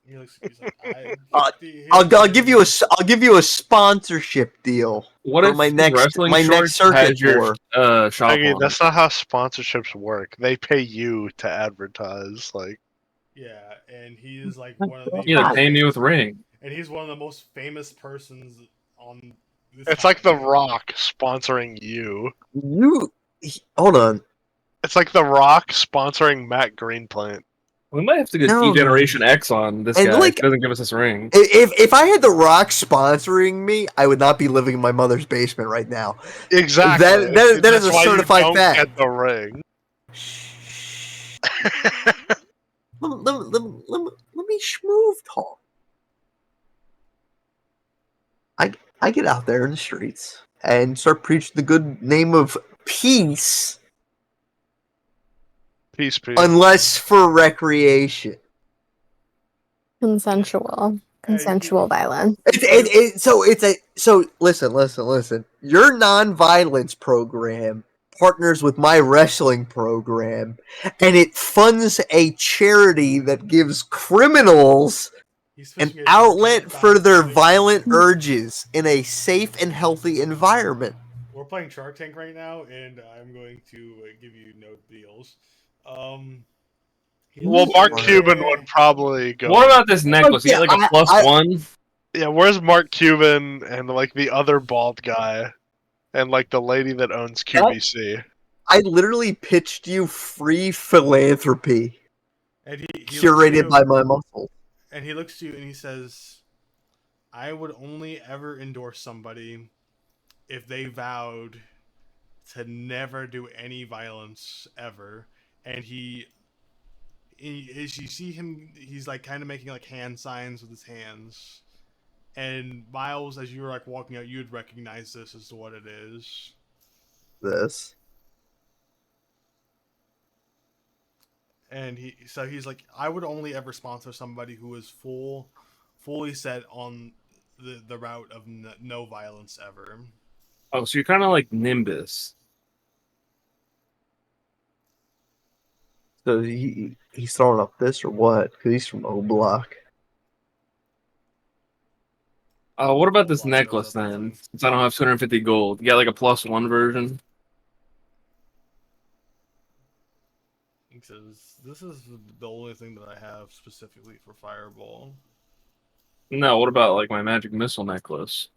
He's like, I'll give you a sponsorship deal What for if my next wrestling my next shorts circuit has your tour. shop Okay, on? that's not how sponsorships work. They pay you to advertise. Like, yeah, and he is like one of the Yeah, they pay me with ring. and he's one of the most famous persons on this it's like The continent. Rock sponsoring you. Hold on. It's like The Rock sponsoring Matt Greenplant. We might have to get No. Generation X on this And, guy. like- He doesn't give us this ring. If I had The Rock sponsoring me, I would not be living in my mother's basement right now. Exactly. That is That's a why you certified don't fact. Get the ring. Let me schmoove talk. I get out there in the streets and start preaching the good name of peace, Peace. unless for recreation. Consensual violence. So listen. Your non-violence program partners with my wrestling program, and it funds a charity that gives criminals He's an fishing a outlet giant for their dime. violent urges in a safe and healthy environment. We're playing Shark Tank right now, and I'm going to give you no deals. Well, Mark Cuban would probably go. What about this necklace? You get like a +1? Yeah, where's Mark Cuban and like the other bald guy and like the lady that owns QVC? I literally pitched you free philanthropy, And he curated by my muscle. And he looks to you and he says, I would only ever endorse somebody if they vowed to never do any violence ever, and as you see him, he's like kind of making like hand signs with his hands. And Miles, as you were like walking out, you'd recognize this as to what it is. This. And he's like, I would only ever sponsor somebody who is fully set on the route of no violence ever. Oh, so you're kind of like Nimbus. So he's throwing up this or what? Because he's from O Block. What about this Well, necklace those other then? things. Since I don't have 250 gold, you got like a +1 version. He says, this is the only thing that I have specifically for Fireball. No, what about like my magic missile necklace?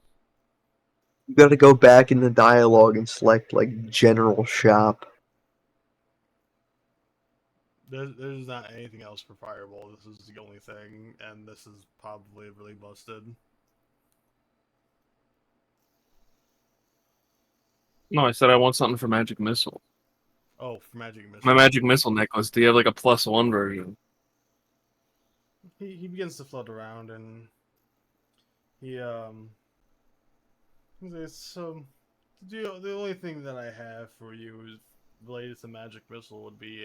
You got to go back in the dialogue and select like general shop. There's not anything else for Fireball. This is the only thing, and this is probably really busted. No, I said I want something for magic missile. Oh, for Magic Missile. My magic missile necklace. Do you have like a +1 version? He begins to float around, and he so the only thing that I have for you is related to Magic Missile would be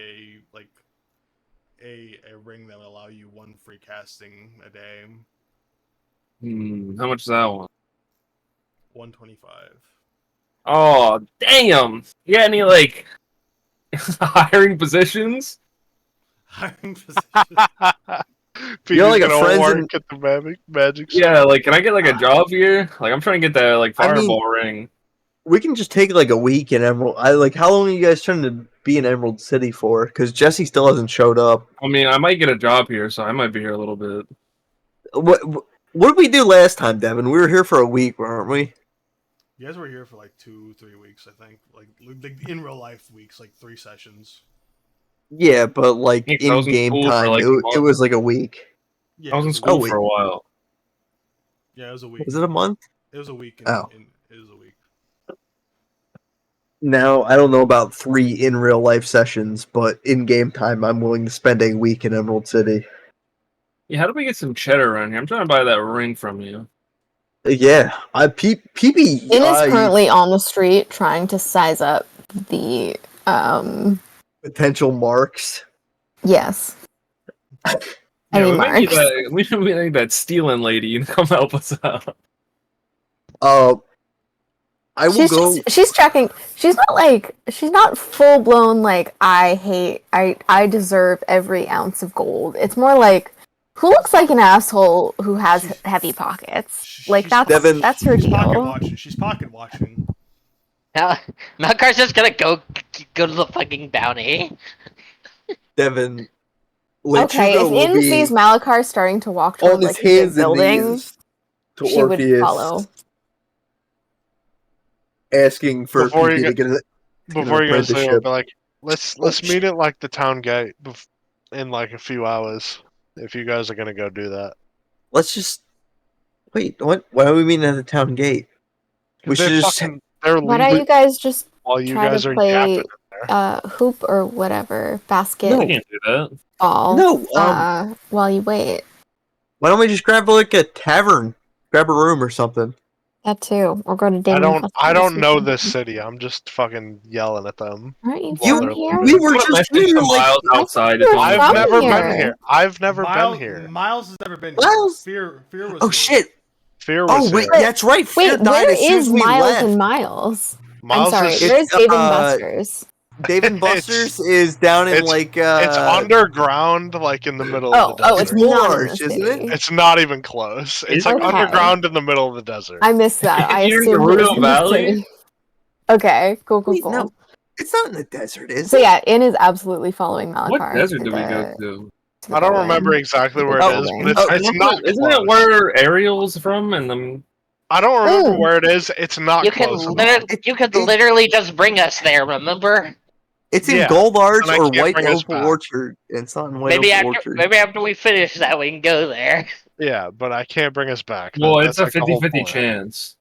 a ring that would allow you 1 free casting a day. How much is that one? 125. Oh, damn! You got any like hiring positions? Hiring position. You're like a gonna friends work in- at the magic Yeah, like can I get like a job here? Like I'm trying to get that like I mean- fireball ring. We can just take like a week in Emerald. How long are you guys trying to be in Emerald City for? Because Jesse still hasn't showed up. I mean, I might get a job here, so I might be here a little bit. What did we do last time, Devin? We were here for a week, weren't we? You guys were here for like 2-3 weeks, I think. Like in real life weeks, like 3 sessions. Yeah, but like Yeah, 'cause I was in in game school for, time, like, a it month. was like a week. Yeah, I was in it school wait. for a while. Yeah, it was a week. Was it a month? It was a week. It was a week. Now, I don't know about 3 in real life sessions, but in game time, I'm willing to spend a week in Emerald City. Yeah, how do we get some cheddar around here? I'm trying to buy that ring from you. Yeah, PB. It is currently on the street trying to size up the potential marks. yes. Yeah, Any we might need marks. that. We need that stealing lady to come help us out. I will go. She's checking. She's not full blown like I deserve every ounce of gold. It's more like who looks like an asshole who has heavy pockets. Like Devin- that's her She's pocket deal. watching. She's pocket watching. Now, Malakar's just gonna go to the fucking bounty. Devin. Okay, Lechuga if will In be sees Malakar starting to walk on towards his like the big hands and building, knees to she would Orpheus, follow. asking for Before PP you to get an Before you guys leave, I'll apprenticeship. be like, let's meet at like the town gate in like a few hours. If you guys are gonna go do that, Let's just wait. What? Why are we meeting at the town gate? We should just. they're Why don't leaving you guys just while you try guys to are play yapping in there. hoop or whatever, I basket, can't do that. ball, No. while you wait? Why don't we just grab like a tavern, grab a room or something? That too, or go to I Damon don't Customs or know something. this city. I'm just fucking yelling at them. Aren't you while from they're here? leaving. We were Put a just message here, to like Miles outside. you're It's on the from I've phone. never here. been here. I've never been here. Miles has never been Miles? here. Fear was Oh here. shit! Fear was Oh wait, here. that's right. Fear Wait, died where as soon is as we Miles left. and Miles? I'm Miles sorry, is where's Dave and uh, Buster's? Dave and Buster's is down in it's- like it's underground, like in the middle of the Oh, desert. it's not in the large, isn't city. it? It's not even close. It's like Okay. underground in the middle of the desert. I missed that. I You're in assumed it was Gerudo in the Valley? city. Okay, cool. Wait, no, it's not in the desert, is So it? yeah, In is absolutely following Malakar. What desert to did we the- go to? to the I don't building. remember exactly where it Oh, is, but oh, it's not. Isn't close. it where Ariel's from? And them. I don't remember Ooh. where it is. It's not You could close. at all. you could it- literally just bring us there. Remember? It's in Yeah, Gold Arch and I or can't White bring us Opal back. Orchard. It's not in White Maybe Opal after Orchard. we finish that, we can go there. Yeah, but I can't bring us back. Well, That's it's a like the whole 50-50 point. chance.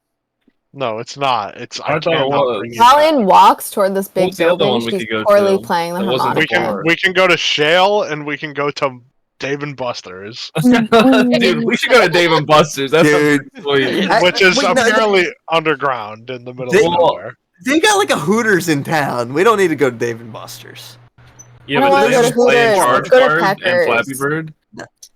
No, it's not. It's I I thought it cannot was. bring you back. Valian walks toward this big What's the other building. one we She's could go poorly to? playing the That wasn't We harmonica. can we can go to Shale and we can go to Dave and Buster's, Dude, we should go to Dave and Buster's. That's Dude. sweet. which is Wait, no, apparently underground in the middle They- of nowhere. They got like a Hooters in town. We don't need to go to Dave and Buster's. Yeah, I don't but wanna they go to just play in Hooters, Charge let's go to Card and Peckers. Flappy Bird.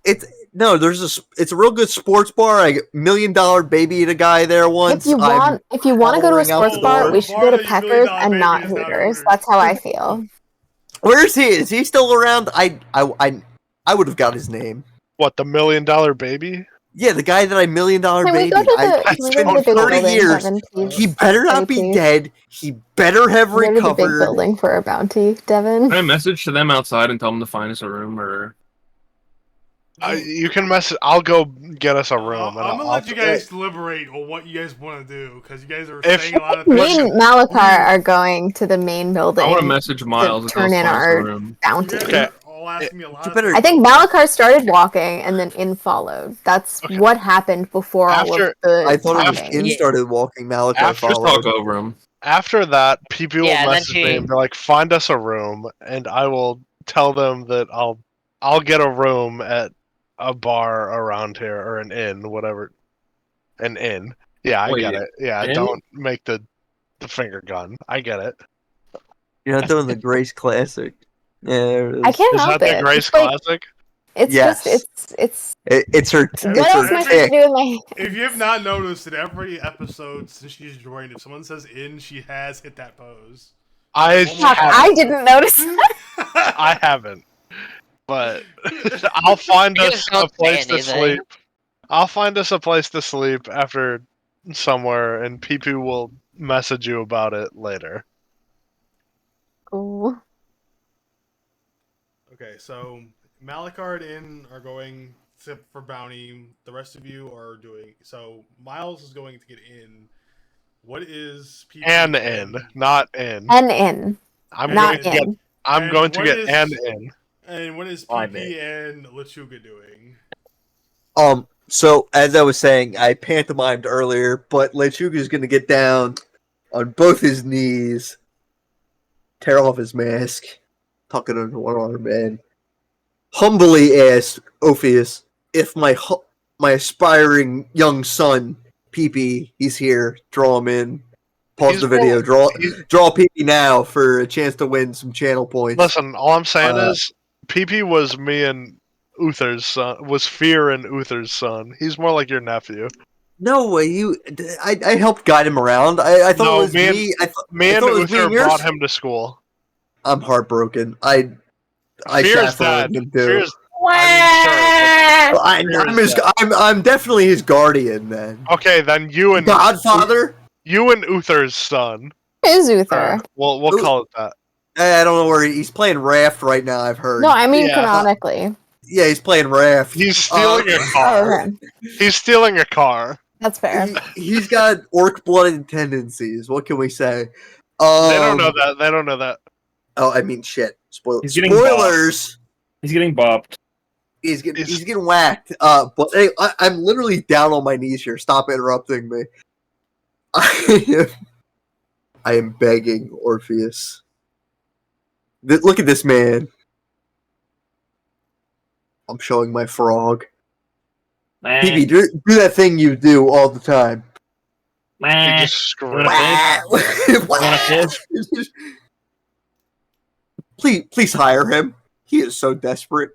It's a real good sports bar. I $1 million babyed a guy there once. If you want to go to a hollering out sports the bar, door. we should go to Bar that you Peckers really and not not baby is not Hooters. Hooters. That's how I feel. Where is he? Is he still around? I would have got his name. What, the $1 million baby? Yeah, the guy that I $1 million Can we baby. go to the, I can we go spent to the big 30 building, years. Devin, please? He better not Pretty be please. dead. He better have Can we go to the big recovered. building for a bounty, Devin? Can I message to them outside and tell them to find us a room, or You can message. I'll go get us a room. I'm and gonna let you guys deliberate on what you guys want to do because you guys are If- saying a lot of Me things. and Malakar are going to the main building. I want to message Miles and tell turn us in to find us a our room. bounty. You guys Okay. are all asking me a lot You of better- I think Malakar started walking and then In followed. That's Okay. what happened before all After- of the I thought it was talking. In started walking. Malachi After- Just followed. talk over him. After that, people will Yeah, and then message me and be like, "Find us a room," and I will tell them that I'll get a room at a bar around here or an inn, whatever. An inn. Yeah, I Wait, get it. Yeah, inn? don't make the finger gun. I get it. You're not doing the Grace Classic. Yeah, there it is. I can't Is help that it. the Grace It's like- Classic? It's Yes. just it's. It's her. It's What else am her I supposed tick. to do with my? If you have not noticed, in every episode since she's joined, if someone says "in," she has hit that pose. I Fuck, haven't. I didn't notice. I haven't. But I'll find You us just a don't say place to anything. sleep. I'll find us a place to sleep after somewhere, and PP will message you about it later. Ooh. Okay, so Malakar and In are going for bounty. The rest of you are doing. So Miles is going to get in. What is PP An in, not in. An in, I'm not going to get. in. I'm And going to what get is- an in. And what is I'm PP and Lechuga doing? So as I was saying, I pantomimed earlier, but Lechuga's gonna get down on both his knees, tear off his mask, tuck it under one arm, and humbly ask Ophius if my aspiring young son, Peepee, he's here. Draw him in. Pause He's the video. Draw he's- Peepee now for a chance to win some channel points. Listen, all I'm saying Uh, is, PP was me and Uther's son. Was Fear and Uther's son. He's more like your nephew. No way, I helped guide him around. I thought No, it was me and- me. Me and thought it was me Uther and yours. brought him to school. I'm heartbroken. I Fear's chaperoned dad. him too. Fear's. I mean, I'm his. I'm definitely his guardian then. okay, then you and Godfather. you and Uther's son. Is Uther? We'll call it that. I don't know where he's playing Raft right now. I've heard. No, I mean Yeah. canonically. Yeah, he's playing Raft. He's stealing a Oh, car. okay. He's stealing a car. That's fair. He's got orc blooded tendencies. What can we say? They don't know that. They don't know that. Oh, I mean, shit. He's getting Spoilers. He's getting bopped. He's getting whacked. But hey, I'm literally down on my knees here. Stop interrupting me. I am begging Orpheus. Look at this man. I'm showing my frog. PB, do that thing you do all the time. He just screamed. Please hire him. He is so desperate.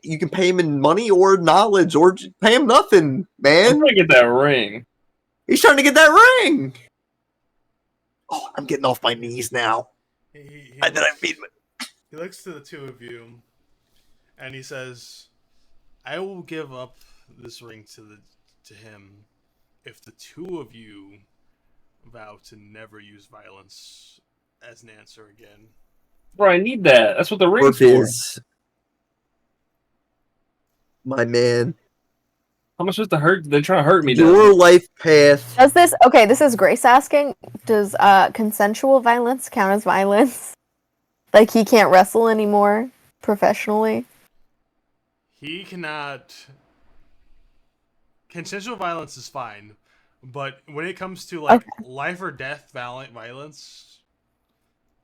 You can pay him in money or knowledge, or just pay him nothing, I'm man. trying to get that ring. He's trying to get that ring. Oh, I'm getting off my knees now. He He looks to the two of you, and he says, "I will give up this ring to him if the two of you vow to never use violence as an answer again." Bro, I need that. That's what the ring's for. Orpheus, my man. How am I supposed to hurt? They're trying to hurt me. Your life path. Does this okay? This is Grace asking. Does consensual violence count as violence? Like he can't wrestle anymore professionally? He cannot. Consensual violence is fine, But when it comes to like Okay. life or death violence,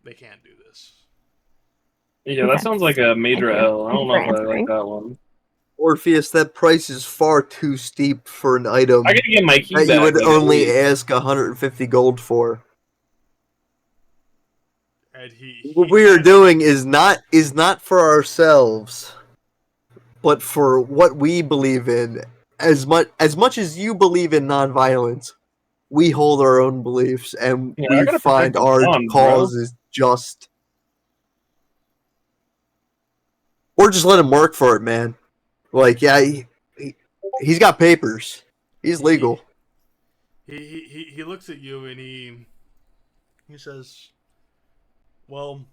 they can't do this. Yeah, that Okay. sounds like a major Thank you. L. I don't know Thank if you I for like answering. that one. Orpheus, that price is far too steep for an item I gotta get my key that back. you would like, at only least. ask 150 gold for. And What we are doing is not for ourselves, but for what we believe in. As much as you believe in nonviolence, we hold our own beliefs, and Yeah, I we gotta protect find the our pawn, bro. cause is just. Or just let him work for it, man. Like, yeah, he's got papers. He's legal. He looks at you and he says, "Well,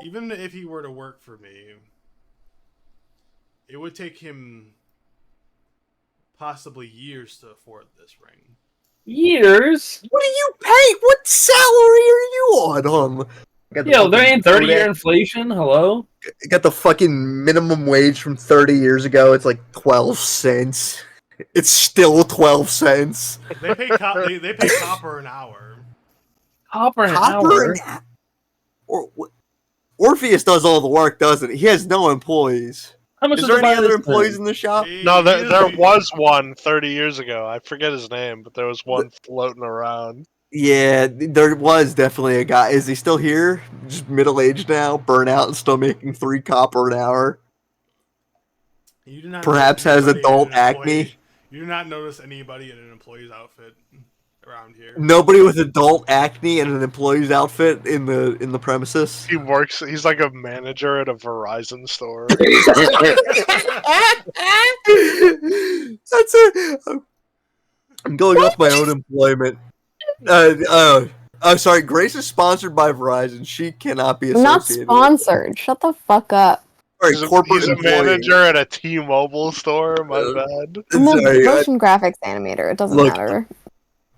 even if he were to work for me, it would take him possibly years to afford this ring." Years? What do you pay? What salary are you on? Got the Yo, there fucking ain't 30-year Kodak- inflation. Hello? Got the fucking minimum wage from 30 years ago. It's like 12 cents. It's still 12 cents. They pay they pay copper an hour. Copper an Copper? hour. Orpheus does all the work, doesn't he? He has no employees. How much Is is there to any buy other this employees thing? in the shop? No, He there is- was one 30 years ago. I forget his name, but there was one floating around. Yeah, there was definitely a guy. Is he still here? Just middle-aged now, burnout, and still making 3 copper an hour? You do not Perhaps notice has anybody in adult an employee- acne? You do not notice anybody in an employee's outfit around here. Nobody with adult acne and an employee's outfit in the premises. He works. He's like a manager at a Verizon store. That's a. I'm going off my own employment. Sorry. Grace is sponsored by Verizon. She cannot be I'm not associated. sponsored. Shut the fuck up. Sorry, corporate He's a employee. manager at a T-Mobile store. My bad. I'm a Sorry, motion graphics animator. It doesn't Look, matter.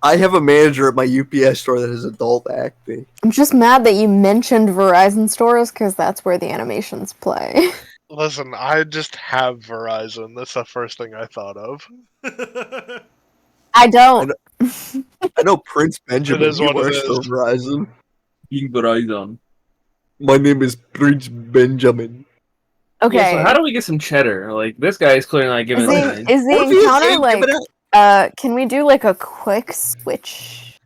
I have a manager at my UPS store that has adult acne. I'm just mad that you mentioned Verizon stores because that's where the animations play. Listen, I just have Verizon. That's the first thing I thought of. I don't. I know Prince Benjamin. is He what it works for is. Verizon. King Verizon. My name is Prince Benjamin. Okay. Yeah, so how do we get some cheddar? Like, this guy is clearly not giving is us the, any. is the Orpheus encounter ain't like? giving out. Can we do like a quick switch?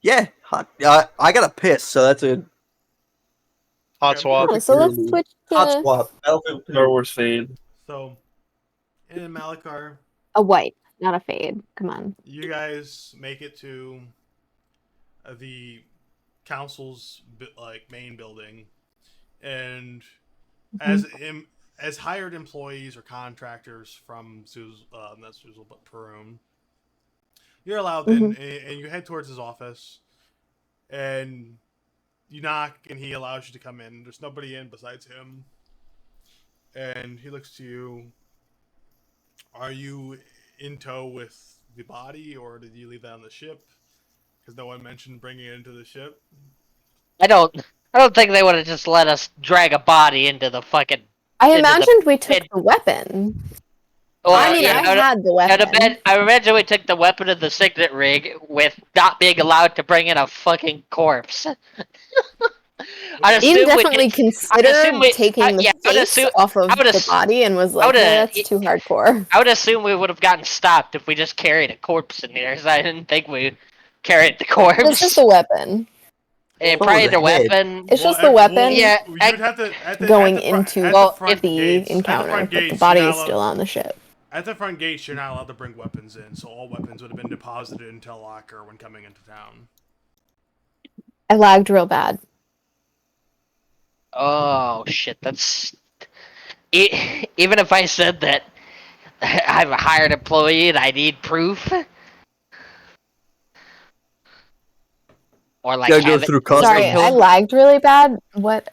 Yeah, hot. I got a piss, so that's a Hot swap. Oh, so let's switch hot to swap. Battlefield 2. Star Wars fade. So, in Malakar, a white, not a fade. Come on. you guys make it to the council's main building, and as hired employees or contractors from not Zuzul but Perun, you're allowed in, and you head towards his office, and you knock, and he allows you to come in. There's nobody in besides him, and he looks to you. Are you in tow with the body, or did you leave that on the ship? Because no one mentioned bringing it into the ship. I don't think they would have just let us drag a body into the fucking. I Into the imagined we took pit. the weapon. Well, I mean, yeah, I had the weapon. I imagine we took the weapon of the signet rig with not being allowed to bring in a fucking corpse. I'd Ian assume definitely considered taking the face off of the body and was like, "Yeah, that's too hardcore." I would assume we would have gotten stopped if we just carried a corpse in here, so I didn't think we carried the corpse. It's just a weapon. Probably the weapon. It's just the weapon. Yeah, you'd have to going into the encounter, front but the gates, body you're is not still allowed- on the ship. At the front gates, you're not allowed to bring weapons in, so all weapons would have been deposited into a locker when coming into town. I lagged real bad. Oh shit! That's even if I said that I'm a hired employee and I need proof, or like Gotta go through customs. Sorry, I lagged really bad. What?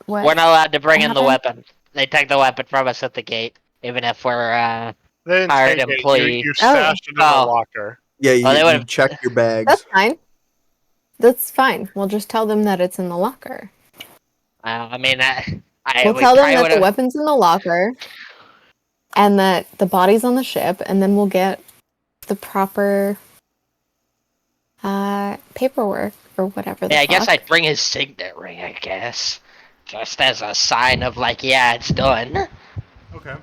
We're not allowed to bring what in the happened? weapon. They take the weapon from us at the gate, even if we're They didn't hired take it. employee. You stashed it in a Oh. locker. Yeah, Oh, they you would've- check your bags. That's fine. That's fine. We'll just tell them that it's in the locker. I mean, We'll we tell them probably that the would've- weapon's in the locker, and that the body's on the ship, and then we'll get the proper Paperwork or whatever the Yeah, I fuck. guess I'd bring his signet ring, I guess. Just as a sign of, like, yeah, it's done. Okay.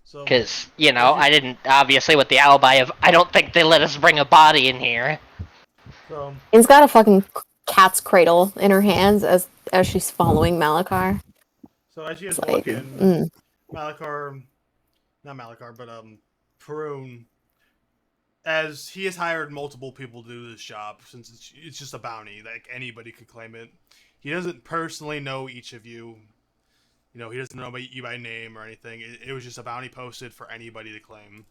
So Because, as you I didn't, obviously, with the alibi of, I don't think they let us bring a body in here. so He's got a fucking cat's cradle in her hands as she's following Malakar. as you guys It's walk like, in, Malakar, not Malakar, but Perun, as he has hired multiple people to do this job since it's just a bounty, like anybody could claim it. He doesn't personally know each of you. He doesn't know you by name or anything. It was just a bounty posted for anybody to claim.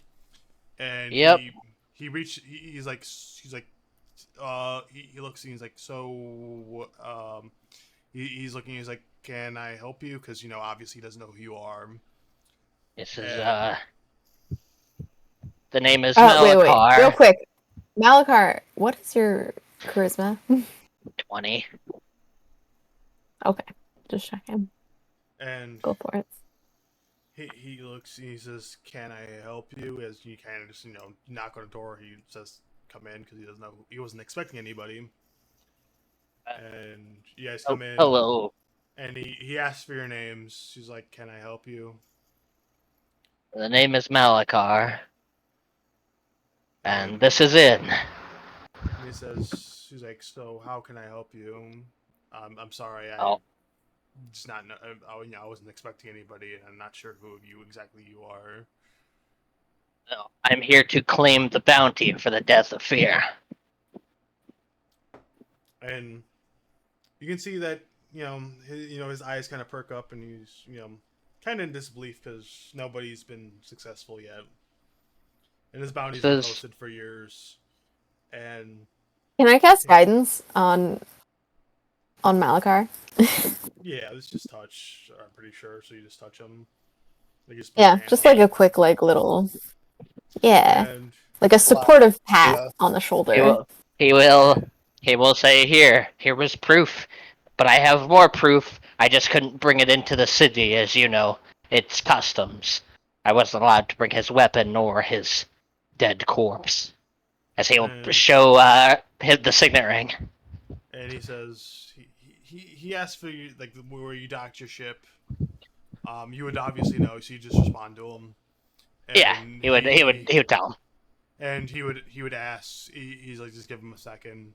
And Yep. he's like he looks and he's like, so he's looking, he's like, can I help you? Because obviously he doesn't know who you are. This is, the name is wait, Malakar. real quick. Malakar, what is your charisma? 20. Okay, just checking. And Go for it. he looks and he says, can I help you? As you kind of just knock on the door, he says, come in, because he doesn't know, he wasn't expecting anybody. And you guys come in. Hello. And he asks for your names. She's like, can I help you? The name is Malakar. And this is it. And he says, she's like, so how can I help you? I'm sorry, just not know. I wasn't expecting anybody, and I'm not sure who of you exactly you are. No, I'm here to claim the bounty for the death of Fear. And you can see that his eyes kind of perk up, and he's kind of in disbelief because nobody's been successful yet, and his bounty's been posted for years. And can I cast guidance on Malakar? yeah, it's just touch. I'm pretty sure. So you just touch him. Just like a quick little. Yeah, and like a supportive pat on the shoulder. He will say, here was proof, but I have more proof. I just couldn't bring it into the city, as you know. It's customs. I wasn't allowed to bring his weapon or his dead corpse. As he'll show the signet ring. And he says he asked for you, like, where you docked your ship. You would obviously know, so you just respond to him. And yeah, he would tell him. And he would ask. He's like, just give him a second.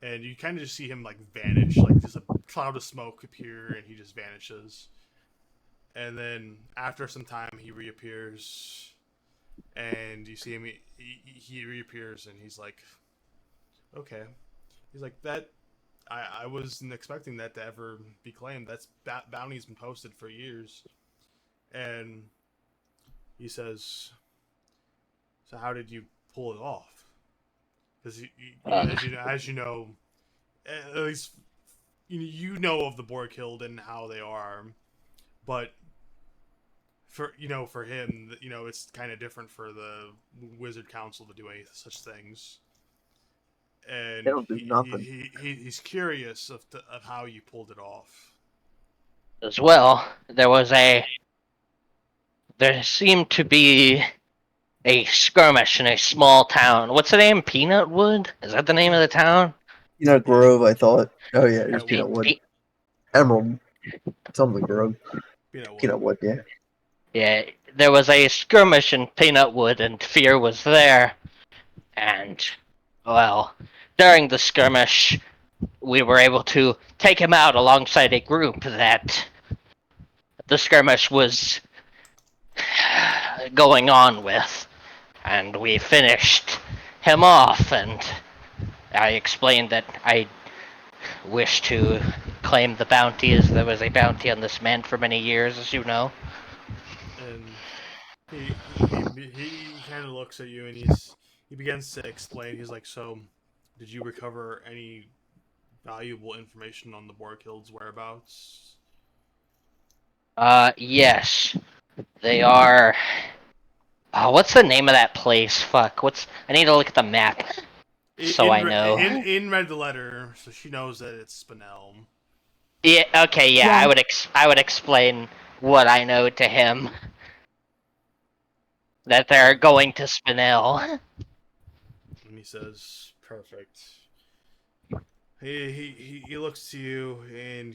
And you kind of just see him like vanish, like just a cloud of smoke appear, and he just vanishes. And then after some time, he reappears, and you see him. He reappears, and he's like, "Okay." He's like, "That I wasn't expecting that to ever be claimed. That bounty's been posted for years." And he says, "So how did you pull it off?" Because as you know, at least you know of the Borghild and how they are, but for him, it's kind of different for the Wizard Council to do any such things. And They don't do nothing. He's curious of how you pulled it off. As well, there seemed to be a skirmish in a small town. What's the name? Peanutwood? Is that the name of the town? Peanut Grove, I thought. Oh yeah, it's Peanutwood. Emerald. Something Grove. Peanutwood, yeah. Yeah, there was a skirmish in Peanutwood, and Fear was there. And, well, during the skirmish, we were able to take him out alongside a group that the skirmish was going on with. And we finished him off, and I explained that I wish to claim the bounty, as there was a bounty on this man for many years, as you know. And he kind of looks at you, and he begins to explain. He's like, "So, did you recover any valuable information on the Borghild's whereabouts?" Yes. They are... Oh, what's the name of that place? Fuck, I need to look at the map, I know. In read the letter, so she knows that it's Spinel. Yeah, okay, yeah. I would explain what I know to him. That they're going to Spinel. And he says, Perfect. He looks to you and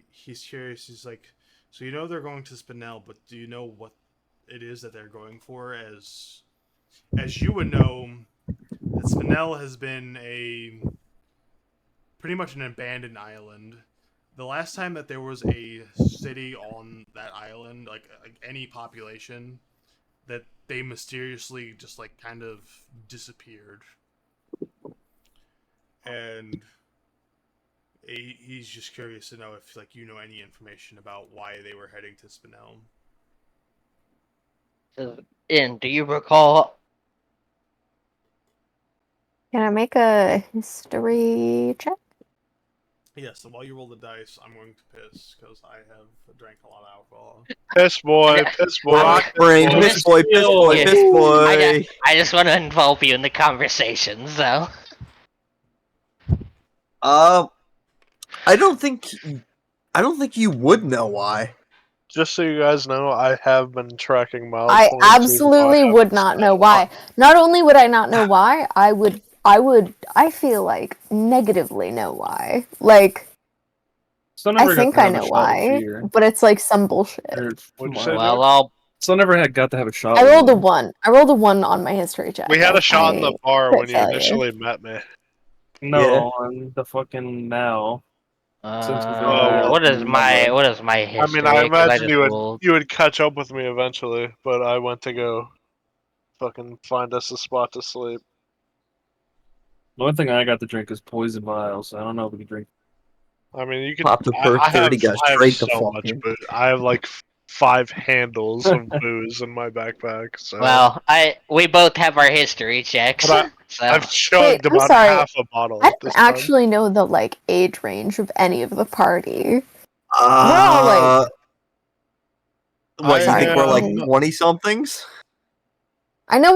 he's curious. He's like, so you know they're going to Spinel, but do you know what it is that they're going for? As you would know, that Spinel has been pretty much an abandoned island. The last time that there was a city on that island, like any population, that they mysteriously just like kind of disappeared. And he's just curious to know if like you know any information about why they were heading to Spinel. And do you recall? Can I make a history check? Yeah, so while you roll the dice, I'm going to piss because I have drank a lot of alcohol. Piss boy, piss boy. Rock brain, piss boy, piss boy, Yeah. piss boy. I just want to involve you in the conversation, so. I don't think you would know why. Just so you guys know, I have been tracking miles. I absolutely would not know why. Not only would I not know why, I feel like negatively know why. Like, I think I know why, but it's like some bullshit. What'd you say, Well, I'll. So I never got to have a shot. I rolled a 1. I rolled a 1 on my history check. We had a shot in the bar when you failure. initially met me. No, on the fucking now. What is my history? I mean, I imagine rolled. you would catch up with me eventually, but I went to go fucking find us a spot to sleep. The only thing I got to drink is poison vials, so I don't know if we can drink. I mean, you can. Pop the perk 30, got I have straight to so much fucking. booze. I have like 5 handles of booze in my backpack. So. Well, we both have our history checks. But So. I've chugged I'm about sorry. half a bottle. I this don't time. actually know the like age range of any of the party. We're all like. What, you think we're like Sorry. 20-somethings? I know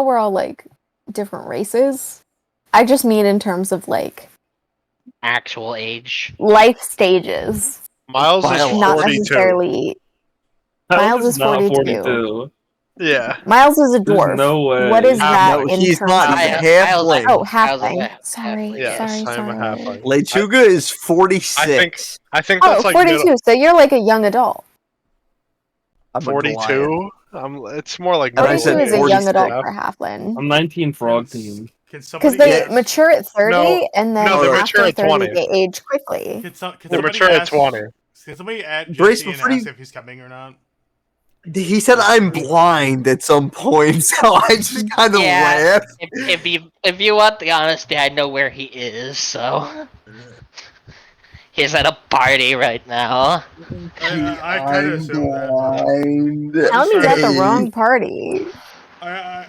we're all like different races. I just mean in terms of like Actual age. life stages, Miles is not 42. necessarily. Miles is not 42. Yeah. Miles is a There's dwarf. no way. What is that No, in he's terms not. of? He's a Miles- halfling. Oh, Miles is halfling. a Sorry, halfling. Yes, sorry, I'm a sorry. halfling. Lechuga is 46. I think Oh, that's like 42. So you're like a young adult. I'm a 42. It's more like And I 42 said is a 46. young adult for halfling. I'm 19 frog team. Can Because somebody they ask, mature at 30, No, and then no, they mature after at 30, 20. they age quickly. can They somebody mature at ask, 20. Can somebody add Brace, JC and before you- ask if he's coming or not? He said I'm blind at some point, so I just kind of Yeah. laughed. If you want the honesty, I know where he is. So he's at a party right now. I kind of assumed that. blind. Tell me Sorry. at the wrong party. I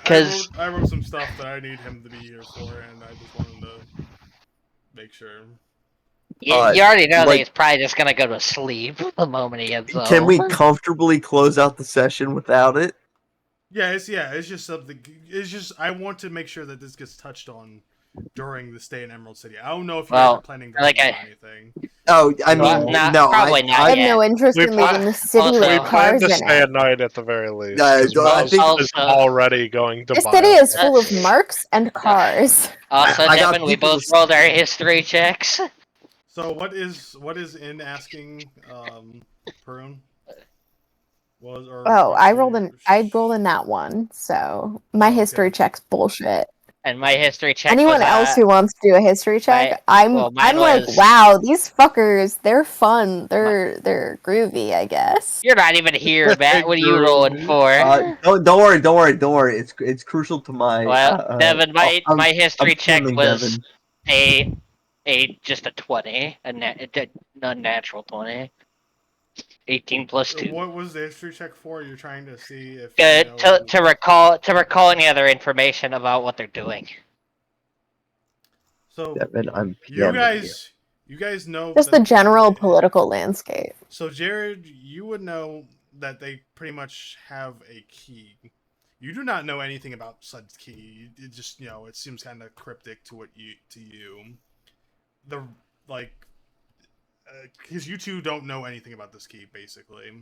wrote some stuff that I need him to be here for, and I just wanted to make sure. You already know that like- he's probably just gonna go to sleep the moment he gets home. Can we comfortably close out the session without it? It's just something. It's just I want to make sure that this gets touched on during the stay in Emerald City. I don't know if you guys are planning to like leave or anything. Oh, I mean, Well, no, probably not I have yet. no interest in leaving the city also- with We plan cars to in stay it. at night at the very least. I 'cause think- Miles is Also- already going to This buy city it. is full of marks and cars. Also, I got Devin, we people both to- rolled our history checks. So what is in asking Perun? Oh, I rolled a nat 1, so my Okay. history check's bullshit. And my history check. Anyone was, else who wants to do a history check, I'm mine like, was- wow, these fuckers, they're fun. They're groovy, I guess. You're not even here, Matt. What are you rolling for? Don't worry. It's crucial to my. Well, Devin, my history I'm check filming was Devin. just a 20, a non-natural 20. 18 plus 2. What was the history check for? You're trying to see if Good you know- to recall any other information about what they're doing. So Devin, I'm you PMing guys know Just that- the general political landscape. So Jared, you would know that they pretty much have a key. You do not know anything about said key. It just it seems kind of cryptic to you. The because you two don't know anything about this key, basically.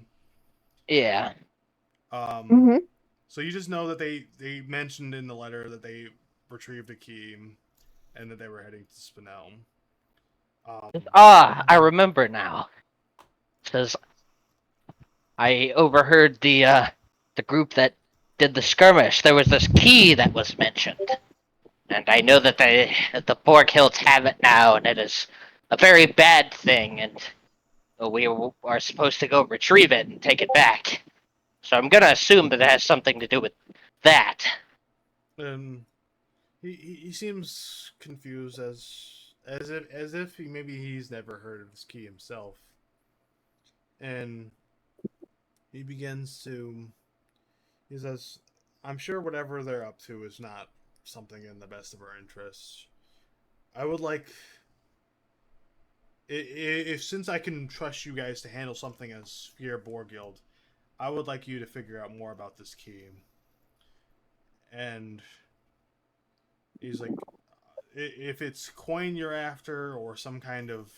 Yeah. Mm-hmm. So you just know that they mentioned in the letter that they retrieved a key, and that they were heading to Spinel. I remember now. Says I overheard the group that did the skirmish. There was this key that was mentioned, and I know that the Borg Hills have it now, and it is a very bad thing. And we are supposed to go retrieve it and take it back. So I'm gonna assume that it has something to do with that. He seems confused as if he's never heard of this key himself, and he says, "I'm sure whatever they're up to is not something in the best of our interests. I would like, if since I can trust you guys to handle something as Sphere Borgild, I would like you to figure out more about this key." And he's like, if it's coin you're after, or some kind of,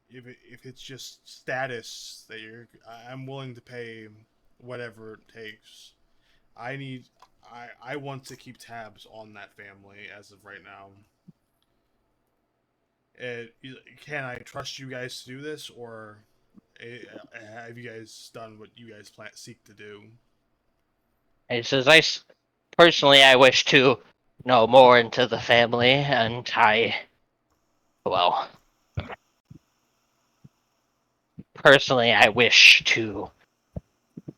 if it's just status that I'm willing to pay whatever it takes. I want to keep tabs on that family as of right now. Can I trust you guys to do this, or have you guys done what you guys seek to do? And he says, personally, I wish to know more into the family, and personally, I wish to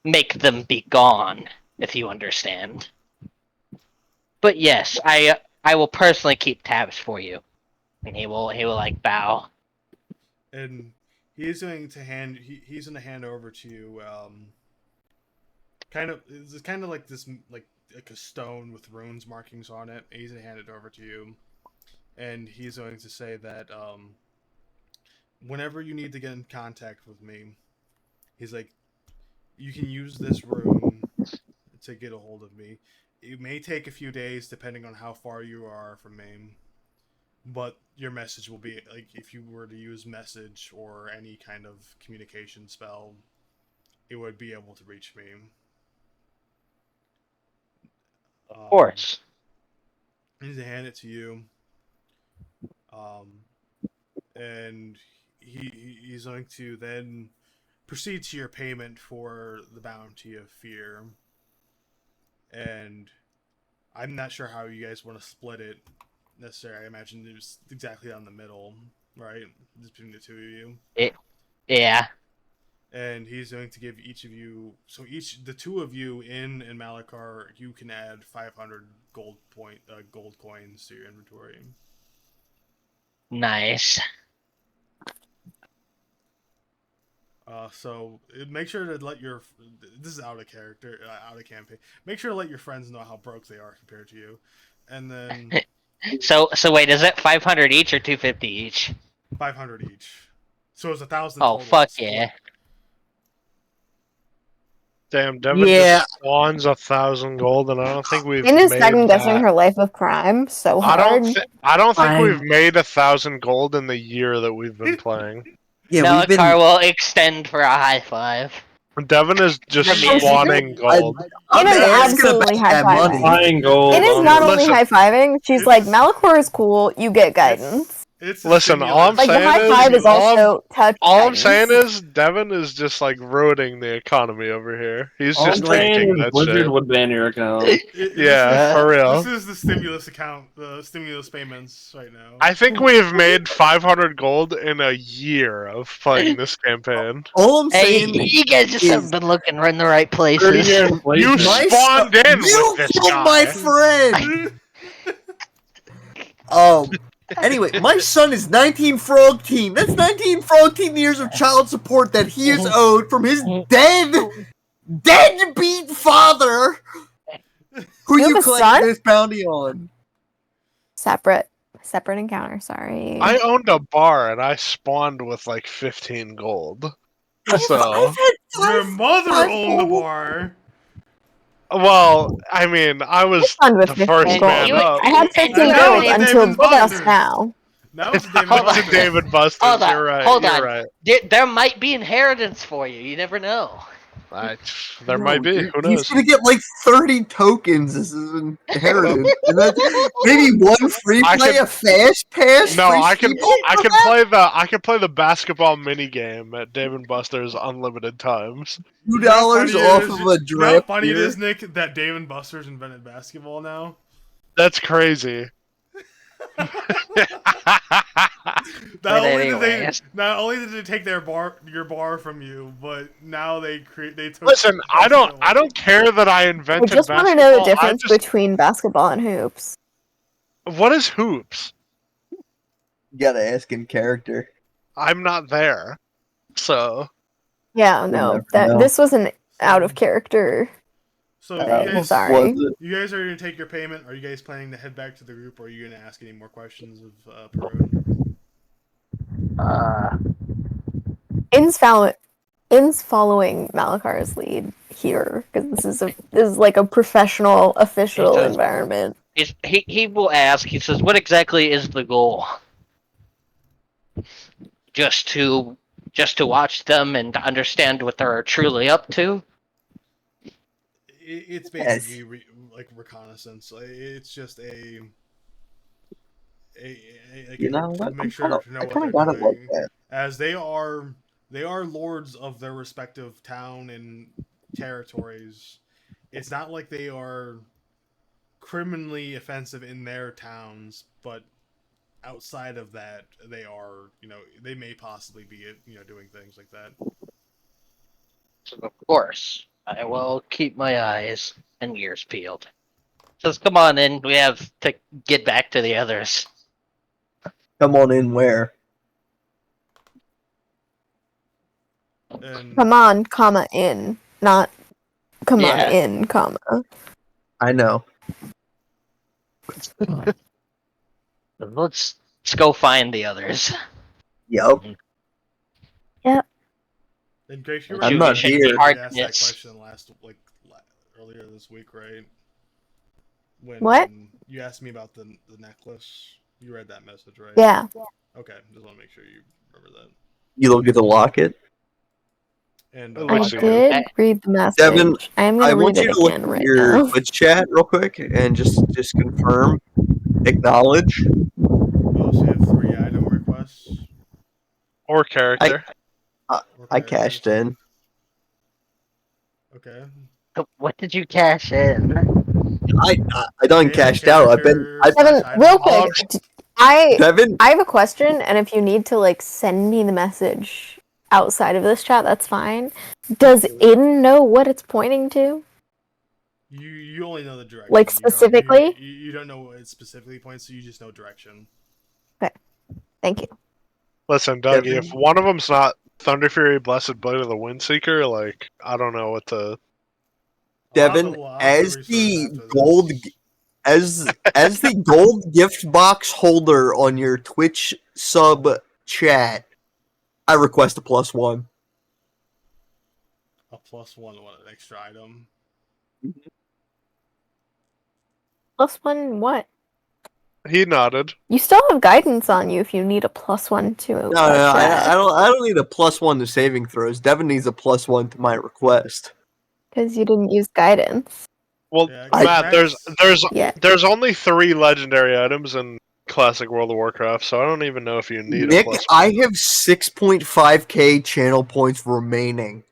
make them be gone, if you understand. But yes, I will personally keep tabs for you. And he will like bow. And he's going to hand over to you it's kind of like this like a stone with runes markings on it. He's going to hand it over to you. And he's going to say that whenever you need to get in contact with me, he's like, you can use this rune to get a hold of me. It may take a few days depending on how far you are from me, but your message will be, like, if you were to use message or any kind of communication spell, it would be able to reach me. Of course. He's to hand it to you. And he's going to then proceed to your payment for the Bounty of Fear. And I'm not sure how you guys want to split it necessarily. I imagine it was exactly on the middle, right? Just between the two of you. Yeah. And he's going to give each of you, the two of you in Malakar, you can add 500 gold coins to your inventory. Nice. So make sure to let this is out of character, out of campaign. Make sure to let your friends know how broke they are compared to you, and then. So wait, is it 500 each or 250 each? 500 each. So it's 1,000. Oh, fuck yeah. Damn, Devin just spawns 1,000 gold, and I don't think we've Finn is made second guessing that. her life of crime so hard. I don't think we've made 1,000 gold in the year that we've been playing. Yeah, Malakar will extend for a high five. Devin is just spawning gold. It is absolutely high-fiving. Buying gold. It is not only Listen. high-fiving, she's like, Malakor is cool, you get guidance. Listen, all I'm Like, the saying high five is also touch all I'm guidance. saying is Devin is just like ruining the economy over here. He's just taking that Blizzard shit. would ban your account. Yeah, for real. This is the stimulus account, the stimulus payments right now. I think we've made 500 gold in a year of playing this campaign. All I'm Hey, saying you guys just haven't been looking in the right 30 places. year inflation. You spawned in you with this killed guy. my friend. Anyway, my son is 19 Frog Team. That's 19 Frog Team years of child support that he is owed from his deadbeat father, who You you have a collect son? this bounty on. Separate encounter, sorry. I owned a bar and I spawned with like 15 gold. So, I've had Your mother I've owned the almost- bar. well, I mean, I was Fun with the 15 first gold. man up. I had 15 And gold now until David's with us Buster. now. Now it's David Hold on. To Buster. David Buster, Hold on, you're right. hold you're on. right. There might be inheritance for you. You never know. There might be. Who He's knows? gonna get like 30 tokens as his inheritance, and then maybe one free I play, can- a fast pass. No, free I can speed? I can play the basketball mini game at Dave and Buster's unlimited times. $2 off of a You know how draft funny it year. is, Nick, that Dave and Buster's invented basketball now? That's crazy. But anyways. Not only did they take your bar from you, but now they took. Listen, I don't care that I I invented just want basketball. to know the difference between basketball and hoops. What is hoops? You gotta ask in character. I'm not there. So Yeah, You no, never know. this was an out of character. So Sorry. you guys are gonna take your payment. Are you guys planning to head back to the group, or are you gonna ask any more questions of Perun? In's following Malakar's lead here because this is like a professional, official environment. He will ask. He says, "What exactly is the goal? Just to watch them and to understand what they're truly up to." It's basically like reconnaissance. It's just to make sure to know what they're got it like doing, that. as they are lords of their respective town and territories. It's not like they are criminally offensive in their towns, but outside of that, they are, they may possibly be, doing things like that. So of course, I will keep my eyes and ears peeled. Says, "Come on in. We have to get back to the others." Come on in where? And Come on, comma in, not come on Yeah. in, comma. I know. Let's go find the others. Yup. And Grace, you I'm not should be here. hard asked to that miss. question earlier this week, right? When What? You asked me about the necklace. You read that message, right? Yeah. Okay, just want to make sure you remember that. You look at the locket. And Oh, I Let's see. did read the message. Devin, I am I gonna want read you it to look again at right your now. Twitch chat real quick and just confirm, acknowledge. oh, so you have 3 item requests. or character. Or I characters? cashed in. Okay. What did you cash in? I done Name, cashed out. character, Devin, slash real item. quick, I Devin, have a question, and if you need to like send me the message outside of this chat, that's fine. Does In know what it's pointing to? You only know the direction. Like, You don't- specifically? You don't know what it specifically points to. You just know direction. Thank you. Listen, Dougie, Devin? if one of them's not Thunder Fury, Blessed Blade of the Windseeker, like I don't know what to. Devin, I'll have to as research the after this. gold, as the gold gift box holder on your Twitch sub chat, I request a +1. A +1, what, an extra item? +1 what? He nodded. You still have guidance on you if you need a +1 to No, I chat. don't need a +1 to saving throws. Devin needs a +1 to my request. Because you didn't use guidance. Well, Yeah, Matt, Yeah. there's only 3 legendary items in Classic World of Warcraft, so I don't even know if you need Nick, a +1. I have 6.5k channel points remaining.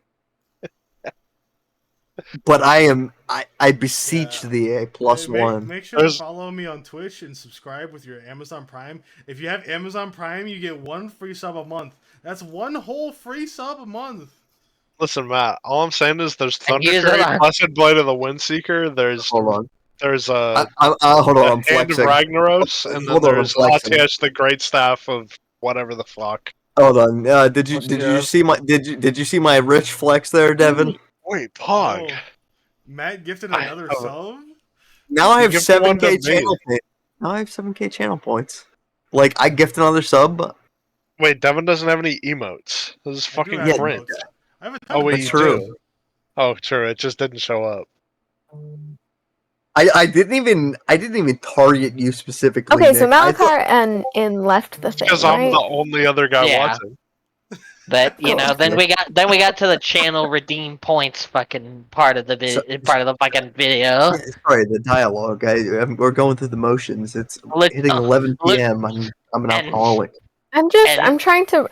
But I beseech Yeah. thee a +1. Make sure to follow me on Twitch and subscribe with your Amazon Prime. If you have Amazon Prime, you get 1 free sub a month. That's 1 whole free sub a month. Listen, Matt, all I'm saying is there's Thunder use Fury, it on- Blessed Blade of the Windseeker, there's Hold on. Hold on, I'm Hand of flexing. Ragnaros, and then Hold on, I'm there's flexing. Latias, the Great Staff of whatever the fuck. Hold on. Did you see my rich flex there, Devin? Wait, Pog. Oh, Matt gifted another sub? Now I have You gifted one to 7k me. channel points. Now I have 7k channel points. Like I gift another sub. Wait, Devin doesn't have any emotes. This is I do fucking have print. emotes. I have a ton Oh of wait, That's you true. do. Oh, true. It just didn't show up. I didn't even target you specifically. Okay, so Nick. I thought- Malakar and In left the thing, Because I'm right? the only other guy Yeah. watching. But you know, then Okay. we got to the channel redeem points fucking part of the So- part of the fucking video. Yeah, sorry, the dialogue. We're going through the motions. It's Look, hitting 11 look, p.m. I'm an and- alcoholic. And- I'm trying to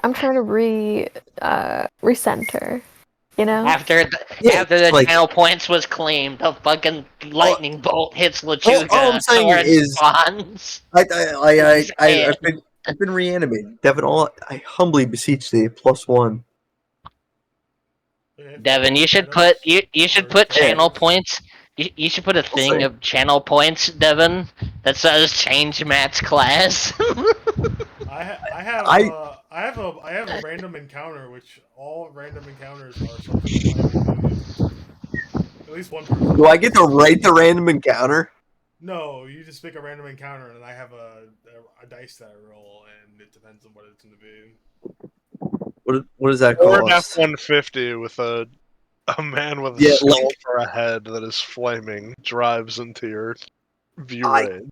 recenter. You know? after Yeah, the like- channel points was claimed, the fucking lightning bolt hits Lechuga. all I'm saying Soren is- spawns. I've been reanimated. Devin, I humbly beseech thee, +1. Okay, Devin, you should items put you should or put cards. channel points. You should put a thing say. of channel points, Devin, that says change Matt's class. I have a random encounter, which all random encounters are something playing included. At least one person. Do I get to write the random encounter? No, you just pick a random encounter, and I have a dice that I roll, and it depends on what it's going to be. What does that Or an cost? F-150 with a man with a Yeah, skull like- for a head that is flaming drives into your view I- range.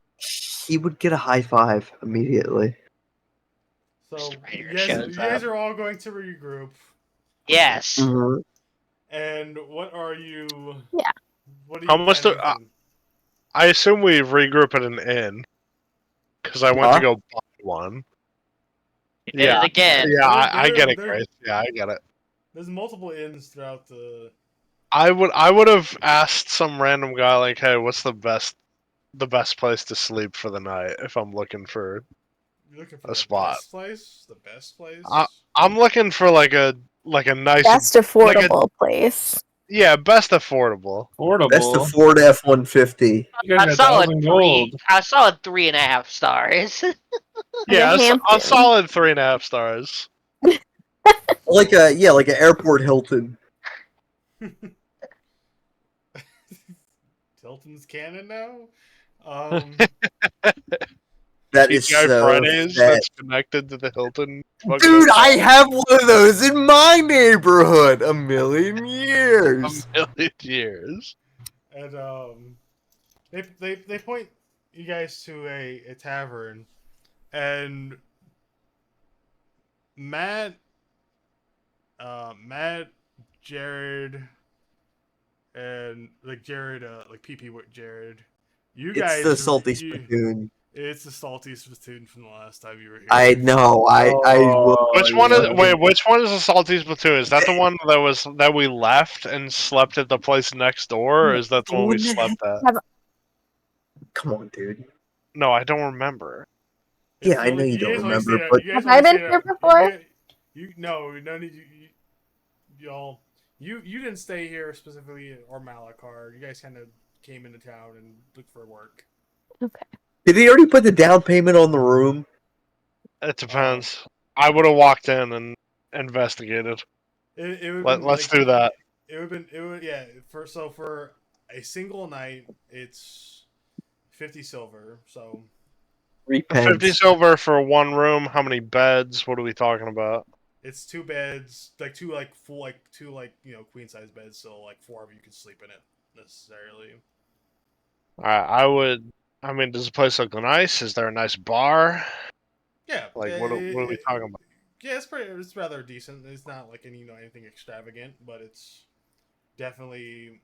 He would get a high five immediately. So Spider you shows guys up. are all going to regroup, Yes. Mhm. and what are you? Yeah. What are you How much do- planning to- I assume we regroup at an inn. Because I went Huh? to go buy one. You did it again. Yeah, I get it, There- Grace. Yeah, I get it. There's multiple inns throughout the. I would have asked some random guy like, "Hey, what's the best place to sleep for the night?" If I'm looking for, You're looking for A the spot. best place. The best place. I'm looking for like a nice, Best affordable place. yeah, best affordable. Affordable. That's the Ford F-150. You guys A got solid 1,000 three. gold. A solid 3.5 stars. Yeah, a Hampton. solid 3.5 stars. Like a airport Hilton. Tilton's canon now. That is TGI so Fridays fat. that's connected to the Hilton. Dude, I have one of those in my neighborhood. A million years. a million years. And they point you guys to a tavern, and Matt, Jared, and like Jared, like PP with Jared. You guys, It's the salty you- spittoon. It's the salty spittoon from the last time you were here. I know. I will. Which one is which one is the Salty Platoon? Is that the one that we left and slept at the place next door, or is that the one we slept at? Come on, dude. No, I don't remember. Yeah, I know you don't guys only remember, stayed at- but- you guys Have I only been stayed here at- before? No, none of y'all. You didn't stay here specifically, or Malakar. You guys kind of came into town and looked for work. Okay. Did he already put the down payment on the room? It depends. I would have walked in and investigated. It would Let's do that. It would yeah. For a single night, it's 50 silver. So 50 silver for one room. How many beds? What are we talking about? it's 2 beds, like two queen size beds. So like 4 of you could sleep in it necessarily. I mean, does the place look nice? Is there a nice bar? Yeah. Like, what are we talking about? Yeah, it's rather decent. It's not like anything extravagant, but it's definitely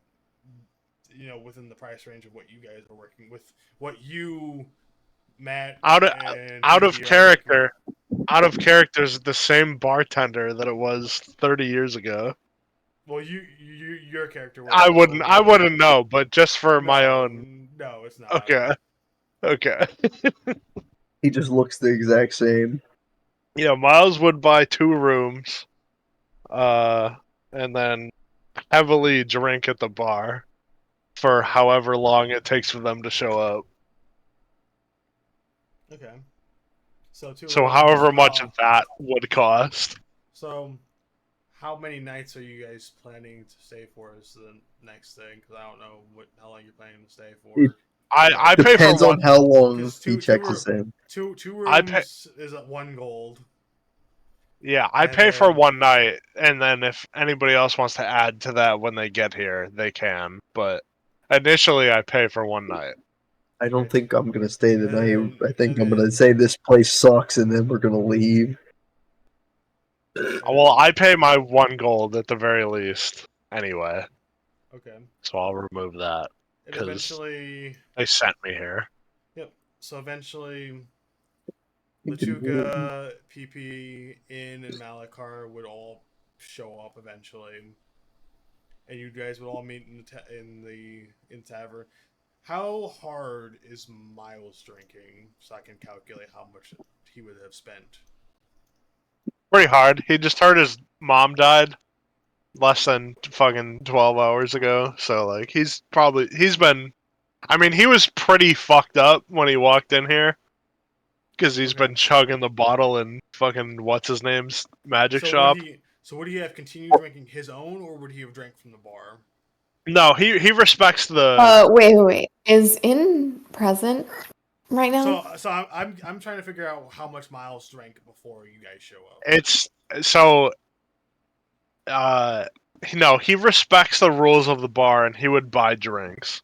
within the price range of what you guys are working with. What you, Matt, Out of and character. Out of character is the same bartender that it was 30 years ago. Well, your character. I wouldn't know, but just for my own. No, it's not. Okay. He just looks the exact same. Yeah, Miles would buy 2 rooms, and then heavily drink at the bar for however long it takes for them to show up. Okay. So However much of that would cost. So, how many nights are you guys planning to stay for? Is the next thing? Because I don't know how long you're planning to stay for. I pay for Depends on one. how long Because he checks us in. Two rooms I pay- is at 1 gold. Yeah, I And pay for then- one night, and then if anybody else wants to add to that when they get here, they can. But initially, I pay for one night. I don't think I'm gonna stay the And night. then- I think and I'm gonna then- say this place sucks, and then we're gonna leave. Well, I pay my 1 gold at the very least. Anyway, Okay. so I'll remove that. And 'Cause eventually, they sent me here. yep. So eventually, Lechuga, PP, In, and Malakar would all show up eventually, and you guys would all meet in tavern. How hard is Miles drinking, so I can calculate how much he would have spent? Pretty hard. He just heard his mom died less than fucking 12 hours ago. So, like, he's been. I mean, he was pretty fucked up when he walked in here. Because he's Okay. been chugging the bottle in fucking what's his name's magic shop. Would he have continued drinking his own, or would he have drank from the bar? No, he respects the. Wait. Is in present right now? So I'm trying to figure out how much Miles drank before you guys show up. It's so. No, he respects the rules of the bar, and he would buy drinks.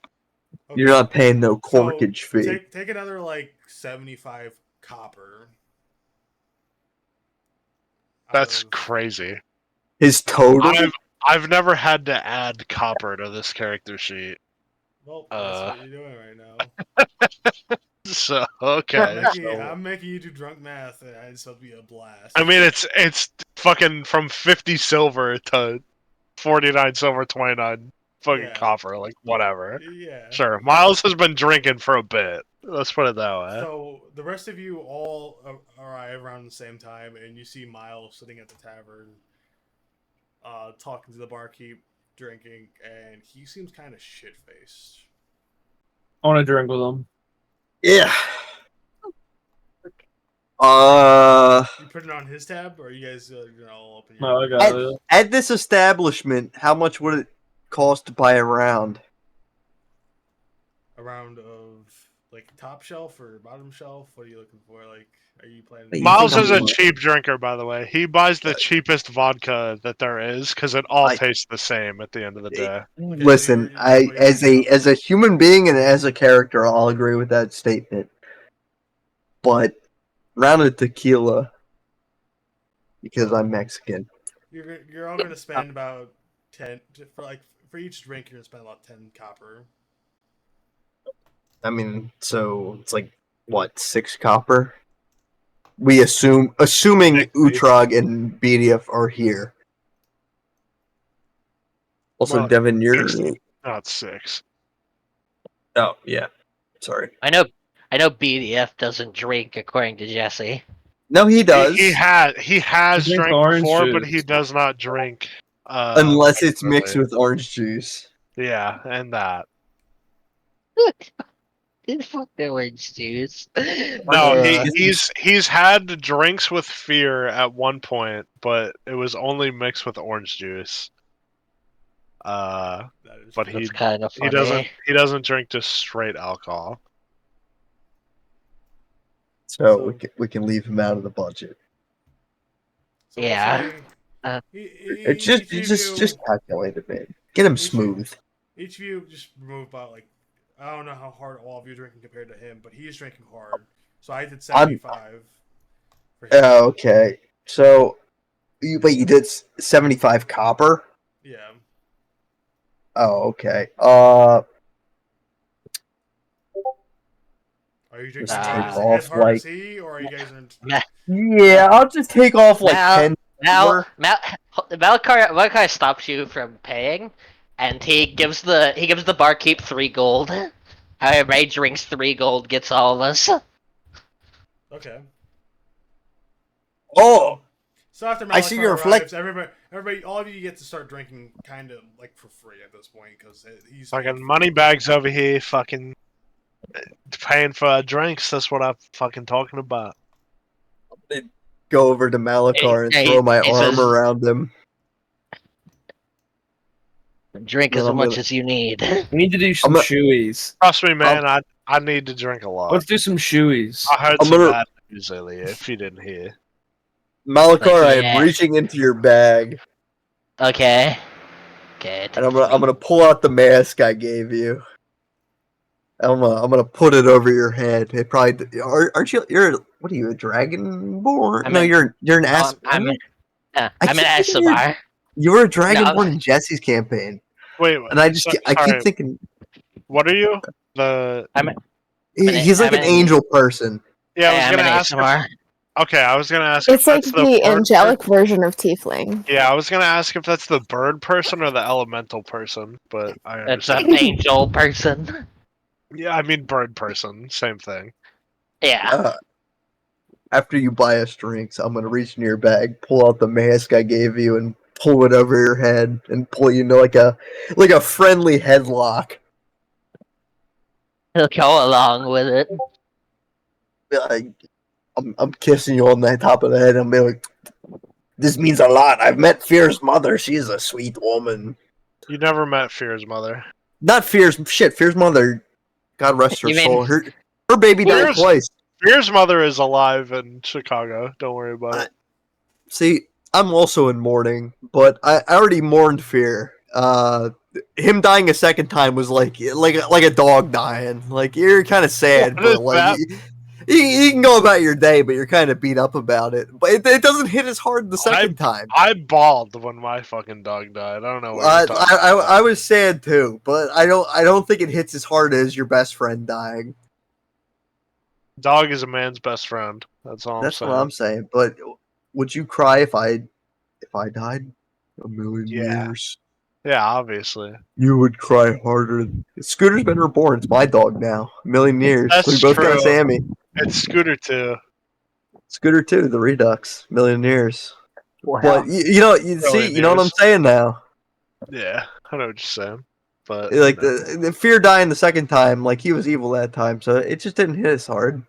Okay. You're not paying no corkage fee. Take another like 75 copper. That's crazy. His total? I've never had to add copper to this character sheet. Well, that's what you're doing right now. So okay. I'm making you do drunk math, and it's supposed to be a blast. I mean, it's fucking from 50 silver to 49 silver, 29 fucking copper, like whatever. Yeah. Sure. Miles has been drinking for a bit. Let's put it that way. So the rest of you all arrive around the same time, and you see Miles sitting at the tavern, talking to the barkeep, drinking, and he seems kind of shit-faced. I want to drink with him. Yeah. You put it on his tab, or are you guys gonna all open No, I got it. At this establishment, how much would it cost to buy a round? A round of like top shelf or bottom shelf? What are you looking for? Like, are you planning? Miles is a cheap drinker, by the way. He buys the cheapest vodka that there is because it all tastes the same at the end of the day. Listen, as a human being and as a character, I'll agree with that statement. But round of tequila, because I'm Mexican. You're all gonna spend about 10 for each drink. You're gonna spend about 10 copper. I mean, so it's like what, 6 copper? We assuming Uhrtraag and Beedyuff are here. Also, Well, Devin, you're not 6. Oh yeah, sorry. I know BDF doesn't drink according to Jesse. No, he does. He has He drinks drank orange before, juice. but he does not drink Unless it's mixed with orange juice. Yeah, and that. Fuck the orange juice. No, he's had drinks with fear at one point, but it was only mixed with orange juice. But That's kind of funny. he doesn't drink just straight alcohol. So we can leave him out of the budget. So Yeah. It's just calculate a bit. Get him smooth. Each of you just remove about like, I don't know how hard all of you are drinking compared to him, but he's drinking hard. So I did 75. Okay. So, you did 75 copper? Yeah. Oh, okay. Are you drinking Just as off, hard like- as he, or are you guys in... Yeah, I'll just take off like 10. Malakar stops you from paying, and he gives the barkeep 3 gold. Everybody drinks 3 gold, gets all of us. Okay. Oh! So after Malakar I see your arrives, everybody, all of you get to start drinking kind of like for free at this point because he's Fucking money bags over here, fucking paying for drinks. That's what I'm fucking talking about. Go over to Malakar and Hey, throw my he arm says- around him. Drink as much as you need. We need to do some shoeies. Trust me, man. I need to drink a lot. Let's do some shoeies. I heard I'm some gonna- bad news earlier. If you didn't hear. Malakar, I Yeah. am reaching into your bag, Okay. Okay. and I'm gonna pull out the mask I gave you. I'm gonna put it over your head. It probably aren't you? What are you, a dragonborn? No, you're an asp. I'm an keep thinking ASMR. you were a Dragonborn No. in Jesse's campaign, Wait, and I keep sorry. thinking What are you? The he's like an angel person. yeah. I was I'm gonna an ask. ASMR. Okay, I was gonna ask It's if like that's the the bird angelic version of Tiefling. Yeah, I was gonna ask if that's the bird person or the elemental person, but I It's understand. an angel person. Yeah, I mean bird person, same thing. Yeah. After you buy us drinks, I'm gonna reach in your bag, pull out the mask I gave you, and pull it over your head, and pull you into like a friendly headlock. He'll go along with it. Like, I'm kissing you on the top of the head. I'm be like, this means a lot. I've met Fear's mother. She's a sweet woman. You never met Fear's mother. Not Fear's shit. Fear's mother. God rest her You mean- soul. Her baby died twice. Fear's mother is alive in Chicago. Don't worry about it. See, I'm also in mourning, but I already mourned Fear. Him dying a second time was like a dog dying. Like, you're kind of sad, What is but like that? you can go about your day, but you're kind of beat up about it. But it doesn't hit as hard the second time. I bawled when my fucking dog died. I don't know what you're talking about. I was sad too, but I don't think it hits as hard as your best friend dying. Dog is a man's best friend. That's all That's I'm saying. what I'm saying. But would you cry if I died? A million Yeah. years. Yeah, obviously. You would cry harder. Scooter's been reborn. It's my dog now. A million years. That's We both got true. Sammy. It's Scooter too. Scooter too. The Redux. Million years. Wow. But you know what I'm saying now. Yeah, I know what you're saying. But Like the Fear dying the second time, like he was evil that time, so it just didn't hit as hard.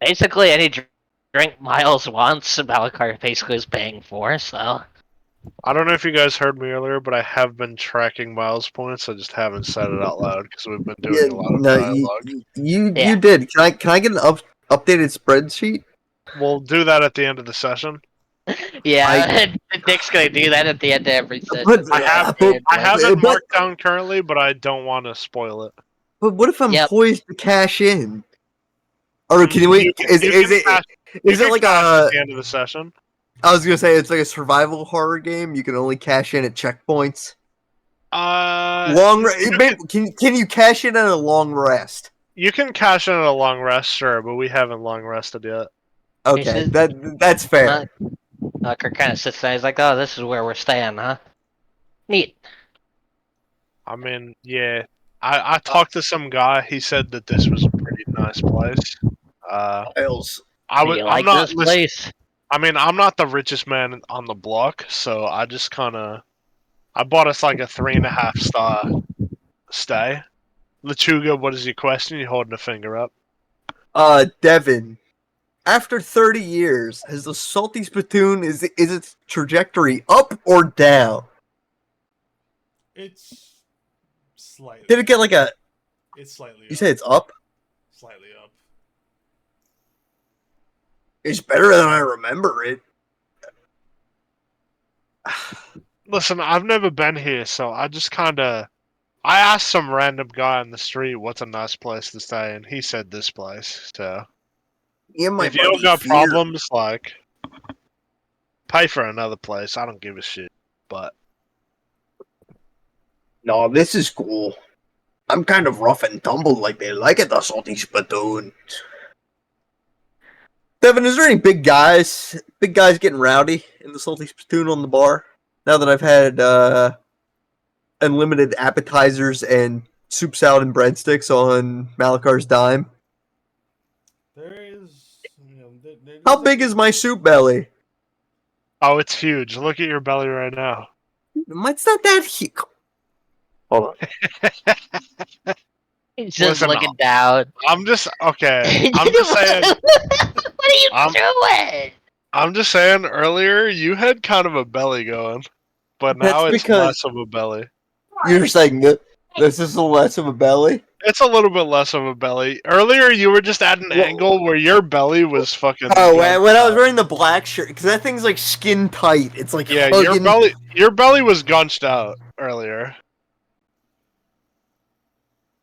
Basically, any drink Miles wants, Malakar basically is paying for, so. I don't know if you guys heard me earlier, but I have been tracking miles points. I just haven't said it out loud because we've been doing a lot of dialogue. You Yeah. did. Can I get an updated spreadsheet? We'll do that at the end of the session. Yeah, Nick's gonna do that at the end of every session. But- I have but- it but- marked down currently, but I don't want to spoil it. But what if I'm Yep. poised to cash in? Or can we? Is it like at the end of the session? I was gonna say it's like a survival horror game. You can only cash in at checkpoints. Can you cash in at a long rest? You can cash in at a long rest, sure, but we haven't long rested yet. Okay, Is that's fair. Malakar kind of sits there. He's like, "Oh, this is where we're staying, huh? Neat." I mean, yeah. I talked to some guy. He said that this was a pretty nice place. Miles. Do you like this place? I mean, I'm not the richest man on the block, so I just kind of I bought us like a 3.5 star stay. Lechuga, what is your question? You're holding a finger up. Devin. After 30 years, has the Salty Spittoon is its trajectory up or down? It's slightly. Did it get like a? It's slightly. You say it's up? Slightly up. It's better than I remember it. Listen, I've never been here, so I just kind of I asked some random guy on the street what's a nice place to stay, and he said this place. So if you don't got problems, like pay for another place. I don't give a shit. But No, this is cool. I'm kind of rough and tumble like they like it, the Salty Spittoon. Devin, is there any big guys getting rowdy in the Salty Spittoon on the bar? Now that I've had unlimited appetizers and soup, salad, and breadsticks on Malakar's dime. There is. How big is my soup belly? oh, it's huge. Look at your belly right now. It's not that huge. Hold on. He's just Listen, looking down. I'm just okay. I'm just saying. What are you doing? I'm just saying. Earlier, you had kind of a belly going, but now That's it's because- less of a belly. You're saying that this is less of a belly? It's a little bit less of a belly. Earlier, you were just at an angle where your belly was fucking. Oh, when I was wearing the black shirt, because that thing's like skin tight. It's like Yeah, hugging- your belly was gunched out earlier.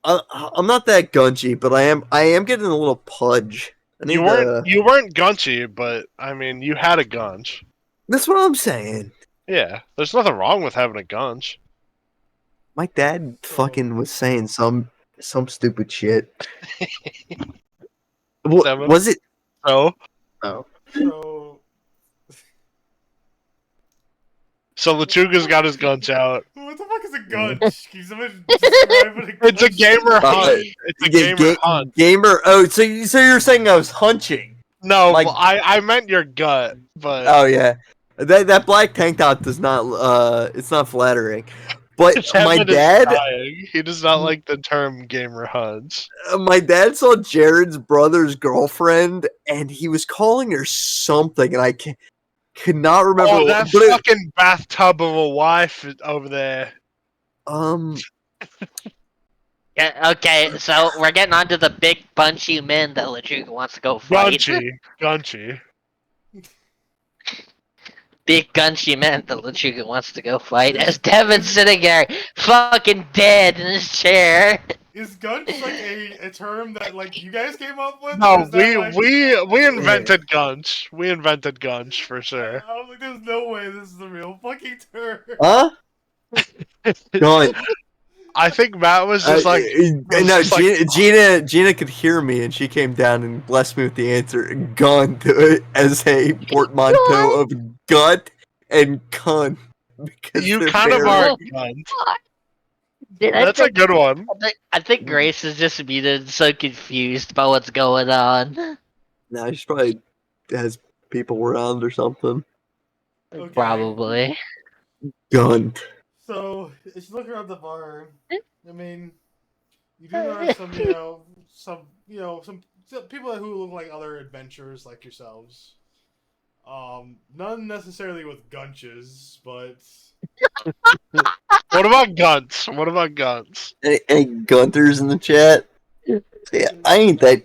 I'm not that gunchy, but I am getting a little pudge. I need You weren't gunchy, but I mean, you had a gunch. That's what I'm saying. Yeah, there's nothing wrong with having a gunch. My dad fucking was saying some stupid shit. What Seven. was it? So, Oh. So, Lechuga's got his gunch out. what the fuck is a gunch? Can someone describe what a gunch It's a gamer is? hunt. It's a gamer hunt. Gamer. Oh, so you're saying I was hunching? No, Like- I meant your gut, but Oh yeah, that black tank top does not. It's not flattering. But my Kevin is dad, dying. He does not like the term gamer hunts. my dad saw Jared's brother's girlfriend, and he was calling her something, and I could not remember. Oh, that but fucking bathtub of a wife over there. Yeah, okay, so we're getting onto the big bunchy men that Lechuga wants to go fight. Gunchy. Big gunchy men that Lechuga wants to go fight. As Devin's sitting there, fucking dead in his chair. Is gunch like a term that like you guys came up with? Or No, is that, like... we invented gunch. We invented gunch for sure. I was like, there's no way this is a real fucking term. Huh? Going. I think Matt was just like, no, Gina could hear me, and she came down and blessed me with the answer "gun" to it as a portmanteau of gut and cunt. Because you they're kind of very- are gunt. That's a good one. I think Grace is just being so confused about what's going on. No, she probably has people around or something. Okay. Probably. Gun. So, as you look around the bar, I mean, you do notice some people who look like other adventurers like yourselves. None necessarily with gunches, but What about guns? What about guns? Any gunters in the chat? See, I ain't that.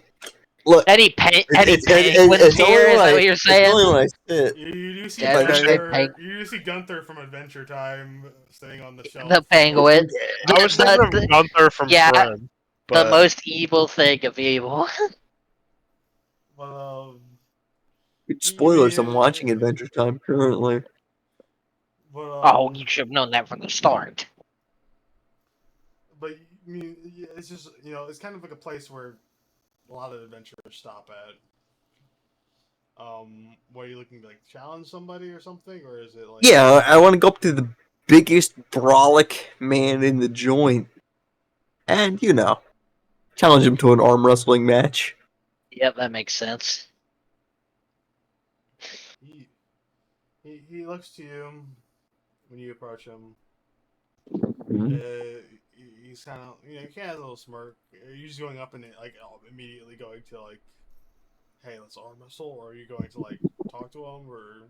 Look, Any penguins here, is that what you're It's saying? only when I sit. you do see Yeah, Gunther. You do see Gunther from Adventure Time sitting on the shelf. The penguin. I was thinking of Gunther from Friend. The But most evil thing of evil. But Spoilers, I'm watching Adventure Time currently. Oh, you should have known that from the start. But I mean, yeah, it's just it's kind of like a place where a lot of adventurers stop at. What are you looking to like challenge somebody or something, or is it like? Yeah, I want to go up to the biggest brolic man in the joint, and challenge him to an arm wrestling match. Yep, that makes sense. He looks to you when you approach him. He's kind of he kind of has a little smirk. Are you just going up and like immediately going to like, hey, let's arm wrestle, or are you going to like talk to him, or?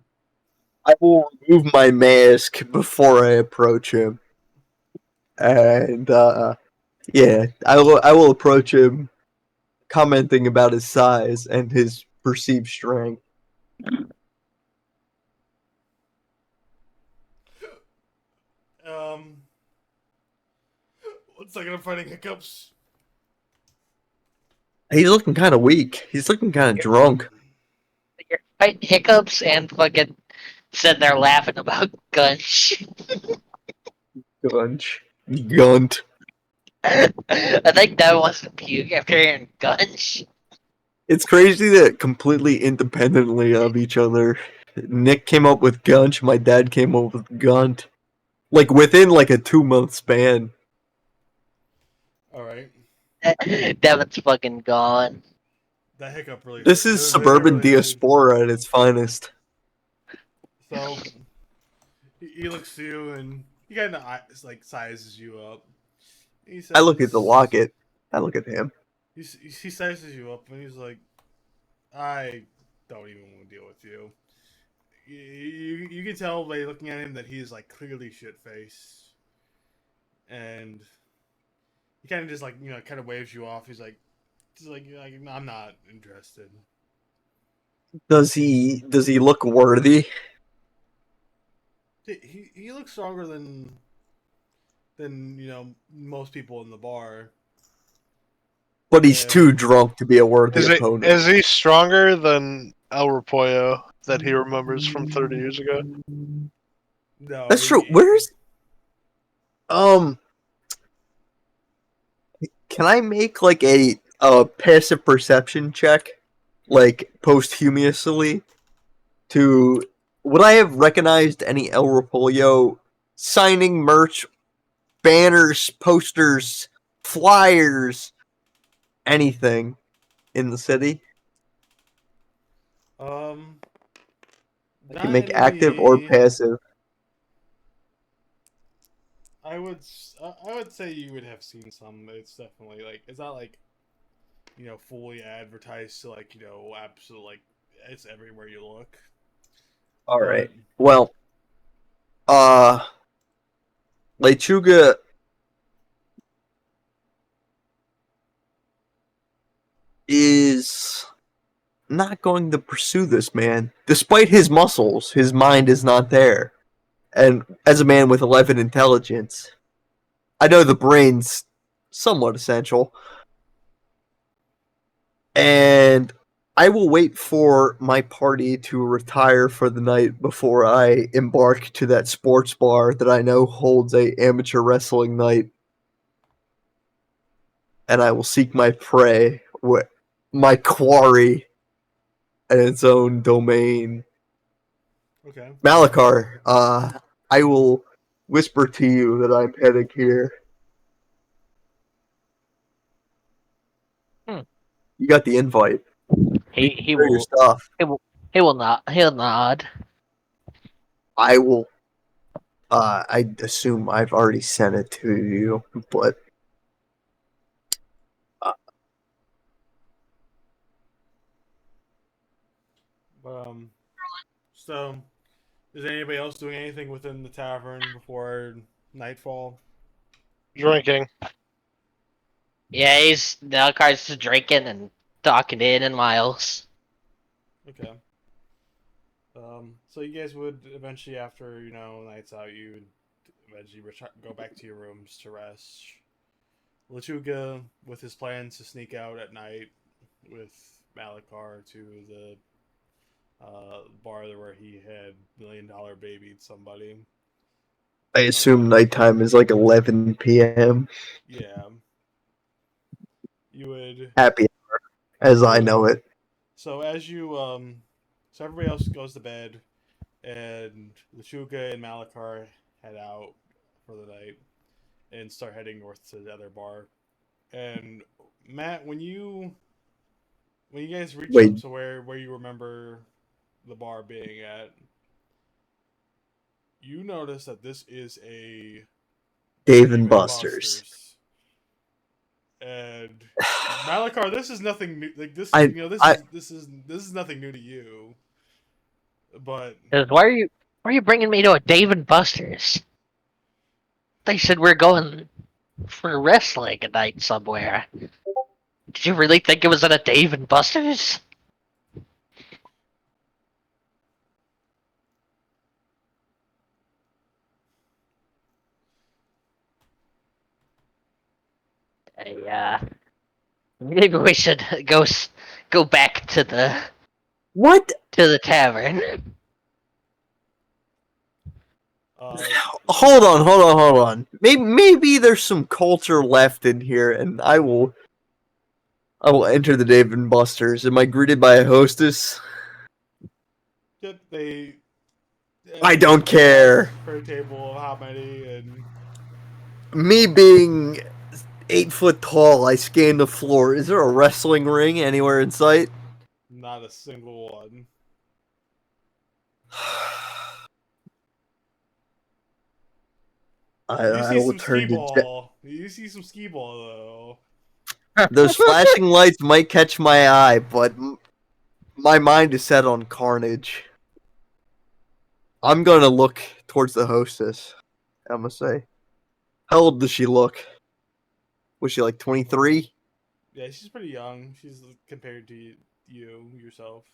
I will remove my mask before I approach him, and yeah, I will approach him, commenting about his size and his perceived strength. One second, I'm fighting hiccups. He's looking kind of weak. He's looking kind of drunk. You're fighting hiccups and fucking sitting there laughing about gunch. Gunch. Gunt. I think that wants to puke after hearing gunch. It's crazy that completely independently of each other, Nick came up with Gunch, my dad came up with Gunt. Like within like a 2-month span. Alright. Devin's fucking gone. That hiccup really. This is suburban diaspora at its finest. So he looks to you and he kind of like sizes you up. He says, I look at the locket. I look at him. He sizes you up and he's like, I don't even want to deal with you. You can tell by looking at him that he's like clearly shit faced, and he kind of just like kind of waves you off. He's like I'm not interested. Does he look worthy? He looks stronger than most people in the bar. But he's too drunk to be a worthy opponent. Is he stronger than El Repollo that he remembers from 30 years ago. No, That's true. Where's can I make like a passive perception check, like posthumously, to would I have recognized any El Repollo signing merch, banners, posters, flyers, anything in the city? I not can make active or any. passive. I would say you would have seen some. It's definitely like it's not like fully advertised to like absolute like it's everywhere you look. All right. Well, Lechuga is not going to pursue this man. Despite his muscles, his mind is not there. And as a man with 11 intelligence, I know the brain's somewhat essential. And I will wait for my party to retire for the night before I embark to that sports bar that I know holds a amateur wrestling night. And I will seek my prey, my quarry, in its own domain. Okay. Malakar, I will whisper to you that I'm heading here. You got the invite. He Prepare your will stuff. he'll nod. I will. I assume I've already sent it to you, but So, is anybody else doing anything within the tavern before nightfall? Drinking. Yeah, he's Malakar's just drinking and talking in Miles. Okay. So you guys would eventually, after nights out, you would eventually go back to your rooms to rest. Lechuga, with his plans to sneak out at night with Malakar to the bar where he had $1 million babied somebody. I assume nighttime is like 11 p.m. Yeah. You would Happy hour, as I know it. So as you so everybody else goes to bed, and Lechuga and Malakar head out for the night and start heading north to the other bar. And Matt, when you guys reach up to where you remember the bar being at, you notice that this is a Dave and Buster's. And Malakar, this is nothing new. Like this, this is nothing new to you. But Why are you bringing me to a Dave and Buster's? They said we're going for wrestling a night somewhere. Did you really think it was at a Dave and Buster's? Maybe we should go back to the tavern. Hold on. Maybe there's some culture left in here, and I will enter the Dave and Buster's. Am I greeted by a hostess? Yep, I don't care. Per table, how many, and me being 8 foot tall, I scan the floor. Is there a wrestling ring anywhere in sight? Not a single one. I will turn to You see some skee ball though. Those flashing lights might catch my eye, but my mind is set on carnage. I'm gonna look towards the hostess. I'm gonna say, how old does she look? Was she like 23? Yeah, she's pretty young. She's compared to you yourself.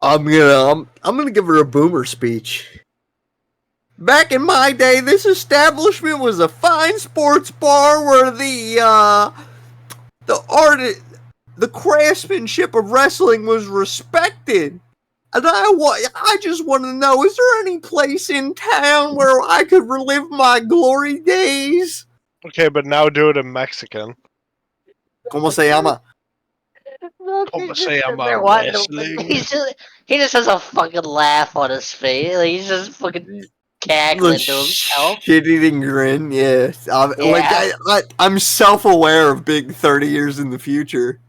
I'm gonna give her a boomer speech. Back in my day, this establishment was a fine sports bar where the craftsmanship of wrestling was respected. And I just want to know, is there any place in town where I could relive my glory days? Okay, but now do it in Mexican. Como se llama? Como se llama They're wanting to- wrestling? he just has a fucking laugh on his face. Like, he's just fucking The cackling to himself. shit-eating grin, yeah. Yeah. I'm self-aware of being 30 years in the future.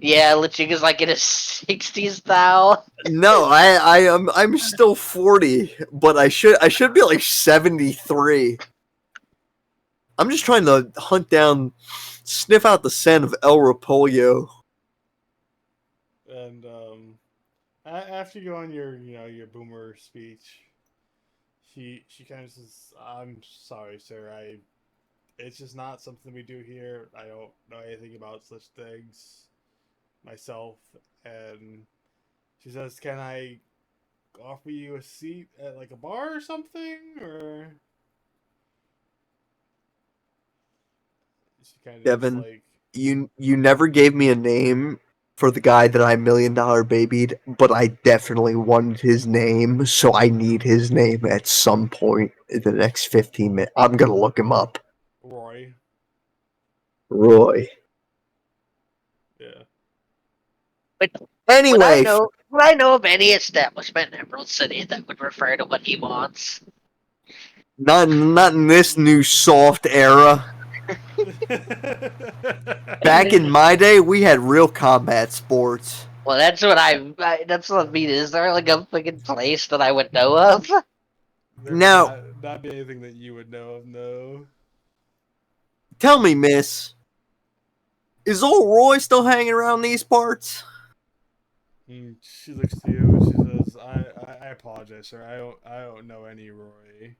Yeah, Lechuga's like in his 60s now. No, I'm still 40, but I should be like 73. I'm just trying to sniff out the scent of El Repollo. And after you go on your boomer speech, she kind of says, "I'm sorry, sir. It's just not something we do here. I don't know anything about such things myself." And she says, "Can I offer you a seat at like a bar or something?" Or she kind of Devin, like, you never gave me a name for the guy that I $1 million babied, but I definitely wanted his name, so I need his name at some point in the next 15 minutes. I'm gonna look him up. Roy. Roy. Yeah. But Anyway, would I know of any establishment in Emerald City that would refer to what he wants? not in this new soft era. Back in my day, we had real combat sports. Well, that's what that's what I mean. Is there like a fucking place that I would know of? There Now- would not be anything that you would know of, no. Tell me, miss, is old Roy still hanging around these parts? And she looks to you and she says, I apologize, sir. I don't know any Roy.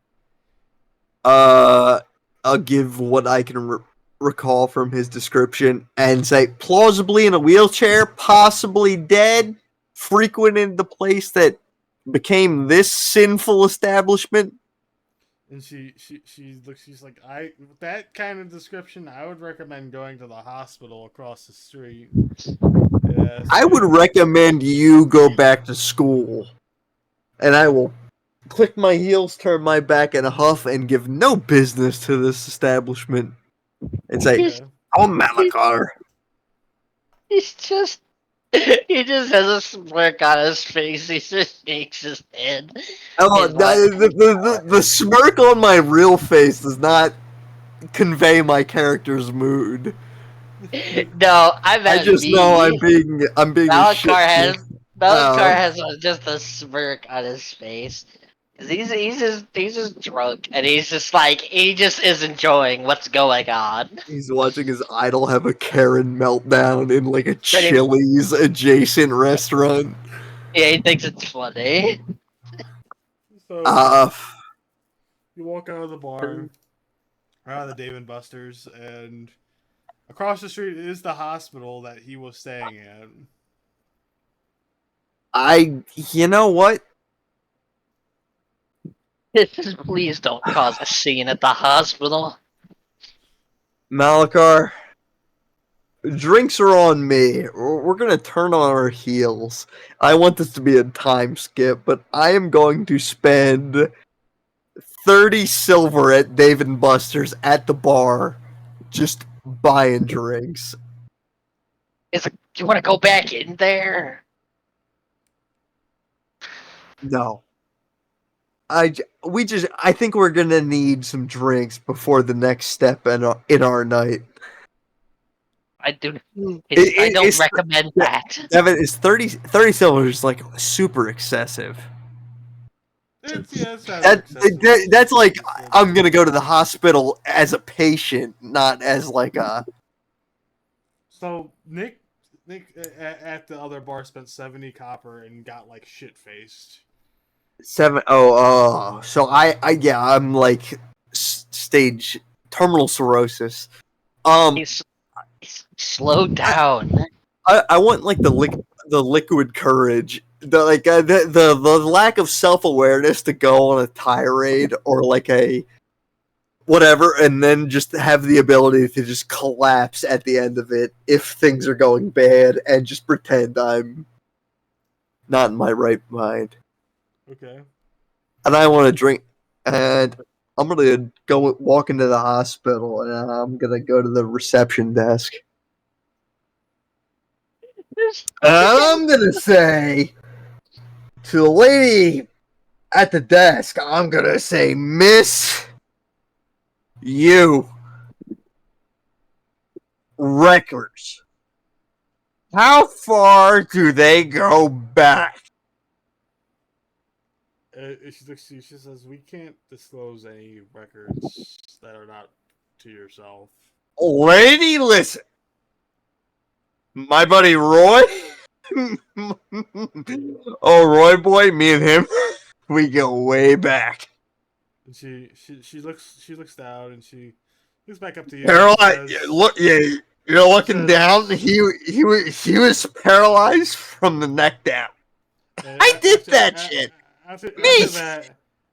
I'll give what I can recall from his description and say plausibly in a wheelchair, possibly dead, frequented the place that became this sinful establishment. And she looks, she's like, with that kind of description, I would recommend going to the hospital across the street. Yes. I would recommend you go back to school. And I will click my heels, turn my back in a huff, and give no business to this establishment. And say, Yeah. oh, Malakar. He's just he just has a smirk on his face. He just shakes his head. Oh, He's like- the smirk on my real face does not convey my character's mood. No, I meant I just me. know I'm being a Malakar Oh. has just a smirk on his face. 'Cause he's just drunk and he's just like he just is enjoying what's going on. He's watching his idol have a Karen meltdown in like a Chili's adjacent restaurant. Yeah, he thinks it's funny. So you walk out of the bar, out of the Dave and Buster's, and across the street is the hospital that he was staying at. You know what? Please don't cause a scene at the hospital. Malakar, drinks are on me. We're gonna turn on our heels. I want this to be a time skip, but I am going to spend 30 silver at Dave and Buster's at the bar, just buying drinks. Do you want to go back in there? No. I think we're gonna need some drinks before the next step in our night. I don't It's- recommend that. Devin, is 30 silver is like super excessive. It's rather excessive. That's like I'm gonna go to the hospital as a patient, not as like a. So Nick at the other bar spent 70 copper and got like shit faced. So I'm like stage terminal cirrhosis. He's slow down. I want like the liquid courage, the lack of self awareness to go on a tirade or like a whatever, and then just have the ability to just collapse at the end of it if things are going bad, and just pretend I'm not in my right mind. Okay. And I want to drink. And I'm gonna go walk into the hospital, and I'm gonna go to the reception desk. And I'm gonna say to the lady at the desk, I'm gonna say, Miss, you records. How far do they go back? She looks to you. She says, "We can't disclose any records that are not to yourself." Lady, listen. My buddy Roy. Oh, Roy boy, me and him, we go way back. And she looks down and she looks back up to you. Paralyzed. Look, yeah, you're looking says- down. He was paralyzed from the neck down. I did that shit.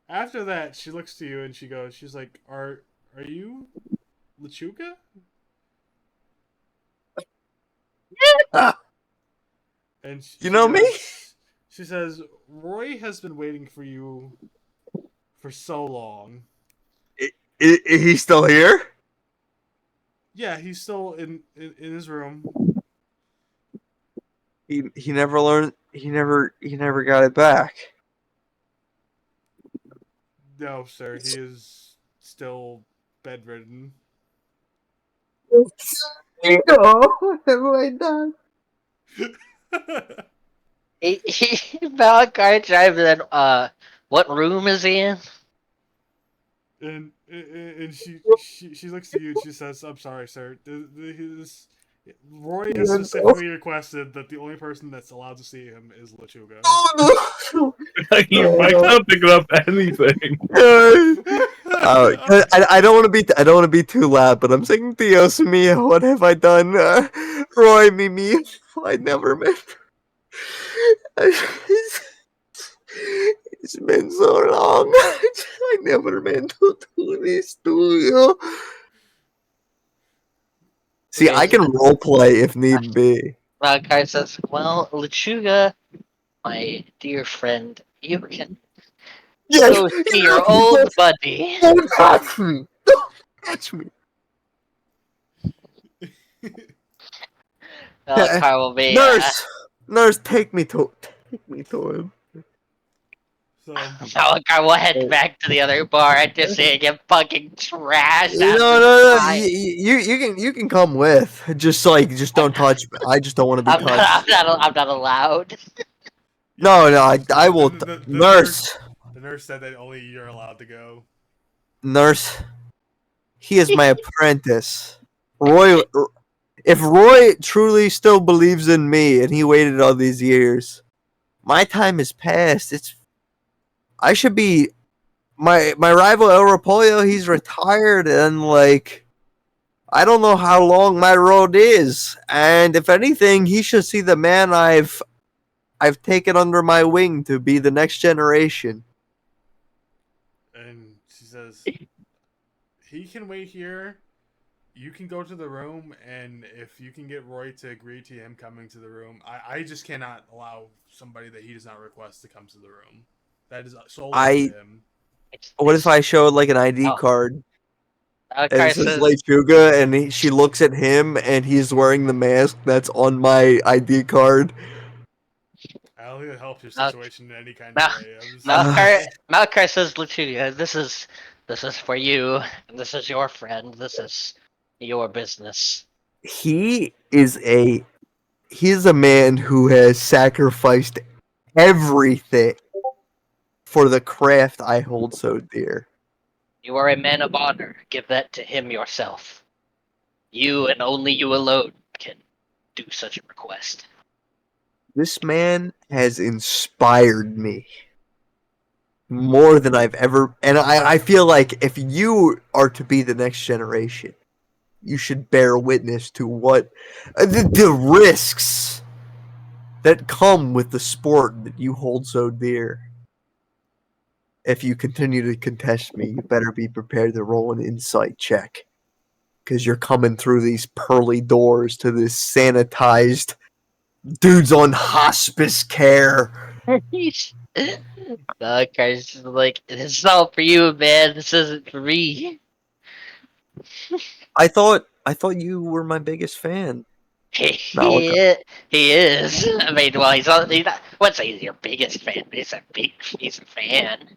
After that, she looks to you and she's like, "Are you Lechuga?" And You know me? She says, "Roy has been waiting for you for so long." Is he still here? Yeah, he's still in his room. He never learned. He never got it back. No, sir, he is still bedridden. Oh, what have I done? Malakar drives in. What room is he in? And she looks to you and she says, "I'm sorry, sir. Roy has specifically requested that the only person that's allowed to see him is Lechuga." You might not pick up anything. I don't want to be. I don't want to be too loud, but I'm saying, Dios mío, what have I done? Roy, Mimi, I never meant. It's been so long. I never meant to do this to you. See, I can roleplay if need be. Malakar says, "Well, Lechuga, my dear friend, you can go see your old buddy." Don't touch me. Don't touch me. Malakar will be. Nurse, take me to him. So Malakar will head back to the other bar after seeing him fucking trash. No. You can come with. Just don't touch me. I just don't want to be touched. I'm not allowed. No, I will. Nurse, the nurse said that only you're allowed to go. nurse. He is my apprentice. Roy. If Roy truly still believes in me and he waited all these years, my time is past. I should be my rival El Repollo. He's retired and I don't know how long my road is. And if anything, he should see the man I've taken under my wing to be the next generation. And she says, "He can wait here. You can go to the room, and if you can get Roy to agree to him coming to the room, I just cannot allow somebody that he does not request to come to the room. That is solely to him." What if I showed an ID card and Malakar it says says, Lechuga and she looks at him and he's wearing the mask that's on my ID card? I don't think it helps your situation in any kind of way. Malakar says, "Lechuga, this is for you, and this is your friend. This is your business." He is a man who has sacrificed everything for the craft I hold so dear. You are a man of honor. Give that to him yourself. You and only you alone can do such a request. This man has inspired me more than I've ever. And I feel like if you are to be the next generation, you should bear witness to what the risks that come with the sport that you hold so dear. If you continue to contest me, you better be prepared to roll an insight check. Because you're coming through these pearly doors to this sanitized dudes on hospice care Malakar's just like, this is all for you, man. This isn't for me. I thought you were my biggest fan. He is. I mean, well, he's not. I wouldn't say he's your biggest fan, but he's a fan.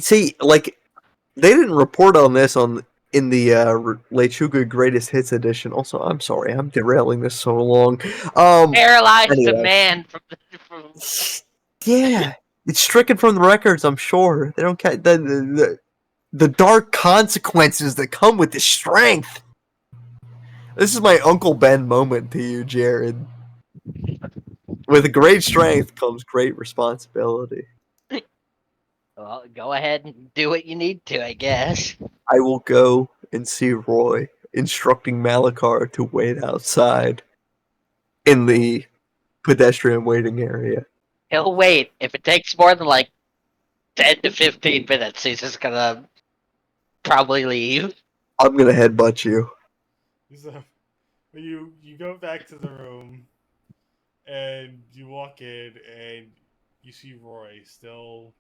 See, like, they didn't report on this in the Lechuga Greatest Hits edition. Also, I'm sorry, I'm derailing this so long. Paralyzed a Anyway. man from Yeah, it's stricken from the records. I'm sure they don't catch the dark consequences that come with this strength. This is my Uncle Ben moment to you, Jared. With great strength comes great responsibility. Well, go ahead and do what you need to, I guess. I will go and see Roy, instructing Malakar to wait outside in the pedestrian waiting area. He'll wait. If it takes more than like 10 to 15 minutes, he's just gonna probably leave. I'm gonna headbutt you. So you go back to the room, and you walk in, and you see Roy still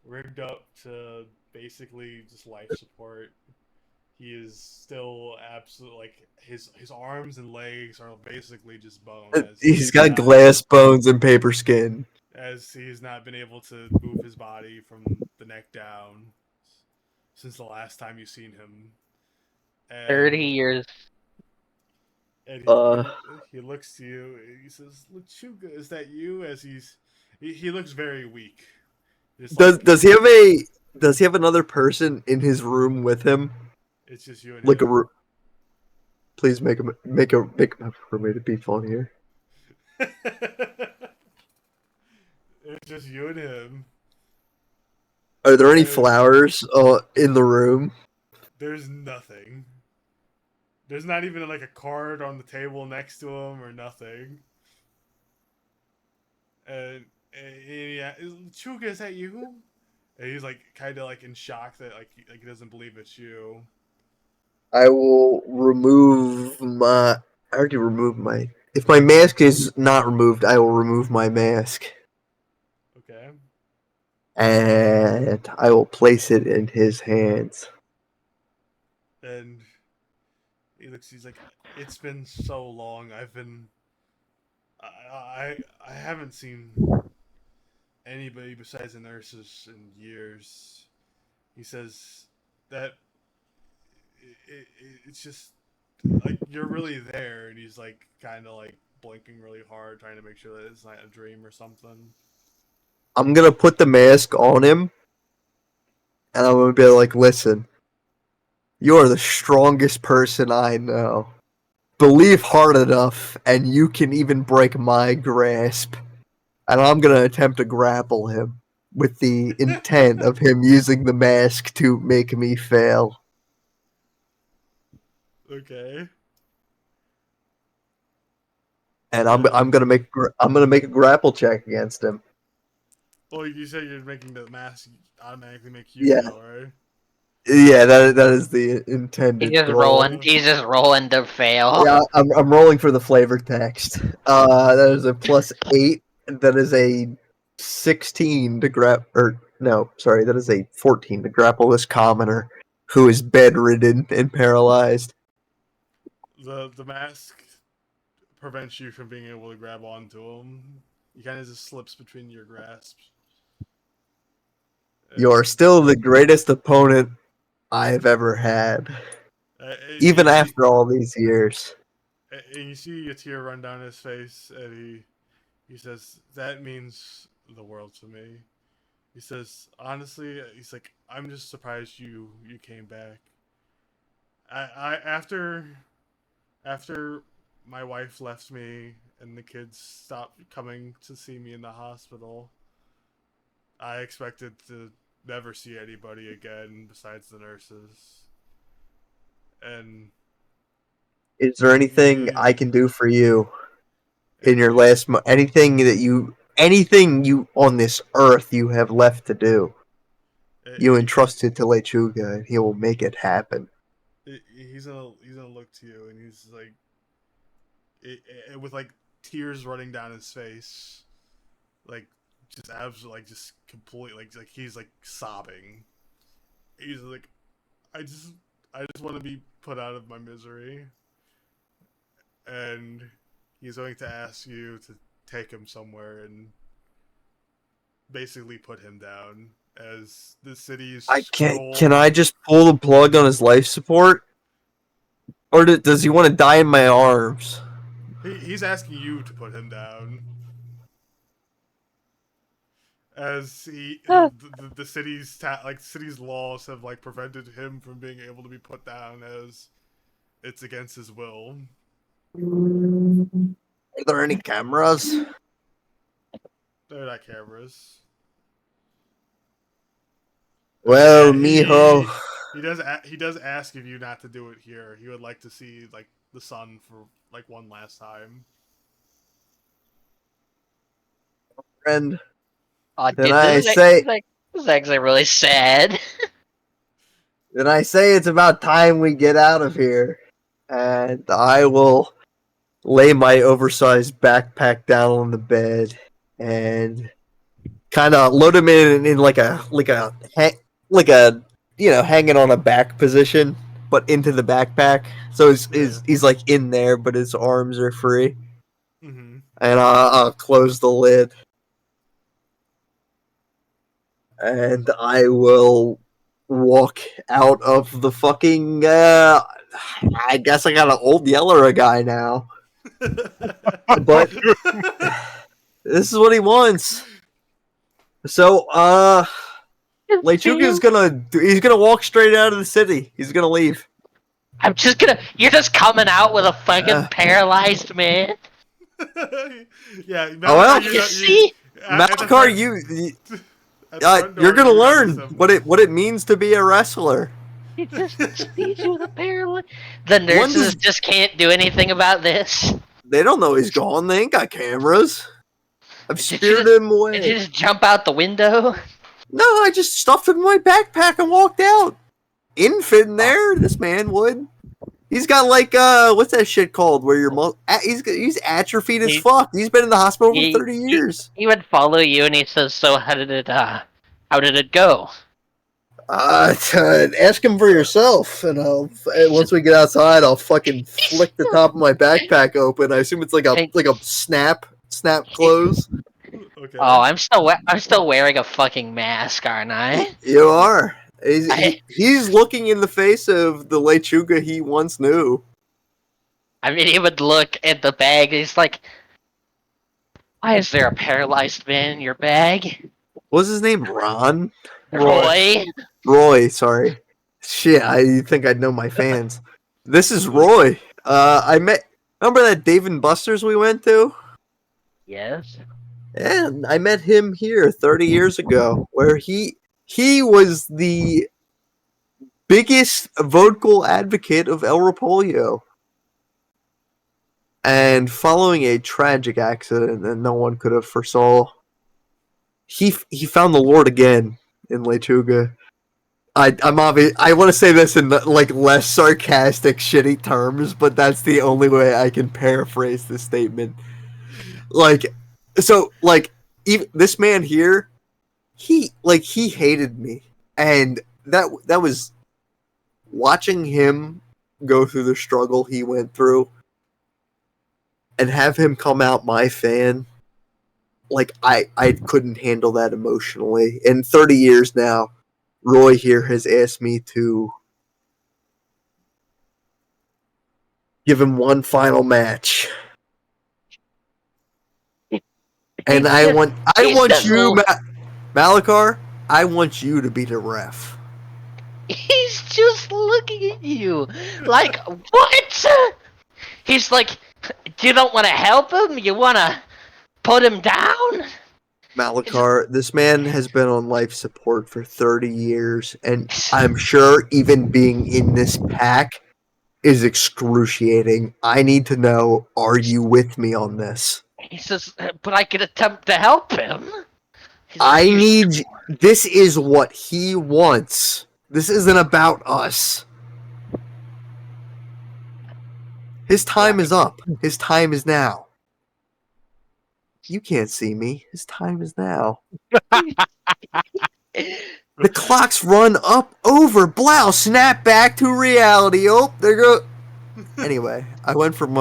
rigged up to basically just life support. He is still absolutely like his arms and legs are basically just bone. He's got glass bones and paper skin. As he's not been able to move his body from the neck down since the last time you've seen him. And 30 years. And he looks to you and he says, "Lechuga, is that you?" As he looks very weak. Does he have another person in his room with him? It's just you and like him. Please make a for me to be funnier. It's just you and him. Are there any flowers in the room? There's nothing. There's not even like a card on the table next to him or nothing. And yeah, Lechuga, is that you? And he's like kind of like in shock that like he doesn't believe it's you. I will remove my. I already removed my. If my mask is not removed, I will remove my mask. Okay. And I will place it in his hands. And he's like, "It's been so long. I haven't seen anybody besides the nurses in years." He says that it's just like you're really there, and he's like kind of like blinking really hard, trying to make sure that it's not a dream or something. I'm gonna put the mask on him, and I'm gonna be like, "Listen, you are the strongest person I know. Believe hard enough, and you can even break my grasp." And I'm gonna attempt to grapple him with the intent of him using the mask to make me fail. Okay. And I'm gonna make a grapple check against him. Well, you said you're making the mask automatically make you Yeah. fail, right? Yeah, that is the intended goal. He's just rolling to fail. Yeah, I'm rolling for the flavor text. That is a +8. That is a 16 to that is a 14 to grapple this commoner who is bedridden and paralyzed. The mask prevents you from being able to grab onto him. He kind of just slips between your grasps. You are still the greatest opponent I have ever had, even after all these years. And you see a tear run down his face, and he says, "That means the world to me." He says, "Honestly," he's like, "I'm just surprised you came back. After my wife left me and the kids stopped coming to see me in the hospital, I expected to never see anybody again besides the nurses. And is there anything I can do for you in your last anything you on this earth you have left to do? You entrust it to Lechuga, and he will make it happen." He's gonna look to you, and he's like, with like tears running down his face, like just absolutely like just completely like he's like sobbing. He's like, I just want to be put out of my misery, and he's going to ask you to take him somewhere and basically put him down as the city's I can't. scroll. Can I just pull the plug on his life support, or does he want to die in my arms? He's asking you to put him down. As the city's city's laws have like prevented him from being able to be put down as it's against his will. Are there any cameras? They're not cameras. Well, Yeah, mijo. He does ask of you not to do it here. He would like to see like the sun for like one last time. Friend, Oh, Then dude, I this is, say- this is actually really sad. then I say it's about time we get out of here, and I will lay my oversized backpack down on the bed and kind of load him in like a hanging on a back position, but into the backpack. So he's like in there, but his arms are free, Mm-hmm. and I'll close the lid, and I will walk out of the fucking. I guess I got an old yeller guy now, but this is what he wants. So, Lechuga's he's gonna walk straight out of the city. He's gonna leave. You're just coming out with a fucking paralyzed man. Yeah. Oh, well. You see? Malakar, you're gonna learn what it means to be a wrestler. He just sees you with a paralyzed. The nurses just can't do anything about this. They don't know he's gone. They ain't got cameras. I've Did you spirited just- him away. Did you just jump out the window? No, I just stuffed him in my backpack and walked out. Infant there, this man would. He's got like what's that shit called? Where he's atrophied as fuck. He's been in the hospital for 30 years. He would follow you, and he says, "So how did it go?" Ask him for yourself, and once we get outside, I'll fucking flick the top of my backpack open. I assume it's like a snap close. Okay. Oh, I'm still wearing a fucking mask, aren't I? You are. He's looking in the face of the Lechuga he once knew. I mean, he would look at the bag, and he's like, "Why is there a paralyzed man in your bag?" What's his name? Ron? Roy? Sorry. Shit, I think I'd know my fans. This is Roy. Remember that Dave and Buster's we went to? Yes. And I met him here 30 years ago, where he was the biggest vocal advocate of El Repolyo. And following a tragic accident that no one could have foresaw, he found the Lord again in Lechuga. I'm obvious. I want to say this in like less sarcastic, shitty terms, but that's the only way I can paraphrase this statement. Even this man here, he hated me, and that was watching him go through the struggle he went through, and have him come out my fan. Like I couldn't handle that emotionally. In 30 years now, Roy here has asked me to give him one final match. And I want you, Malakar, I want you to be the ref. He's just looking at you like, what? He's like, you don't want to help him? You want to put him down? Malakar, this man has been on life support for 30 years, and I'm sure even being in this pack is excruciating. I need to know, are you with me on this? He says, but I could attempt to help him. This is what he wants. This isn't about us. His time is up. His time is now. You can't see me. His time is now. The clocks run up, over, blow, snap back to reality. Oh, there go. Anyway, I went from.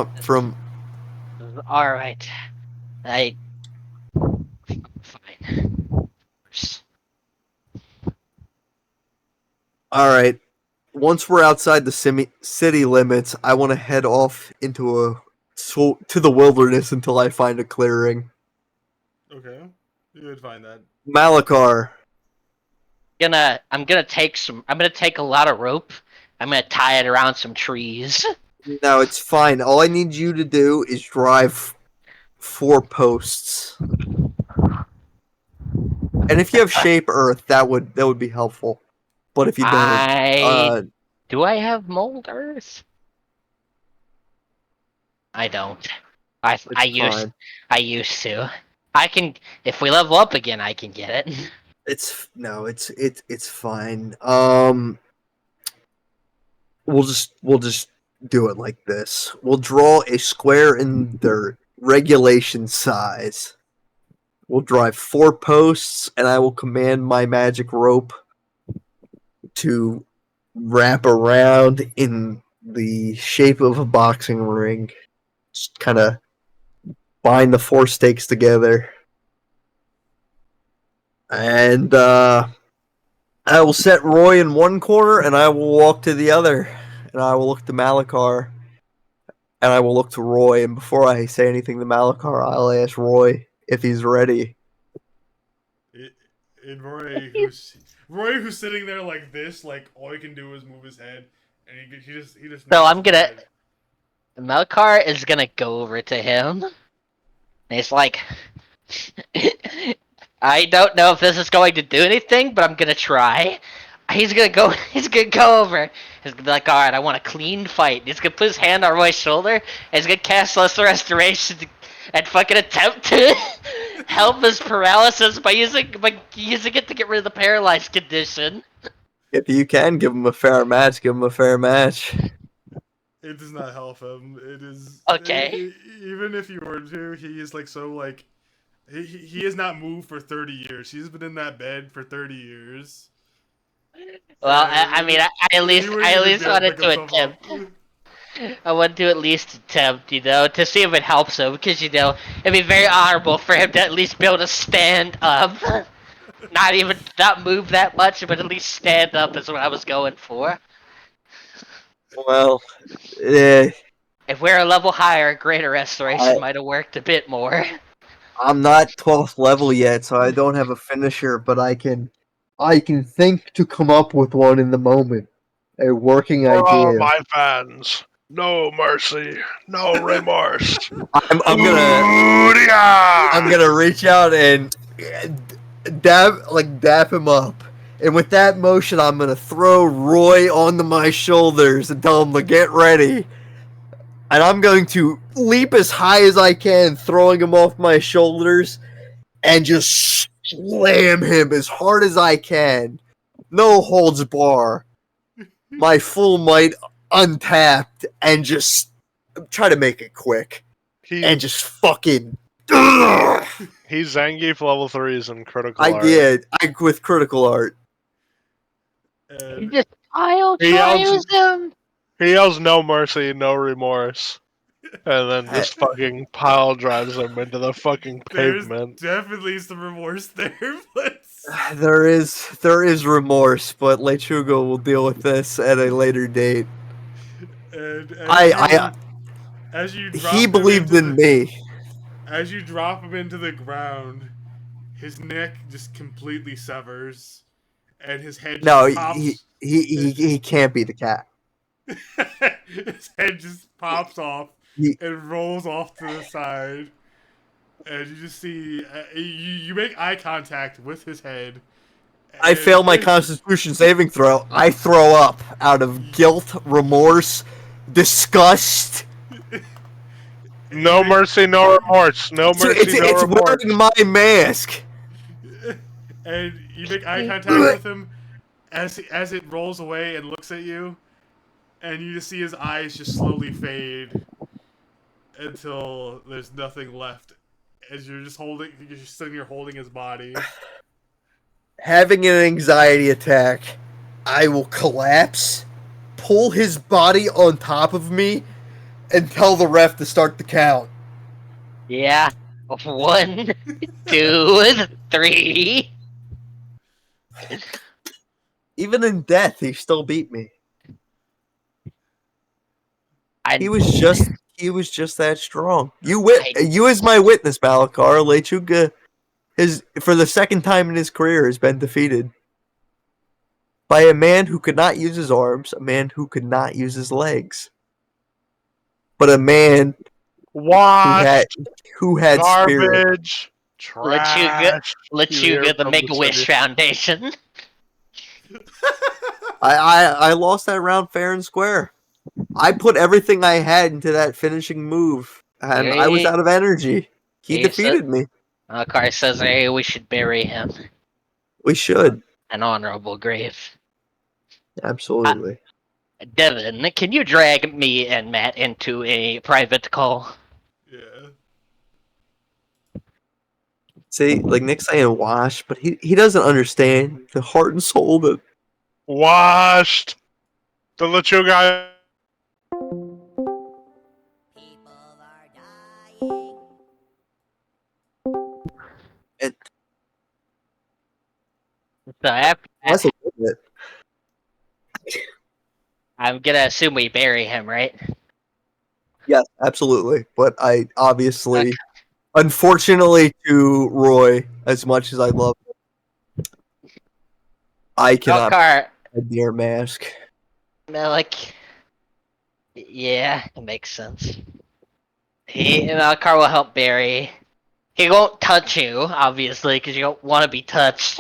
All right. Fine. All right. Once we're outside the city limits, I want to head off into to the wilderness until I find a clearing. Okay, you would find that. Malakar. I'm gonna take a lot of rope. I'm gonna tie it around some trees. No, it's fine. All I need you to do is drive 4 posts. And if you have shape earth, that would be helpful. But if you don't, Do I have mold earth? I don't. I used to. I can, if we level up again, I can get it. It's fine. We'll just do it like this. We'll draw a square in dirt, regulation size. We'll drive 4 posts, and I will command my magic rope to wrap around in the shape of a boxing ring. Just kind of bind the 4 stakes together. And I will set Roy in one corner, and I will walk to the other. And I will look to Malakar, and I will look to Roy. And before I say anything to Malakar, I'll ask Roy if he's ready. And Roy, who's sitting there like this, like all he can do is move his head, and he just. So I'm gonna. Malakar is gonna go over to him. And he's like, I don't know if this is going to do anything, but I'm gonna try. He's gonna go over. He's gonna be like, alright, I want a clean fight. He's gonna put his hand on Roy's shoulder, and he's gonna cast Lesser Restoration and fucking attempt to help his paralysis by using it to get rid of the paralyzed condition. If you can, give him a fair match. Give him a fair match. It does not help him. It is okay. Even if you were to, he is like so like he has not moved for 30 years. He's been in that bed for 30 years. Well, I at least wanted to attempt. I wanted to at least attempt, to see if it helps him, because, it'd be very honorable for him to at least be able to stand up. Not move that much, but at least stand up is what I was going for. Well, if we're a level higher, greater restoration might have worked a bit more. I'm not 12th level yet, so I don't have a finisher, but I can think to come up with one in the moment. A working idea. Oh, my fans. No mercy, no remorse. I'm gonna reach out and dap him up. And with that motion, I'm gonna throw Roy onto my shoulders and tell him to get ready. And I'm going to leap as high as I can, throwing him off my shoulders, and just slam him as hard as I can. No holds bar. My full might untapped, and just try to make it quick. And just fucking... He's Zangief level 3s in critical art. I did. With critical art. You just use him. He yells no mercy, no remorse. And then just fucking pile drives him into the fucking pavement. There's definitely some remorse there, but... There is remorse, but Lechuga will deal with this at a later date. He believed in me. As you drop him into the ground, his neck just completely severs, and his head just pops. He can't be the cat. His head just pops off and rolls off to the side, and you just see you make eye contact with his head. I fail my Constitution saving throw. I throw up out of guilt, remorse, disgust. No mercy, no remorse. No mercy, no remorse. It's wearing my mask. And you make eye contact with him as it rolls away and looks at you, and you just see his eyes just slowly fade until there's nothing left, as you're just sitting here holding his body. Having an anxiety attack, I will collapse, pull his body on top of me, and tell the ref to start the count. Yeah. 1, 2, 3. Even in death, he still beat me. I, He was just that strong. You as my witness, Malakar. Lechuga for the second time in his career has been defeated by a man who could not use his arms, a man who could not use his legs, but a man Washed, who had spirit. garbage, trash. Lechuga, the Make-A-Wish Foundation. I lost that round fair and square. I put everything I had into that finishing move, and I was out of energy. He defeated me. Malakar says, hey, we should bury him. We should. An honorable grave. Absolutely. Devin, can you drag me and Matt into a private call? Yeah. See, like Nick's saying wash, but he doesn't understand the heart and soul that Washed. The Lechuga. it, So after that's a little bit. I'm gonna assume we bury him, right? Yes, absolutely. But I obviously, unfortunately to Roy, as much as I love him, I cannot Malakar, wear the air mask. yeah, it makes sense. Malakar will help bury. He won't touch you, obviously, because you don't want to be touched.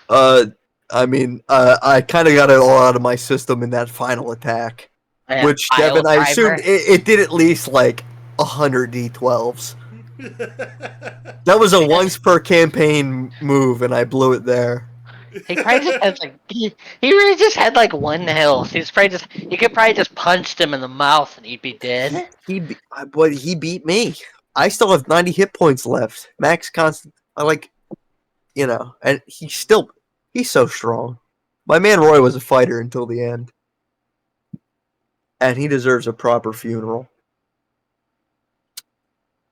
I mean, I kind of got it all out of my system in that final attack. And Which, pile Devin, I driver. assumed it did at least like 100 D12s. That was a once per campaign move, and I blew it there. He probably just has like he really just had like 1 health. He's probably just you could probably just punched him in the mouth and he'd be dead. But he beat me. I still have 90 hit points left. Max constant. And he's so strong. My man Roy was a fighter until the end. And he deserves a proper funeral.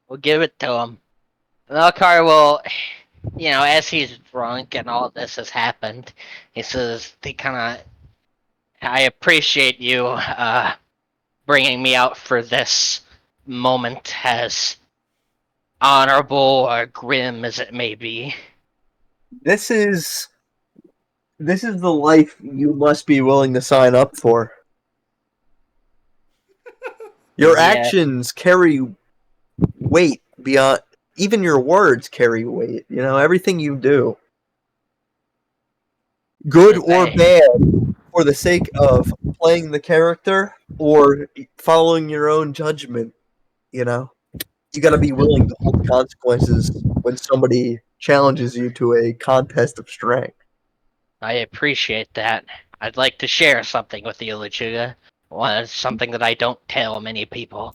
We'll give it to him. Malakar will, as he's drunk and all this has happened, he says, I appreciate you bringing me out for this moment, as honorable or grim as it may be. This is the life you must be willing to sign up for. Your actions carry weight beyond even your words carry weight. Everything you do, good or bad, for the sake of playing the character or following your own judgment. You got to be willing to hold consequences when somebody challenges you to a contest of strength. I appreciate that. I'd like to share something with you, Lechuga. Something that I don't tell many people.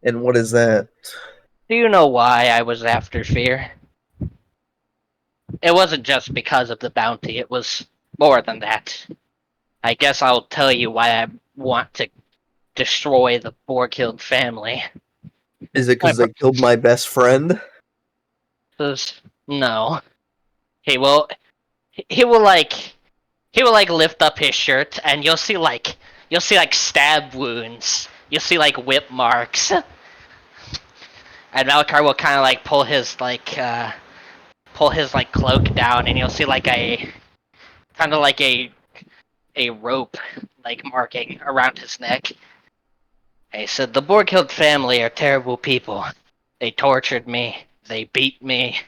And what is that? Do you know why I was after Fear? It wasn't just because of the bounty, it was more than that. I guess I'll tell you why I want to destroy the Borghild family. Is it because they killed my best friend? No. He will lift up his shirt and you'll see stab wounds. You'll see whip marks. And Malakar will kind of pull his cloak down, and you'll see a rope marking around his neck. He said, the Borghild family are terrible people. They tortured me. They beat me.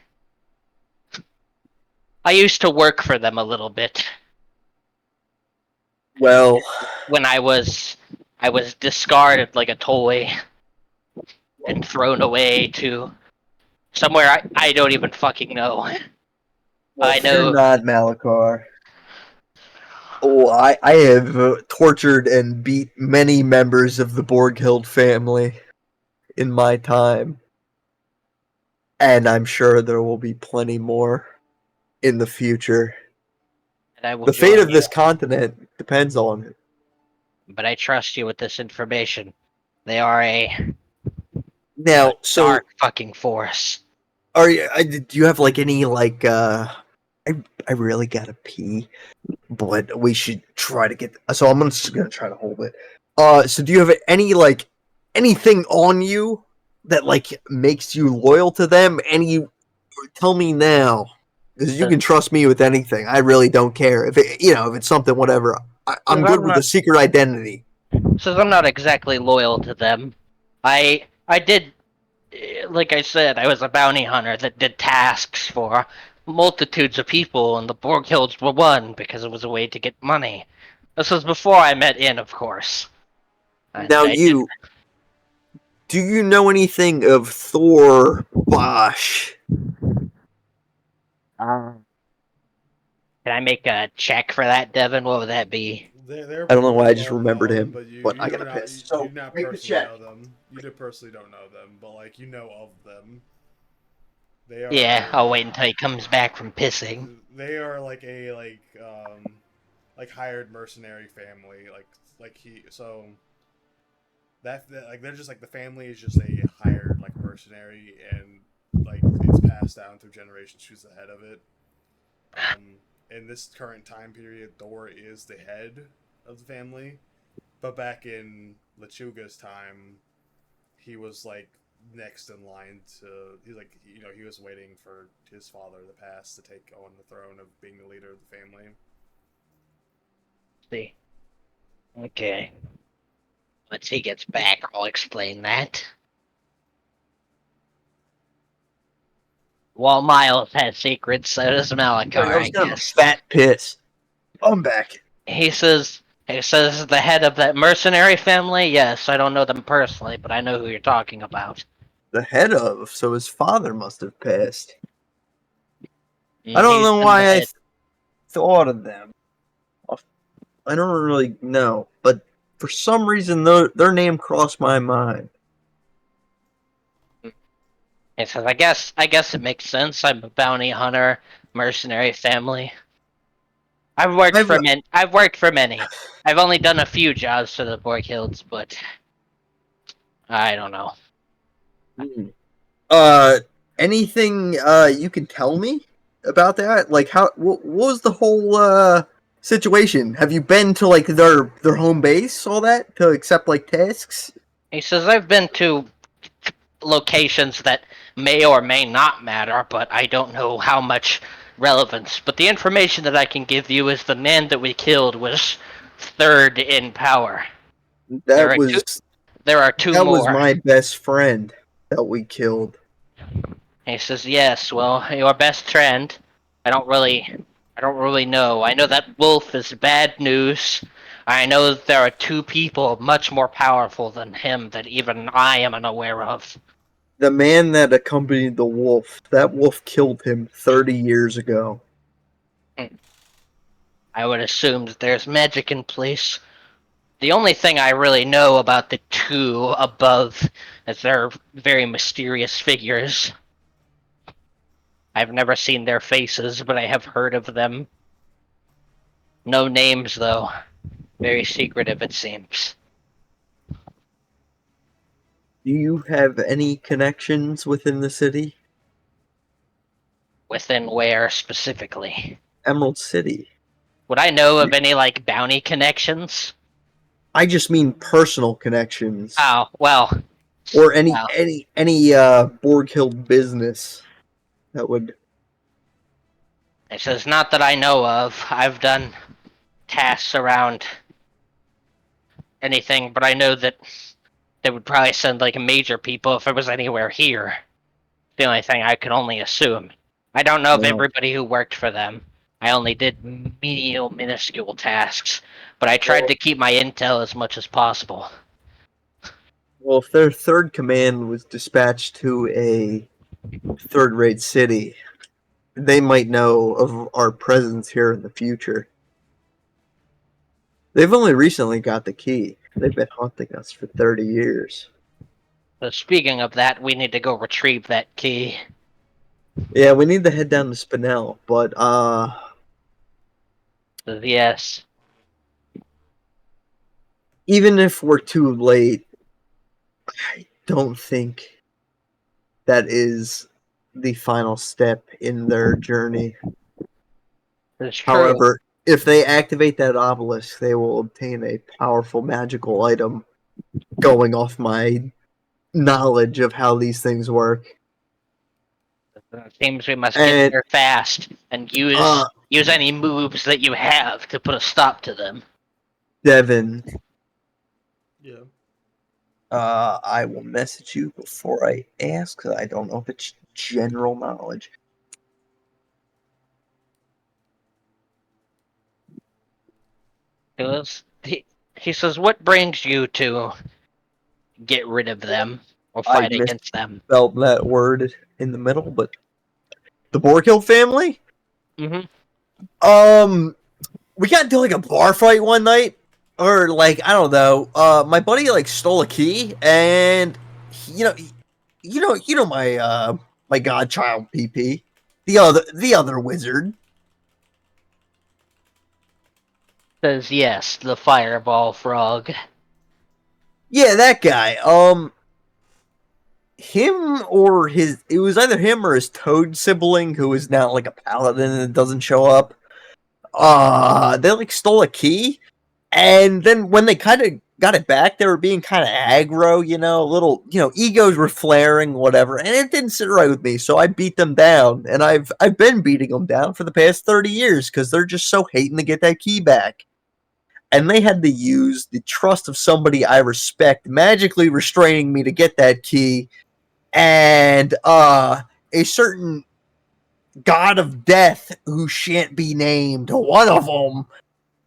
I used to work for them a little bit. Well, when I was discarded like a toy and thrown away to somewhere I don't even fucking know. I know. You're not Malakar. Oh, I have tortured and beat many members of the Borghild family in my time. And I'm sure there will be plenty more in the future. And I will The fate join of you, this continent depends on it. but I trust you with this information. They are a Now, so dark fucking force. are you? Do you have like any like? I really gotta pee, but we should try to get. So I'm just gonna try to hold it. So do you have any like anything on you that like makes you loyal to them? Any? Tell me now, because you can trust me with anything. I really don't care if it, if it's something whatever. I'm good with a secret identity. Since I'm not exactly loyal to them, I did, like I said, I was a bounty hunter that did tasks for multitudes of people, and the Borg Hills were one because it was a way to get money. This was before I met In, of course. Now do you know anything of Thor Bosch? Can I make a check for that, Devin? What would that be? They're I don't know why I pretty just well remembered known, him, but I you gotta not, piss. you So not make the personally check. know them. You personally don't know them, but like you know of them. They Yeah, are I'll wait until he comes back from pissing. they are like a like hired mercenary family. Like he so that like they're just like the family is just a hired like mercenary, and like it's passed down through generations. Who's the head of it? In this current time period, Thor is the head of the family, but back in Lechuga's time, he was like next in line to. He's like he was waiting for his father to pass to take on the throne of being the leader of the family. See. Okay. Once he gets back, I'll explain that. While Miles has secrets, so does Malakar, I was I gonna have a guess. fat piss. I'm back. He says the head of that mercenary family. Yes, I don't know them personally, but I know who you're talking about. The head of, so his father must have passed. I Mm, don't he's know been the why I head. thought of them. I don't really know, but for some reason, their name crossed my mind. He says, I guess it makes sense. I'm a bounty hunter, mercenary family. I've worked for many. I've only done a few jobs for the Borg Hills, but I don't know. Anything you can tell me about that? Like, what was the whole situation? Have you been to like their home base, all that, to accept like tasks? He says, I've been to locations that may or may not matter, but I don't know how much relevance. But the information that I can give you is the man that we killed was third in power. There That are was two that was more. my best friend that we killed. He says, yes, well, your best friend. I don't really know. I know that wolf is bad news. I know that there are two people much more powerful than him that even I am unaware of. The man that accompanied the wolf, that wolf killed him 30 years ago. I would assume that there's magic in place. The only thing I really know about the two above is they're very mysterious figures. I've never seen their faces, but I have heard of them. No names, though. Very secretive, it seems. Do you have any connections within the city? Within where, specifically? Emerald City. Would I know of any, like, bounty connections? I just mean personal connections. Oh, well. Or any Well, Borg Hill business that would. it says not that I know of. I've done tasks around anything, but I know that they would probably send, like, major people if it was anywhere here. The only thing I could only assume. I don't know of Well, everybody who worked for them. I only did minuscule tasks, but I tried to keep my intel as much as possible. well, if their third command was dispatched to a third-rate city, they might know of our presence here in the future. They've only recently got the key. They've been hunting us for 30 years. So speaking of that, we need to go retrieve that key. Yeah, we need to head down to Spinel, but Yes. even if we're too late, I don't think that is the final step in their journey. It's true. However, if they activate that obelisk, they will obtain a powerful magical item going off my knowledge of how these things work. It seems we must And- get there fast and use any moves that you have to put a stop to them. Devin, Yeah. I will message you before I ask, because I don't know if it's general knowledge. He says, "What brings you to get rid of them or I fight against them?" misspelled that word in the middle, but the Borkill family? Mm-hmm. We got into like a bar fight one night, or like I don't know. My buddy like stole a key, and you know my godchild PP, the other wizard. Says, "Yes, the fireball frog." Yeah, that guy. Him or his. It was either him or his toad sibling, who is now like a paladin and doesn't show up. They like stole a key, and then when they kind of got it back, they were being kind of aggro, a little, egos were flaring, whatever, and it didn't sit right with me. So I beat them down, and I've been beating them down for the past 30 years because they're just so hating to get that key back. And they had to use the trust of somebody I respect, magically restraining me to get that key, and a certain god of death who shan't be named, one of them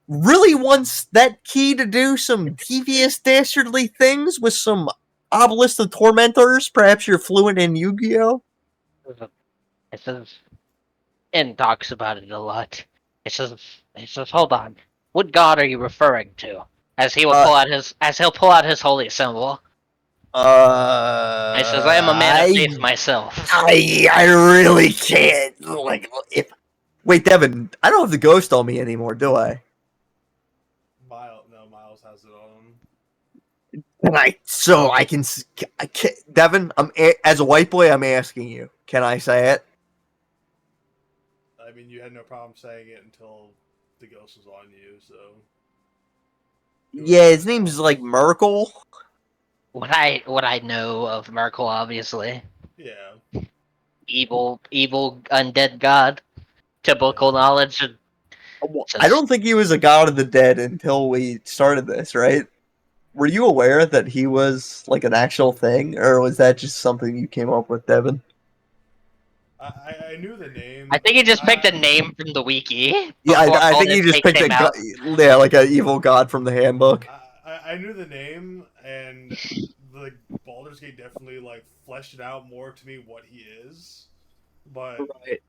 really wants that key to do some devious, dastardly things with some obelisk of tormentors. Perhaps you're fluent in Yu-Gi-Oh. It says, and talks about it a lot. It says, "Hold on, what god are you referring to?" As he'll pull out his holy symbol. He says, "I am a man of faith myself." I really can't. Like, if wait, Devin, I don't have the ghost on me anymore, do I? Miles has it on. And I can, Devin, as a white boy, I'm asking you, can I say it? I mean, you had no problem saying it until the ghost was on you, so. Yeah, his name's like Merkel. What I know of Merkel, obviously, Yeah. evil undead god. Typical knowledge. I don't think he was a god of the dead until we started this, right? Were you aware that he was like an actual thing, or was that just something you came up with, Devin? I knew the name. I think he just picked a name from the wiki. Yeah, I all think his he just fakes picked came out. yeah, like an evil god from the handbook. I knew the name, and the Baldur's Gate definitely like fleshed it out more to me what he is. But Right.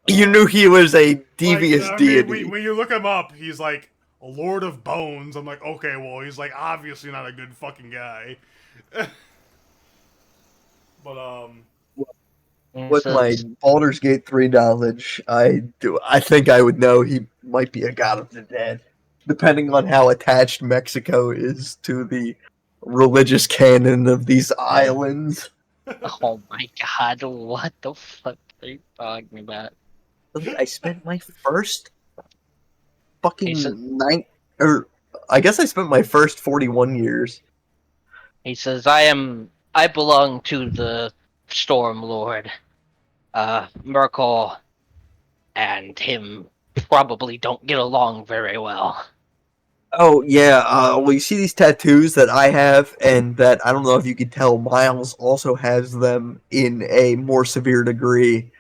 You knew he was a devious deity. When you look him up, he's like a Lord of Bones. I'm like, okay, well, he's like obviously not a good fucking guy. But With my Baldur's Gate 3 knowledge, I think I would know he might be a god of the dead, depending on how attached Mexico is to the religious canon of these islands. Oh my god, what the fuck are you talking about? I spent my first fucking I guess I spent my first 41 years. He says, I belong to the Storm Lord. Merkel and him probably don't get along very well. Oh yeah, well you see these tattoos that I have, and that I don't know if you could tell Miles also has them in a more severe degree.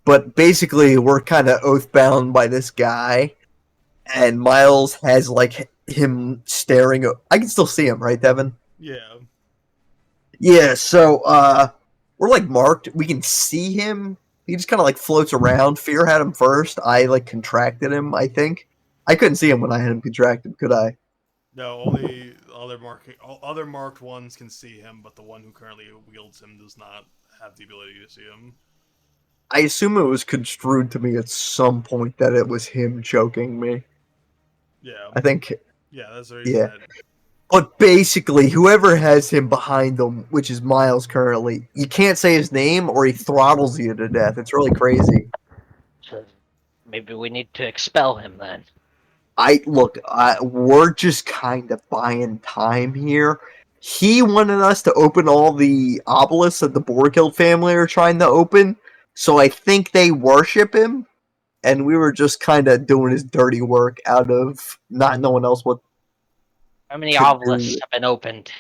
But basically, we're kind of oath bound by this guy, and Miles has like him staring. I can still see him, right, Devin? yeah. Yeah. So we're like marked. We can see him. He just kind of like floats around. Fear had him first. I like contracted him. I think I couldn't see him when I had him contracted. Could I? No, only other marked ones can see him, but the one who currently wields him does not have the ability to see him. I assume it was construed to me at some point that it was him choking me. Yeah. I think, Yeah, that's the reason yeah. that. But basically, whoever has him behind them, which is Miles currently, you can't say his name or he throttles you to death. It's really crazy. So maybe we need to expel him then. We're just kind of buying time here. He wanted us to open all the obelisks that the Borghild family are trying to open, so I think they worship him, and we were just kind of doing his dirty work out of not knowing else what How many to obelisks do. have been opened?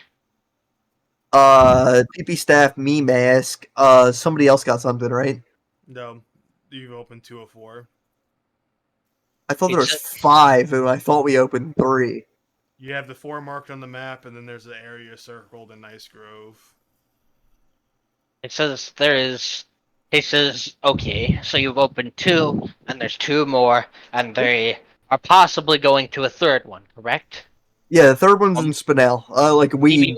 TP staff, me mask, somebody else got something, right? No, you've opened 204. I thought there was 5, and I thought we opened 3. You have the 4 marked on the map, and then there's the area circled in Nice Grove. It says there is. He says, okay, so you've opened 2, and there's 2 more, and they are possibly going to a 3rd one, correct? Yeah, the 3rd one's in Spinel. Maybe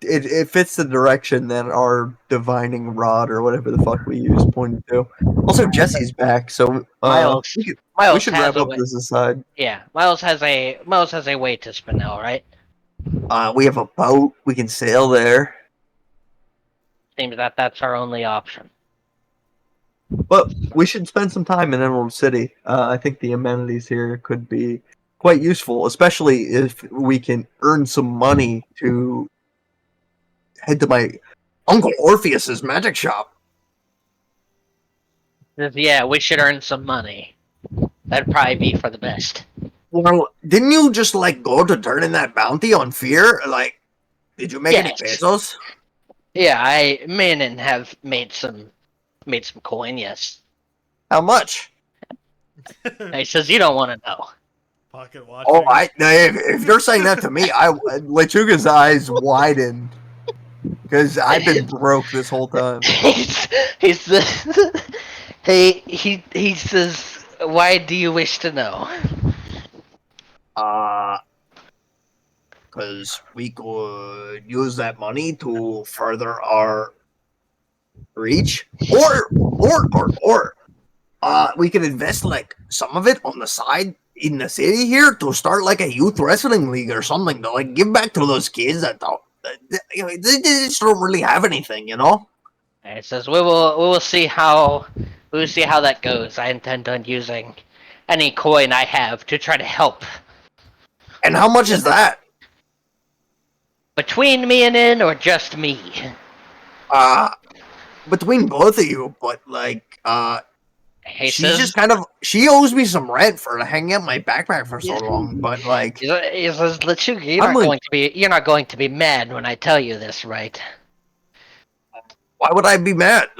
It fits the direction that our divining rod or whatever the fuck we use pointed to. Also, Jesse's back, so Miles we should has wrap a up way. this aside. Yeah, Miles has a way to Spinel, right? We have a boat. We can sail there. Seems that that's our only option. But we should spend some time in Emerald City. I think the amenities here could be quite useful, especially if we can earn some money to head to my Uncle Orpheus's magic shop. Yeah, we should earn some money. That'd probably be for the best. Well, didn't you just go to turn in that bounty on Fear? Did you make any pesos? Yeah, I and have made some coin. Yes. How much? He says you don't want to know. Pocket watching. Oh, if they're saying that to me, Lechuga's eyes widen because I've been broke this whole time. he says, why do you wish to know? Because we could use that money to further our reach, or we could invest some of it on the side in the city here to start a youth wrestling league or something to give back to those kids that they just don't really have anything, you know. And it says we will see how that goes. I intend on using any coin I have to try to help. And how much is that? Between me and In, or just me? Between both of you, but He she says, just she owes me some rent for hanging out my backpack for so long. But he says, Lechuga, you're not going to be mad when I tell you this, right? Why would I be mad?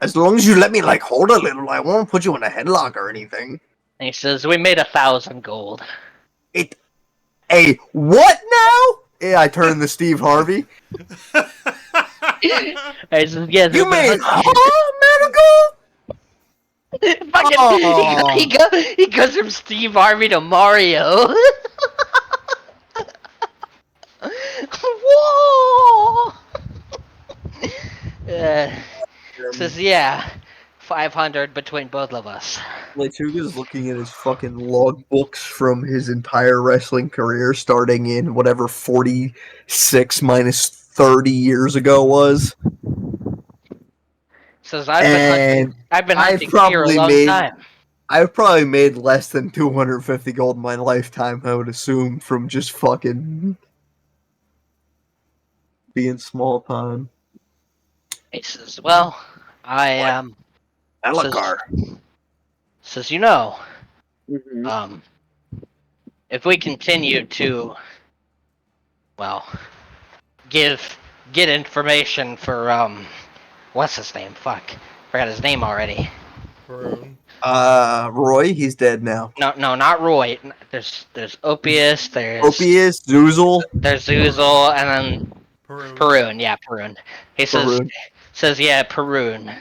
As long as you let me hold a little, I won't put you in a headlock or anything. And he says, we made 1,000 gold. What now? Yeah, I turned to Steve Harvey. He says, yeah, You made medical? He goes from Steve Harvey to Mario. Whoa! Says, yeah, 500 between both of us. Lechuga's looking at his fucking logbooks from his entire wrestling career, starting in whatever 46 minus 30 years ago was. Says, I've been hunting here a long time. I've probably made less than 250 gold in my lifetime, I would assume, from just fucking being small time. He says, well, I am... Malakar. Says, if we continue to, get information for, what's his name? Fuck. Forgot his name already. Perun. Roy, he's dead now. No, not Roy. There's Opius, Zuzel. There's Zuzel, and then Perun. Yeah, Perun. He Perun. says, yeah, Perun.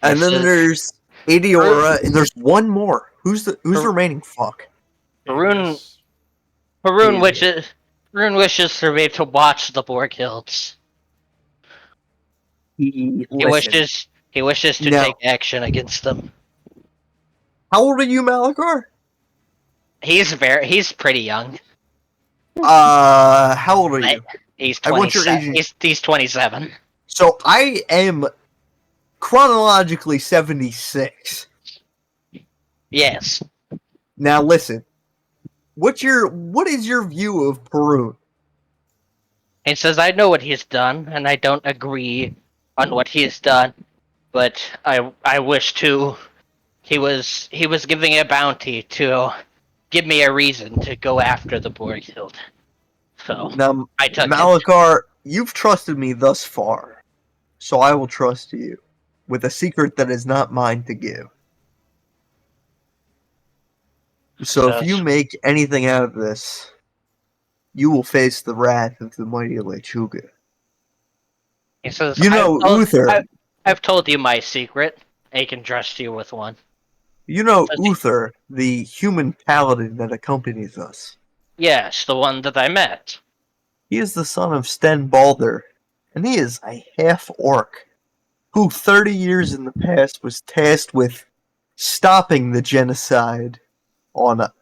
And then there's Adiora, and there's one more. Who's the remaining fuck? Perun wishes to watch the Borghild. He He wishes to Now- take action against them. How old are you, Malakar? He's pretty young. How old are you? He's I want your 27. age. He's 27. So I am chronologically 76. Yes. Now listen. What is your view of Perun? He says, I know what he's done, and I don't agree on what he has done, but I wish to. He was giving a bounty to give me a reason to go after the Borg Guild. So Now, I took it. Malakar, you've trusted me thus far, so I will trust you with a secret that is not mine to give. So if you make anything out of this, you will face the wrath of the mighty Lechuga. He says, You know, Uther. I've told you my secret. I can trust you with one. You know Does he- Uther, the human paladin that accompanies us. Yes, the one that I met. He is the son of Sten Balder, and he is a half-orc who 30 years in the past was tasked with stopping the genocide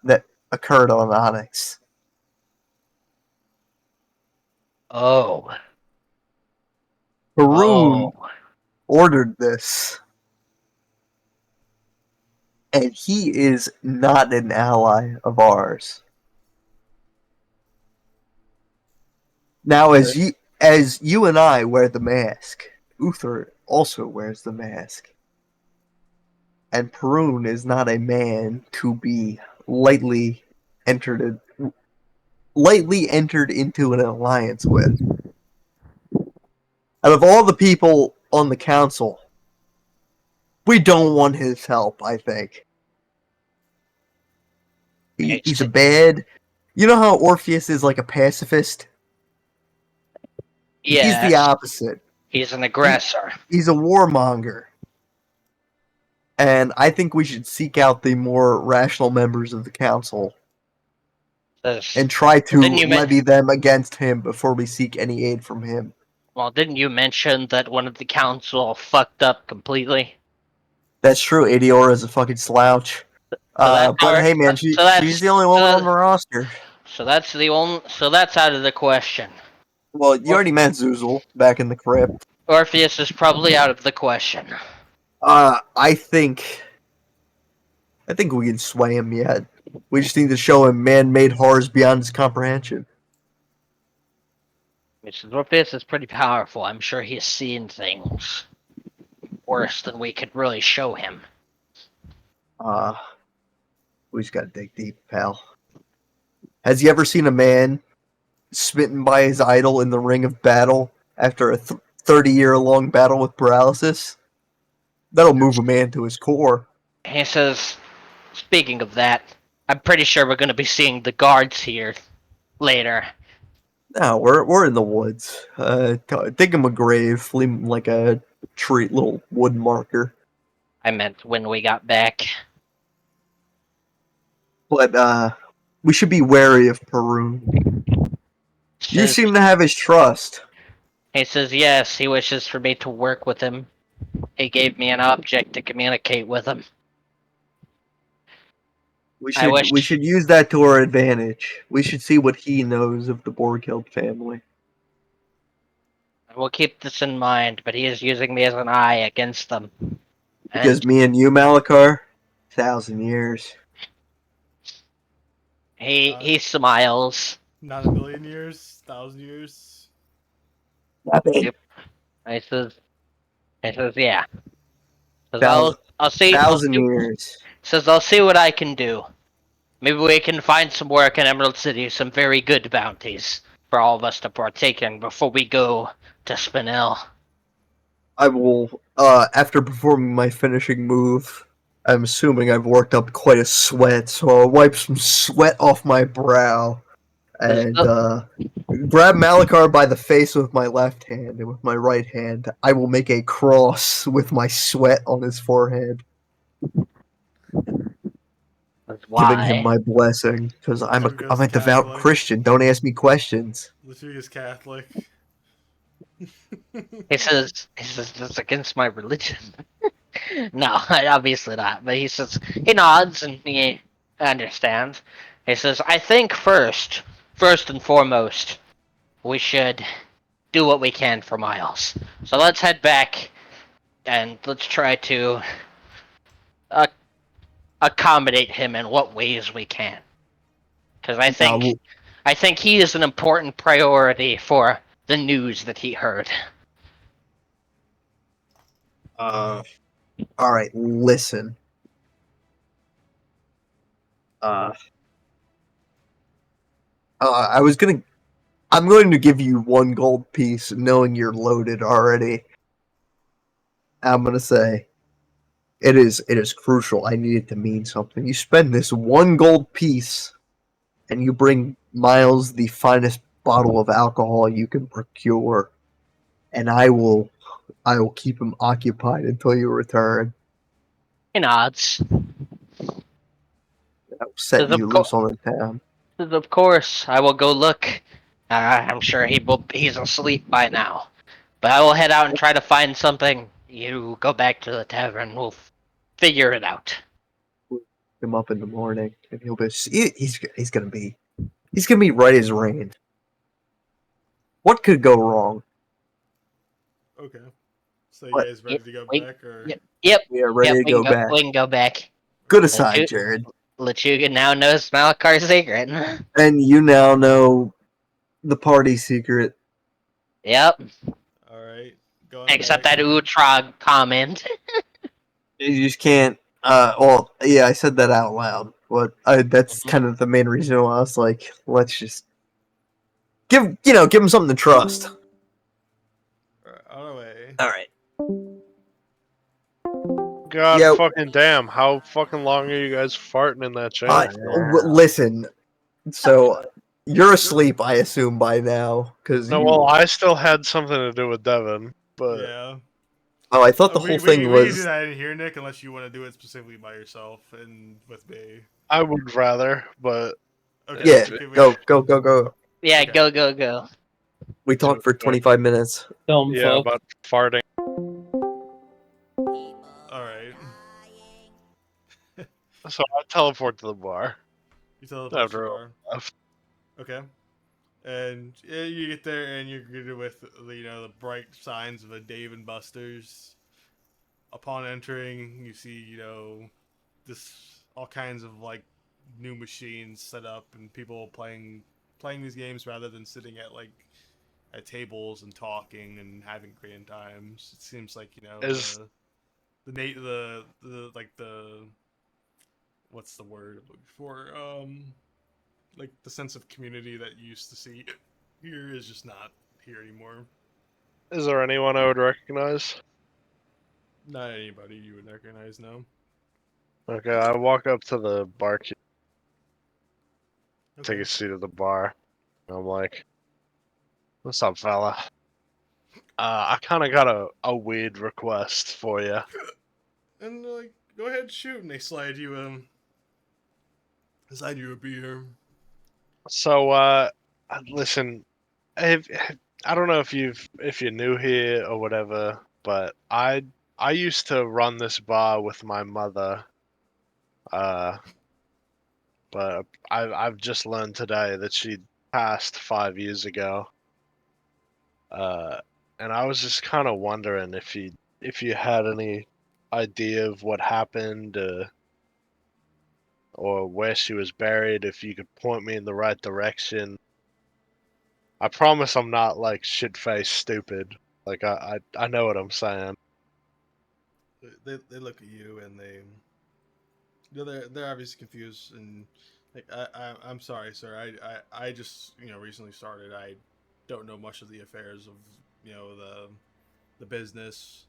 that occurred on Onyx. Oh. Perun Oh. ordered this, and he is not an ally of ours. Now, as you and I wear the mask, Uther also wears the mask. And Perun is not a man to be lightly entered into an alliance with. Out of all the people on the council, we don't want his help, I think. He's a bad... You know how Orpheus is like a pacifist? Yeah. He's the opposite. He's an aggressor. He's a warmonger. And I think we should seek out the more rational members of the council and try to levy them against him before we seek any aid from him. Well, didn't you mention that one of the council fucked up completely? That's true. Adiora is a fucking slouch. But hey, man, she's the only one on the roster. So that's out of the question. Well, you already met Zuzel back in the crypt. Orpheus is probably out of the question. I think we can sway him yet. We just need to show him man-made horrors beyond his comprehension. Orpheus is pretty powerful. I'm sure he's seen things worse than we could really show him. We just gotta dig deep, pal. Has he ever seen a man smitten by his idol in the ring of battle after a 30-year-long battle with paralysis? That'll move a man to his core. He says, speaking of that, I'm pretty sure we're going to be seeing the guards here later. No, we're in the woods. Dig him a grave, leave him like a tree, little wood marker. I meant when we got back. But we should be wary of Perun. You seem to have his trust. He says yes, he wishes for me to work with him. He gave me an object to communicate with him. We should use that to our advantage. We should see what he knows of the Borghild family. I will keep this in mind, but he is using me as an eye against them. Because me and you, Malakar, 1,000 years. He smiles. Not a million years, 1,000 years. Yep. He says yeah. Says, I'll see. 1,000 years. Says I'll see what I can do. Maybe we can find some work in Emerald City, some very good bounties for all of us to partake in before we go to Spinel. I will, after performing my finishing move, I'm assuming I've worked up quite a sweat, so I'll wipe some sweat off my brow and grab Malakar by the face with my left hand, and with my right hand, I will make a cross with my sweat on his forehead. Why? Giving him my blessing, because I'm a devout Christian. Don't ask me questions. Lechuga's Catholic. He says that's against my religion. No, obviously not. But he nods and he understands. He says, I think first and foremost, we should do what we can for Miles. So let's head back and let's try to uh, accommodate him in what ways we can. Because I think he is an important priority for the news that he heard. All right, listen. I was gonna. I'm going to give you 1 gold piece, knowing you're loaded already. I'm gonna say, it is crucial. I need it to mean something. You spend this 1 gold piece, and you bring Miles the finest bottle of alcohol you can procure, and I will keep him occupied until you return. He nods. I'm setting Says, you loose on the town. Of course, I will go look. I'm sure he's asleep by now. But I will head out and try to find something. You go back to the tavern. We'll figure it out. Him up in the morning, and he'll be he's gonna be right as rain. What could go wrong? Okay. So you What? guys ready to go Wait, back, or? Yep. We are ready to go back. We can go back. Good aside, Jared. Lechuga now knows Malakar's secret. And you now know the party secret. Yep. All right. Going Except back. that Uhrtraag comment. You just can't. Well, yeah, I said that out loud, but that's kind of the main reason why I was like, let's just give him something to trust. On our way. All right. God Yeah. fucking damn! How fucking long are you guys farting in that chair? Listen. So you're asleep, I assume by now, because No, well, I still had something to do with Devin, but Yeah. Oh, I thought the we, whole we, thing we can do was. that in here, Nick, unless you want to do it specifically by yourself and with me. I would rather. But Okay. Yeah, can we- go. Yeah, Okay. go. We talked for 25 minutes. Dumb yeah, fuck. about farting. All right. So I teleport to the bar. You tell us After you all are. left. Okay. And yeah, you get there and you're greeted with the bright signs of a Dave and Buster's. Upon entering, you see this all kinds of like new machines set up and people playing these games rather than sitting at tables and talking and having great times. It seems like Is the what's the word I'm looking for like the sense of community that you used to see here is just not here anymore. is there anyone I would recognize? Not anybody you would recognize, no. Okay, I walk up to the barkeep, Okay. take a seat at the bar. And I'm like, "What's up, fella? I kind of got a weird request for you." And they're like, go ahead and shoot, and they slide you a beer. So, listen, I don't know if you're new here or whatever, but I used to run this bar with my mother. But I've just learned today that she passed 5 years ago. And I was just kind of wondering if you had any idea of what happened, or where she was buried, if you could point me in the right direction. I promise I'm not like shit-faced stupid. Like I know what I'm saying. They look at you and they're obviously confused and like I'm sorry, sir. I just recently started. I don't know much of the affairs of the business.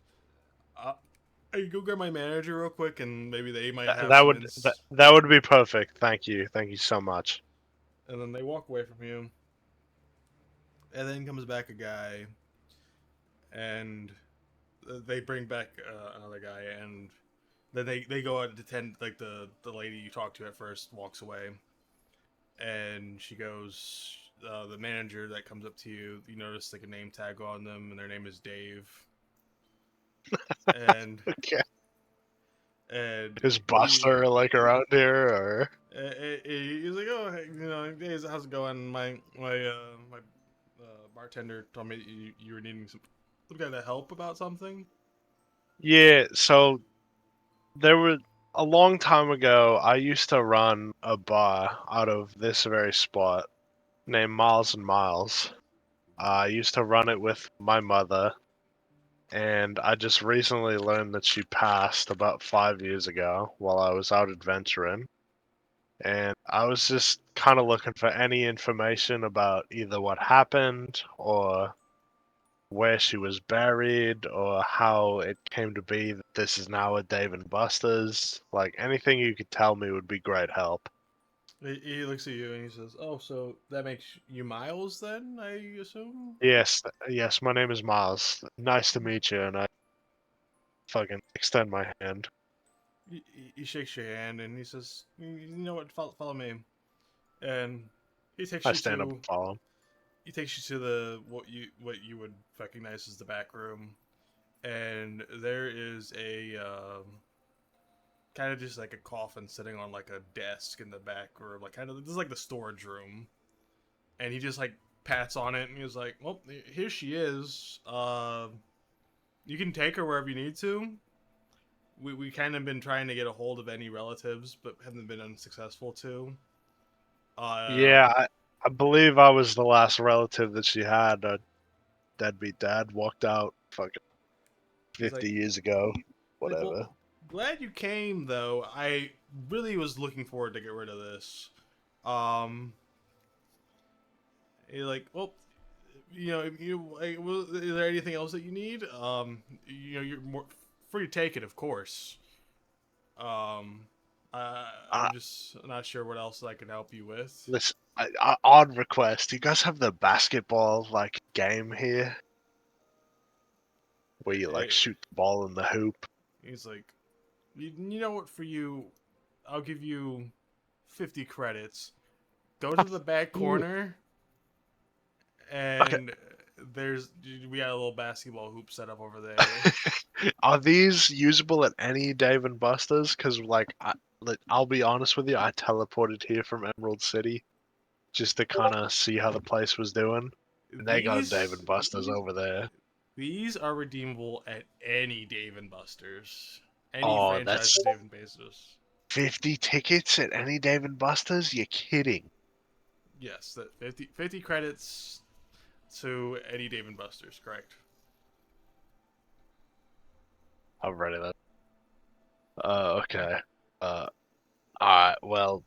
I go grab my manager real quick and maybe they might have That some would that would be perfect. Thank you so much. And then they walk away from you. And then comes back a guy, and they bring back another guy, and then they go out to tend like the lady you talked to at first walks away, and she goes, the manager that comes up to you. You notice like a name tag on them, and their name is Dave. And Okay. and Is Buster like around here or? he's like, oh, hey, hey, how's it going? My bartender told me you were needing some kind of help about something. Yeah, so there was a long time ago. I used to run a bar out of this very spot named Miles and Miles. I used to run it with my mother, and I just recently learned that she passed about 5 years ago while I was out adventuring. And I was just kind of looking for any information about either what happened or where she was buried or how it came to be that this is now a Dave and Buster's. Like anything you could tell me would be great help. He looks at you and he says, "Oh, so that makes you Miles then? I assume." Yes, yes, my name is Miles. Nice to meet you, and I fucking extend my hand. He shakes your hand and he says, "You know what? Follow me." And he takes I you stand up to and follow him. the what you would recognize as the back room, and there is a kind of just like a coffin sitting on like a desk in the back room, like kind of this is like the storage room, and he just like pats on it and he's like, "Well, here she is. You can take her wherever you need to. We kind of been trying to get a hold of any relatives, but haven't been unsuccessful too." Yeah, I believe I was the last relative that she had. Deadbeat dad walked out fucking He's 50 years ago. like, well, Whatever. glad you came though. I really was looking forward to get rid of this. Um, He's like, well, is there anything else that you need? You're more free to take it, of course. Um, I'm just not sure what else I can help you with. Listen, odd request. Do you guys have the basketball like game here, where you like Eh, shoot the ball in the hoop? He's like, you know what? For you, I'll give you 50 credits. Go to the back Ooh. corner, Okay. and we got a little basketball hoop set up over there. Are these usable at any Dave and Buster's? Because I'll be honest with you, I teleported here from Emerald City just to kind of see how the place was doing, and they got a Dave and These Buster's over there. These are redeemable at any Dave and Buster's. Any Oh, franchise that's of Dave and Buster's. 50 tickets at any Dave and Buster's? You're kidding. Yes, that 50 credits to any Dave and Buster's, correct. I'm ready then. Okay. Alright, well,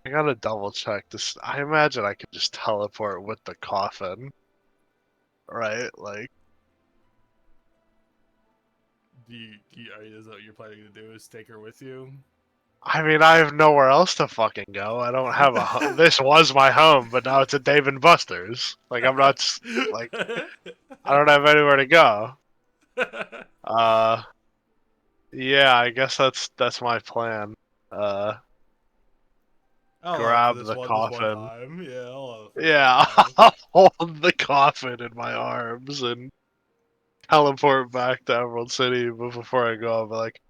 I gotta double check this. I imagine I could just teleport with the coffin, right? Like, Is that what you're planning to do? Is take her with you? I mean, I have nowhere else to fucking go. I don't have this was my home, but now it's a Dave and Buster's. Like, I'm not, like, I don't have anywhere to go. Yeah, I guess that's my plan. Uh, I'll allow it for grab this the one coffin. time. Yeah, I'll allow it for this Yeah, one time. I'll hold the coffin in my arms and teleport back to Emerald City. But before I go, I'll be like,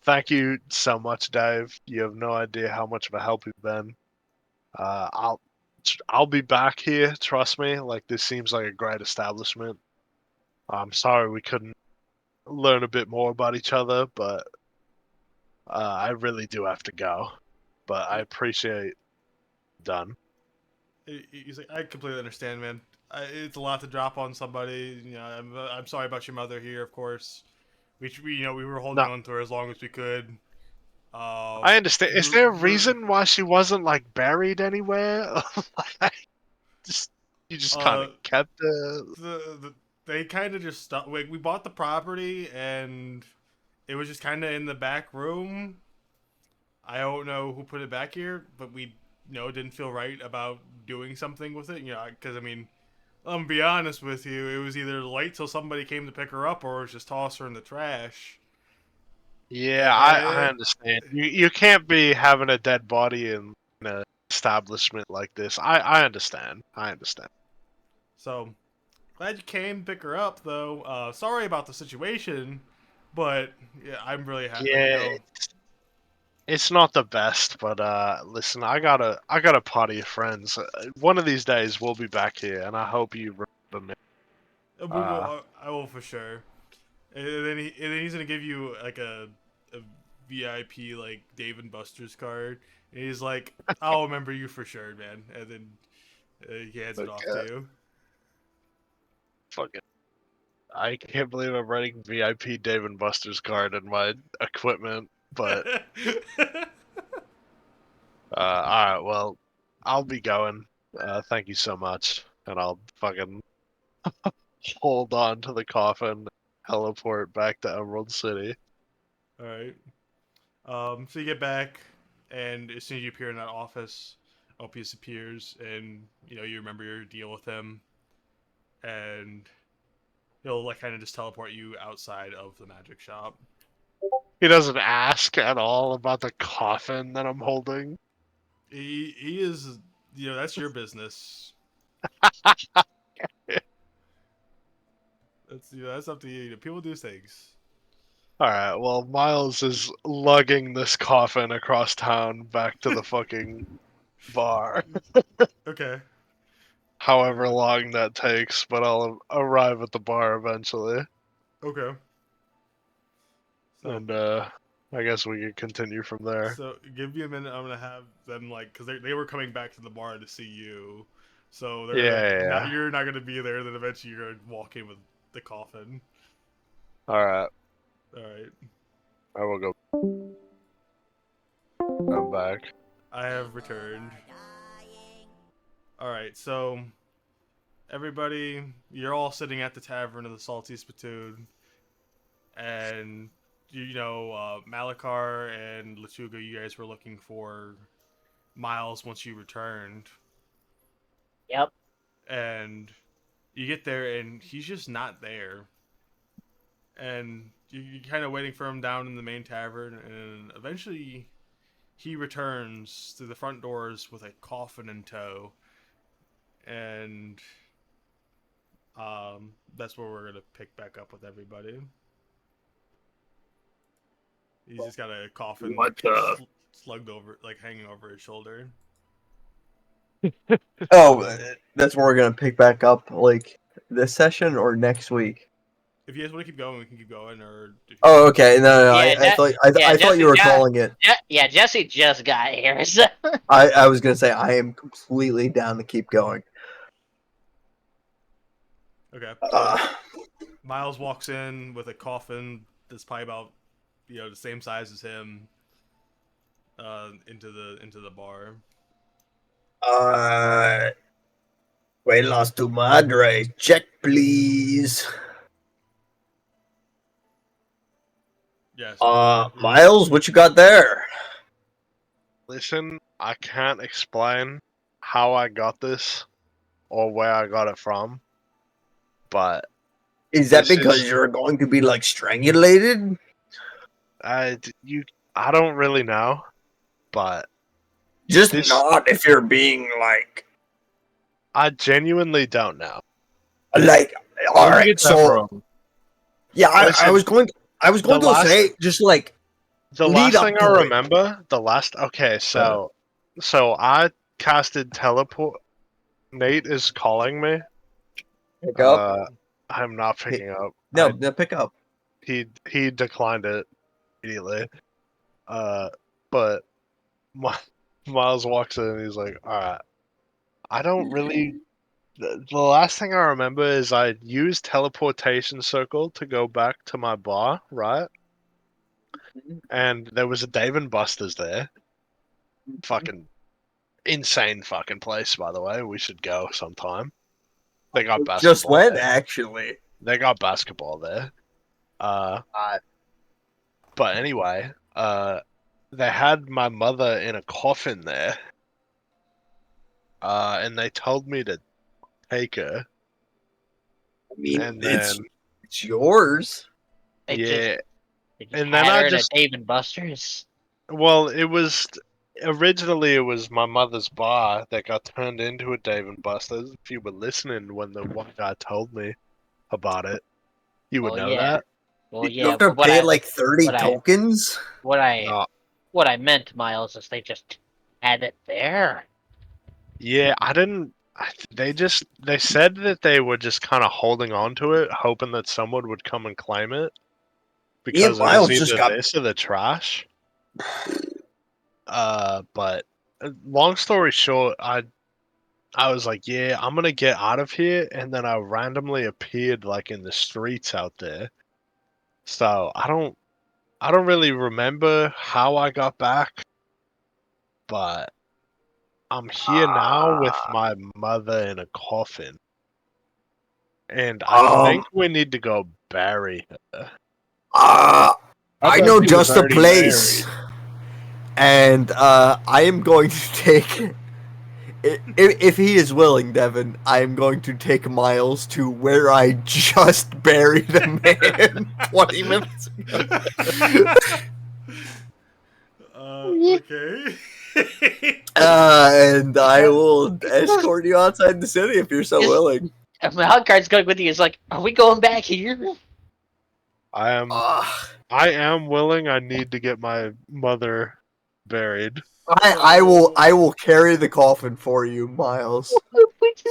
thank you so much, Dave. You have no idea how much of a help you've been. Uh, I'll I'll be back here. Trust me. Like this seems like a great establishment. I'm sorry we couldn't learn a bit more about each other, but I really do have to go. But I appreciate done. He's like, I completely understand, man. It's a lot to drop on somebody. I'm sorry about your mother here, of course. We were holding No, on to her as long as we could. I understand. Is there a reason why she wasn't like buried anywhere? Like, just you just kind of kept it. They kind of just stopped. We bought the property and it was just kind of in the back room. I don't know who put it back here, but we didn't feel right about doing something with it. Because I mean, I'm be honest with you, it was either wait till somebody came to pick her up or it was just toss her in the trash. Yeah, I understand. You can't be having a dead body in an establishment like this. I understand. I understand. So, glad you came pick her up, though. Sorry about the situation, but yeah, I'm really happy. Yeah, it's not the best, but listen, I got a party of friends. One of these days we'll be back here, and I hope you remember me. I will for sure. And then he's gonna give you like a VIP like Dave and Buster's card. And he's like, "I'll remember you for sure, man." And then he hands it off to you. Fucking, I can't believe I'm writing VIP Dave and Buster's card in my equipment, but alright, well, I'll be going. Thank you so much, and I'll fucking hold on to the coffin, teleport back to Emerald City. All right. So you get back, and as soon as you appear in that office, Opus appears, and you remember your deal with him, and he'll like kind of just teleport you outside of the magic shop. He doesn't ask at all about the coffin that I'm holding. He is, that's your business. That's up to you. People do things. Alright, well, Miles is lugging this coffin across town back to the fucking bar. Okay. However long that takes, but I'll arrive at the bar eventually. Okay. So, And, I guess we can continue from there. So give me a minute. I'm gonna have them because they were coming back to the bar to see you. So Yeah. you're not gonna be there. Then eventually you're gonna walk in with the coffin. Alright, All right. I will go. I'm back. I have returned. All right. So everybody, you're all sitting at the tavern of the Salty Spittoon, and Malakar and Lechuga, you guys were looking for Miles once you returned. Yep. And you get there, and he's just not there. And you're kind of waiting for him down in the main tavern, and eventually he returns through the front doors with a coffin in tow. And that's where we're gonna pick back up with everybody. He's just got a coffin slugged over, like hanging over his shoulder. Oh, that's where we're gonna pick back up, like this session or next week. If you guys want to keep going, we can keep going. Oh, okay. No. Yeah, I thought you were calling it. Yeah, Jesse just got here. So. I was gonna say I am completely down to keep going. Okay. So Miles walks in with a coffin that's probably about the same size as him. Into the bar. Buenas tu madre. Check, please. Yes. Miles, what you got there? Listen, I can't explain how I got this or where I got it from, but Is that because you're going to be like strangulated? I don't really know, but just not if you're being like. I genuinely don't know. Like, all right, so yeah, I was going to say just like the last thing I remember. Okay, so I casted teleport. Nate is calling me. Pick up. I'm not picking up. No, pick up. He declined it immediately. But Miles walks in and he's like, "Alright, I don't really." The last thing I remember is I used teleportation circle to go back to my bar, right? And there was a Dave and Buster's there. Fucking insane fucking place, by the way. We should go sometime. They got basketball. Just went actually. They got basketball there. But anyway, they had my mother in a coffin there. And they told me to take her. I mean, it's yours. Yeah. Did you And then had I her just at Dave and Buster's? well, it was originally it was my mother's bar that got turned into a Dave and Buster's. If you were listening when the one guy told me about it, you would Oh know yeah. that. Well, You yeah. have to But what pay I like 30 what I tokens? what I No, what I meant, Miles, is they just had it there. yeah, I didn't. They said that they were just kind of holding on to it, hoping that someone would come and claim it Me and because it was Miles just either got. this or the trash. But long story short, I was like, yeah, I'm gonna get out of here, and then I randomly appeared like in the streets out there. So I don't really remember how I got back, but I'm here now with my mother in a coffin, and I Um, think we need to go bury her. I thought know she was just a already place. And I am going to take. If he is willing, Devin, I am going to take Miles to where I just buried a man 20 minutes ago. Okay. And I will escort you outside the city if you're so willing. If Malakar's going with you, he's like, "Are we going back here?" I am willing. I need to get my mother buried. I will carry the coffin for you, Miles.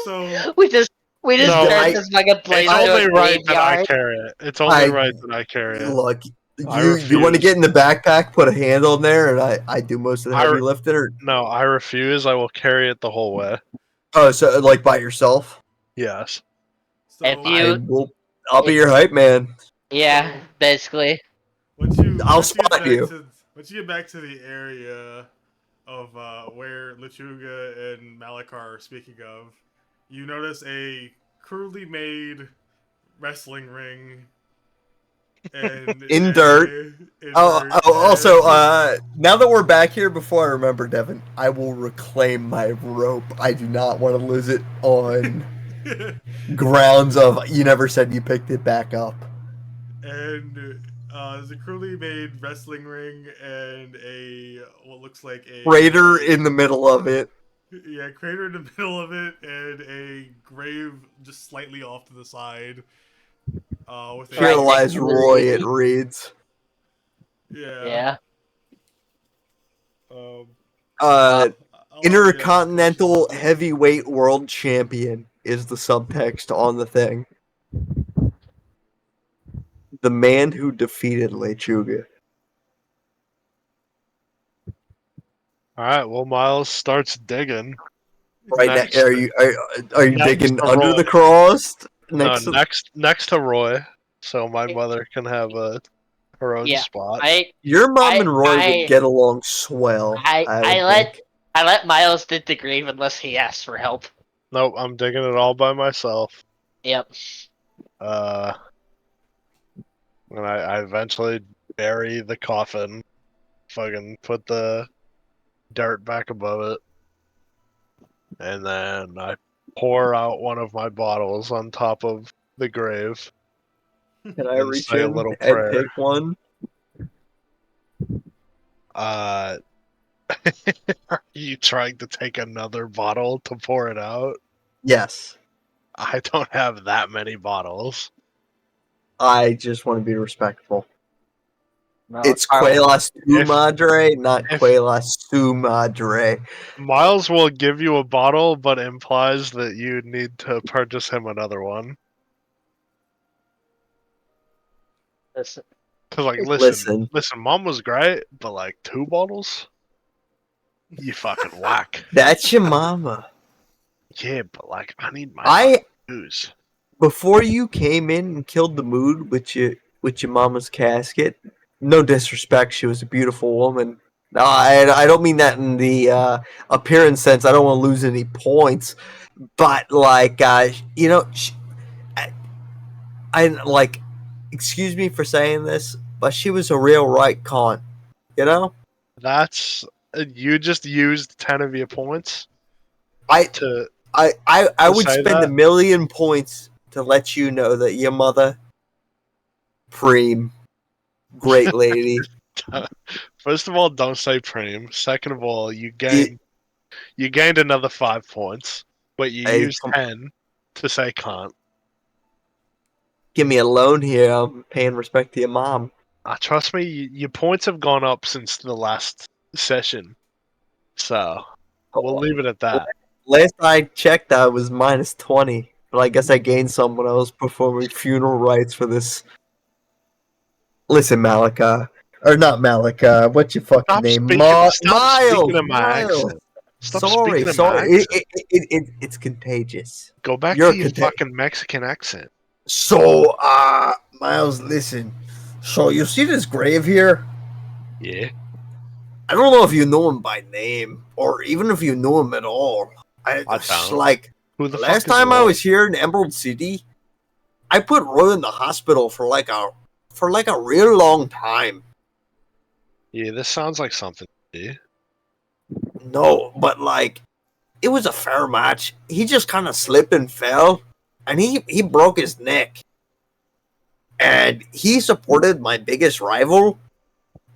So we just No, turned this fucking place It's into only a right that I graveyard. carry it. It's only right that I carry it. Look, I you want to refuse. get in the backpack, put a handle in there, and I do most of the I heavy re- lifting. Or No, I refuse. I will carry it the whole way. oh, so like by yourself? Yes. If I'll be your hype man. Yeah, basically. I'll spot you. Once you get back to the area of where Lechuga and Malakar are speaking of, you notice a crudely made wrestling ring and In dirt. in Oh, dirt, also, now that we're back here, before I remember, Devin, I will reclaim my rope. I do not want to lose it on grounds of you never said you picked it back up. And there's a crudely made wrestling ring and a what looks like a Crater in the middle of it. Yeah, crater in the middle of it, and a grave just slightly off to the side. With Here lies Roy, it reads. Yeah. Intercontinental Heavyweight World Champion is the subtext on the thing. The man who defeated Lechuga. All right. Well, Miles starts digging. Right Next- now, are you next digging to under Roy. the cross? No, Next next to Roy, so my mother can have her own Yeah, spot. Your mom and Roy would get along swell. I let Miles dig the grave unless he asks for help. Nope, I'm digging it all by myself. Yep. And I eventually bury the coffin, fucking put the dirt back above it, and then I pour out one of my bottles on top of the grave. Can I and reach say a in little and prayer. take one? Are you trying to take another bottle to pour it out? Yes. I don't have that many bottles. I just want to be respectful. No, It's Quelas tu madre, not Quelas su madre. Miles will give you a bottle, but implies that you need to purchase him another one. Listen. Cause like, listen, Mom was great, but like 2 bottles, you fucking whack. That's your mama. Yeah, but like, I need my booze. Before you came in and killed the mood with your mama's casket. No disrespect, she was a beautiful woman. No, I don't mean that in the appearance sense. I don't want to lose any points, but like you know, I like. Excuse me for saying this, but she was a real right cunt. You know. That's you just used 10 of your points. I would spend 1,000,000 points to let you know that your mother, Preem, great lady. First of all, don't say preem. Second of all, you gained another 5 points, but you Hey, used 10 to say can't. give me a loan here. I'm paying respect to your mom. Trust me, your points have gone up since the last session, so we'll leave it at that. Last I checked, I was minus 20, but I guess I gained some when I was performing funeral rites for this. Listen, Malakar. Or not Malakar. What's your fucking Stop name? speaking. Stop Miles. speaking in my Miles. accent. Stop Sorry, speaking in my sorry. accent. It's contagious. Go back You're to your contagious. fucking Mexican accent. So, Miles, listen. So, you see this grave here? Yeah. I don't know if you know him by name, or even if you know him at all. I It's don't. like, Who the last fuck is time I Roy? was here in Emerald City, I put Roy in the hospital for like a real long time. Yeah, this sounds like something. Yeah. No, but like, it was a fair match. He just kind of slipped and fell, and he broke his neck. And he supported my biggest rival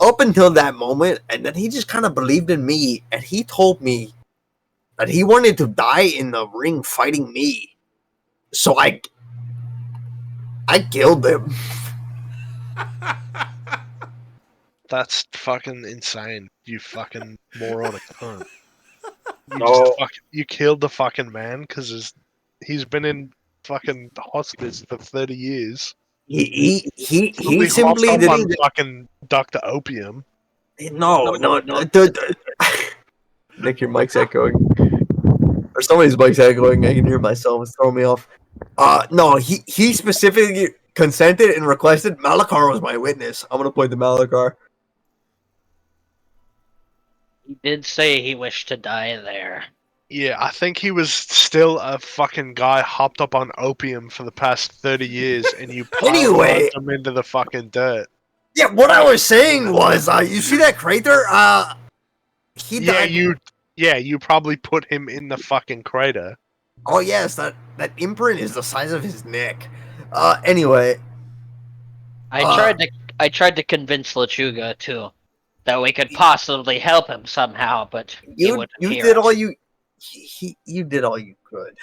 up until that moment, and then he just kind of believed in me, and he told me that he wanted to die in the ring fighting me. So I killed him. That's fucking insane. You fucking moronic cunt. No. You killed the fucking man because he's been in fucking hospice for 30 years. He Probably simply hopped up on didn't. fucking Dr. Opium. No. Nick, your mic's echoing. Or somebody's mic's echoing. I can hear myself. It's throwing me off. No, he specifically consented and requested. Malakar was my witness. I'm gonna point to Malakar. He did say he wished to die there. Yeah, I think he was still a fucking guy hopped up on opium for the past 30 years, and you Anyway. him into the fucking dirt. Yeah, what I was saying was, you see that crater? He died. You probably put him in the fucking crater. Oh yes, that imprint is the size of his neck. Anyway. I tried to convince Lechuga too that we could possibly help him somehow, but he wouldn't hear did us. all you you did all you could.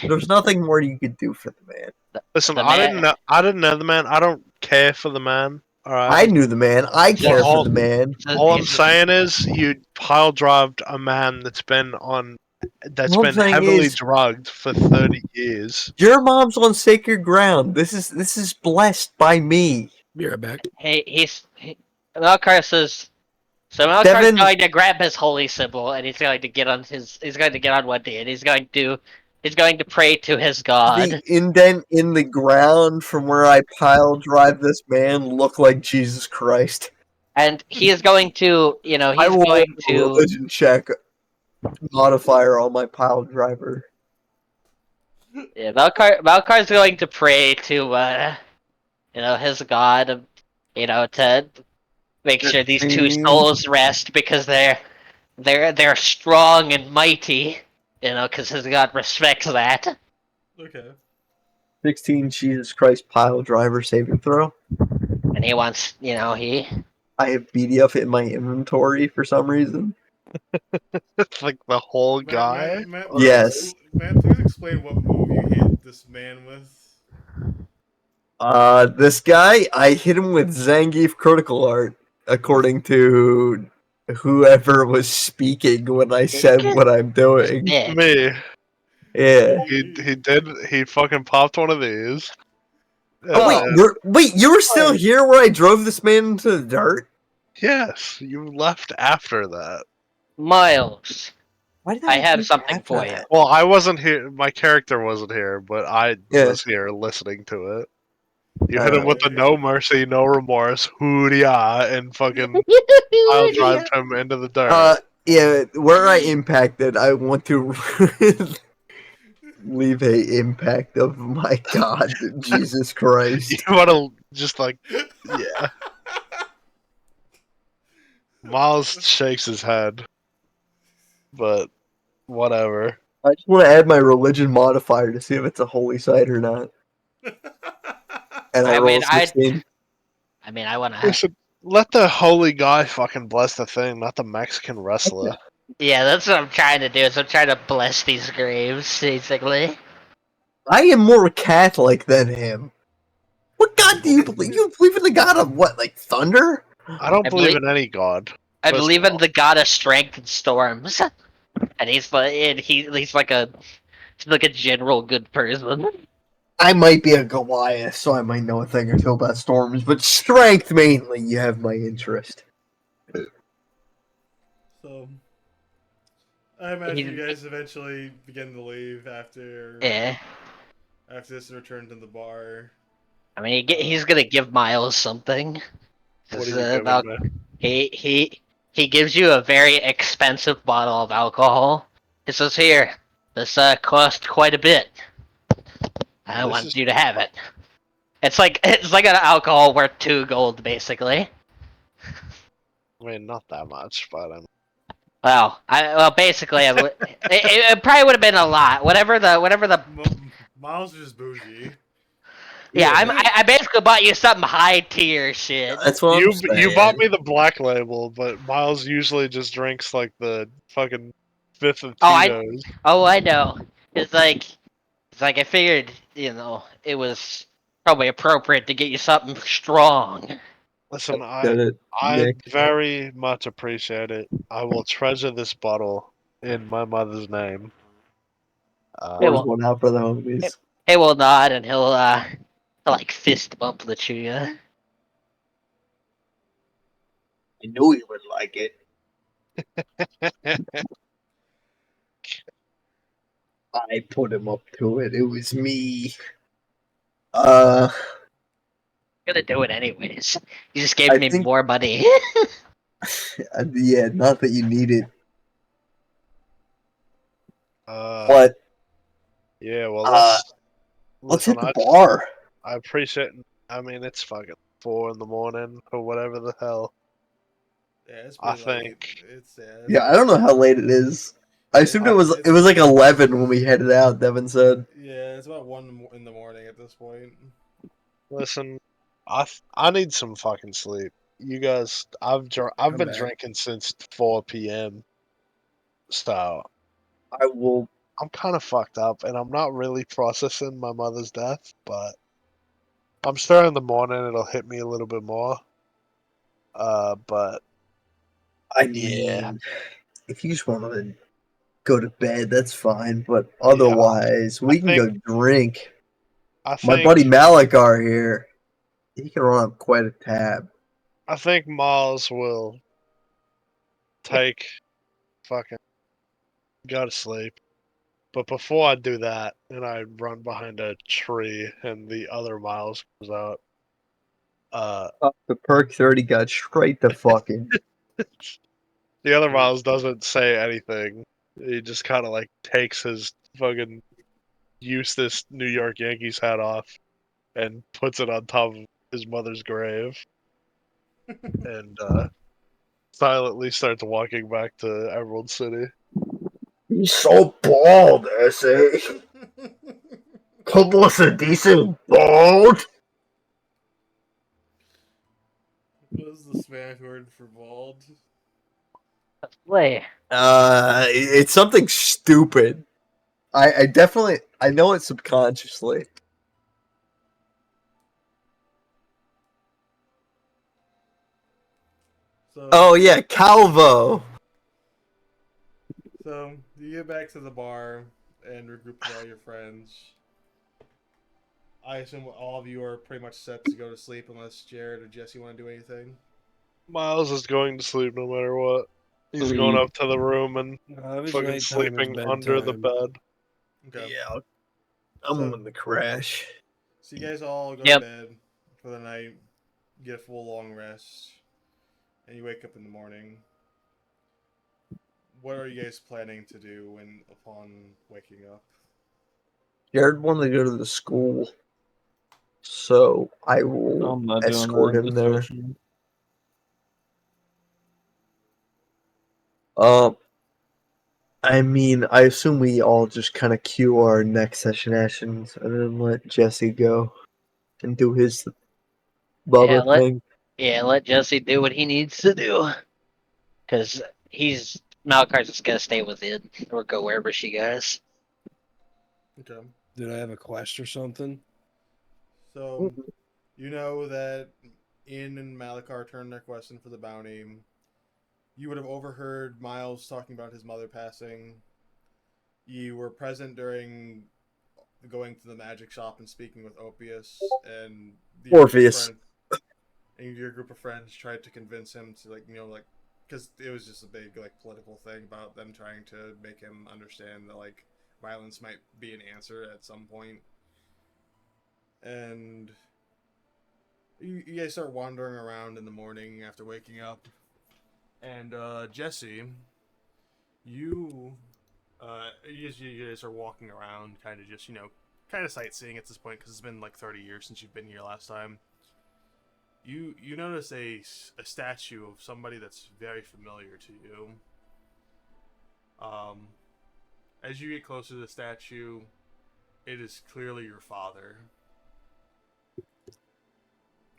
There's nothing more you could do for the man. Listen, The I man- didn't know the man. I don't care for the man. All I right. knew the man. I care for the man. All I'm saying is you pile drived a man that's been heavily drugged for 30 years. Your mom's on sacred ground. This is blessed by me. Be right back. Malakar says. So Malakar's Devin- going to grab his holy symbol and he's going to get on one knee and he's going to pray to his god. The indent in the ground from where I pile drive this man look like Jesus Christ. And he is going to, I will roll a religion check modifier on my pile driver. Yeah, Malakar's going to pray to, his god, to make sure these two souls rest because they're strong and mighty, because his god respects that. Okay. 16 Jesus Christ pile driver saving throw. And he wants, I have Beedyuff in my inventory for some reason. It's like the whole guy. Matt, Yes. Matt, please explain what move you hit this man with. This guy, I hit him with Zangief critical art, according to whoever was speaking when I said what I'm doing. Yeah. Me. Yeah. He did. He fucking popped one of these. Oh, wait, you were still here where I drove this man into the dirt? Yes, you left after that. Miles, Why did I have leave something after for you. that? Well, I wasn't here. My character wasn't here, but I Yeah. was here listening to it. You hit him with the no mercy, no remorse, hoodia, and fucking pile drived him into the dirt. Yeah, where I impacted, I want to leave a impact of my God, Jesus Christ. You want to just yeah. Miles shakes his head, but whatever. I just want to add my religion modifier to see if it's a holy site or not. And I rolled 16. I mean, I wanna. Listen, let the holy guy fucking bless the thing, not the Mexican wrestler. Yeah, that's what I'm trying to do. Is I'm trying to bless these graves, basically. I am more Catholic than him. What god do you believe? You believe in the god of what, like thunder? I don't I believe believe- in any god. I First believe of in all. the god of strength and storms, and he's like a general good person. I might be a Goliath, so I might know a thing or two about storms, but strength mainly, you have my interest. So, I imagine you guys eventually begin to leave after Yeah, this and return to the bar. I mean, he's gonna give Miles something. What This are you is giving about me? he gives you a very expensive bottle of alcohol. He says, "Here, this cost quite a bit. I This want is- you to have it." It's like an alcohol worth 2 gold, basically. I mean, not that much, but Basically, it probably would have been a lot. Whatever the Miles is just bougie. yeah, Yeah, I basically bought you some high tier shit. that's what I'm you saying. bought me the black label, but Miles usually just drinks like the fucking fifth of Tito's. I know. It's like I figured, it was probably appropriate to get you something strong. Listen, Get it, I Nick. very much appreciate it. I will treasure this bottle in my mother's name. Pours one out for the homies. He will nod and he'll like fist bump Lechuga. I knew you would like it. I put him up to it. It was me. Gonna do it anyways. You just gave I me think- more money. Yeah, not that you need it, Uh, but yeah, well, let's listen, hit the bar. I appreciate. I mean, it's fucking 4 in the morning or whatever the hell. Yeah, it's I pretty late. think. Yeah, I don't know how late it is. I assumed it was like 11 when we headed out. Devin said. Yeah, it's about 1 in the morning at this point. Listen, I need some fucking sleep. You guys, I've been back. drinking since 4 p.m. So I will. I'm kind of fucked up, and I'm not really processing my mother's death. But I'm sure in the morning it'll hit me a little bit more. But I Yeah. mean, if you just want to go to bed, that's fine. But otherwise, we can go drink. I think My buddy Malakar here, he can run up quite a tab. I think Miles will take fucking go to sleep. But before I do that, and I run behind a tree, and the other Miles comes out. The perk 30 got straight to fucking. The other Miles doesn't say anything. He just kind of like takes his fucking Eustace New York Yankees hat off and puts it on top of his mother's grave, and silently starts walking back to Emerald City. He's so bald, S.A. Come on, a decent bald. What is the Spanish word for bald? Wait. It's something stupid. I definitely I know it subconsciously. So, Oh yeah, Calvo. So you get back to the bar and regroup with all your friends. I assume all of you are pretty much set to go to sleep unless Jared or Jesse want to do anything. Miles is going to sleep no matter what. He's going up to the room and fucking sleeping under the bed. Okay. Yeah, I'm on the crash. So you guys all go Yep. to bed for the night, get a full long rest, and you wake up in the morning. What are you guys planning to do upon waking up? Jared wanted to go to the school, so I will I'm not doing escort that. him there. I mean, I assume we all just kind of cue our next session actions and then let Jesse go and do his lover Yeah, thing. Yeah, let Jesse do what he needs to do. Because Malakar's just gonna stay within or go wherever she goes. Okay. Did I have a quest or something? So, you know that Inn and Malakar turned their quest in for the bounty. You would have overheard Miles talking about his mother passing. You were present during going to the magic shop and speaking with Opius, and Orpheus. Your group of friends tried to convince him to, like, because it was just a big, like, political thing about them trying to make him understand that, like, violence might be an answer at some point. And you guys start wandering around in the morning after waking up. And Jesse, you guys are walking around, kind of just kind of sightseeing at this point because it's been like 30 years since you've been here last time. You notice a statue of somebody that's very familiar to you. As you get closer to the statue, it is clearly your father.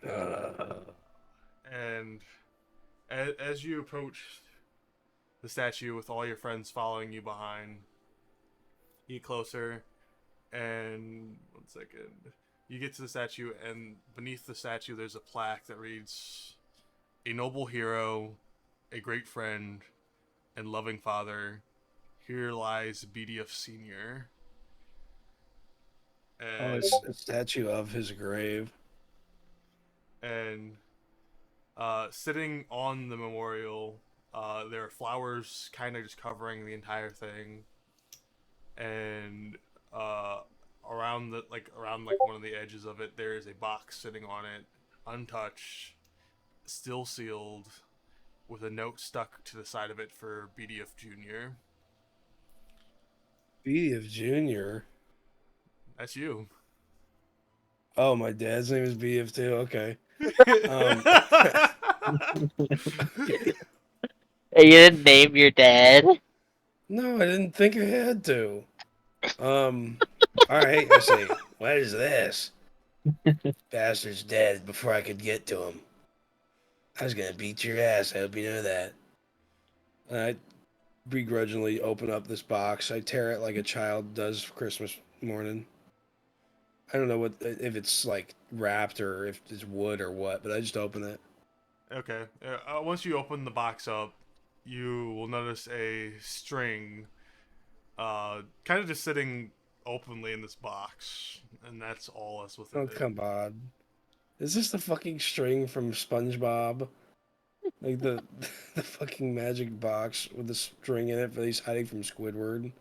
And as you approach the statue with all your friends following you behind, you get closer, and 1 second, you get to the statue, and beneath the statue there's a plaque that reads, "A noble hero, a great friend, and loving father, here lies Beedyuff Sr." Oh, it's a statue of his grave. And sitting on the memorial, there are flowers kind of just covering the entire thing, and around one of the edges of it, there is a box sitting on it, untouched, still sealed, with a note stuck to the side of it for Beedyuff Jr. Beedyuff Jr. That's you. Oh, my dad's name is Beedyuff too. Okay. You didn't name your dad? No, I didn't think I had to. All right, I say, what is this? Bastard's dead before I could get to him. I was gonna beat your ass. I hope you know that. I begrudgingly open up this box. I tear it like a child does Christmas morning. I don't know if it's like wrapped or if it's wood or what, but I just open it. Okay. Once you open the box up, you will notice a string, kind of just sitting openly in this box, and that's all that's within it. Oh, come on. Is this the fucking string from SpongeBob? Like the fucking magic box with the string in it that he's hiding from Squidward?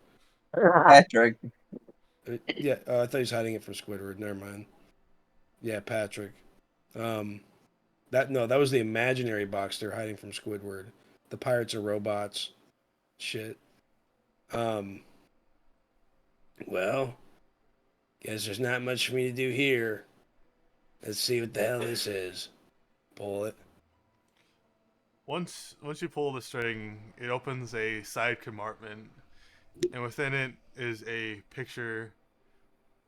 Patrick. Yeah, I thought he was hiding it from Squidward. Never mind. Yeah, Patrick. That was the imaginary box they're hiding from Squidward. The pirates are robots. Shit. Well, guess there's not much for me to do here. Let's see what the hell this is. Pull it. Once you pull the string, it opens a side compartment, and within it is a picture,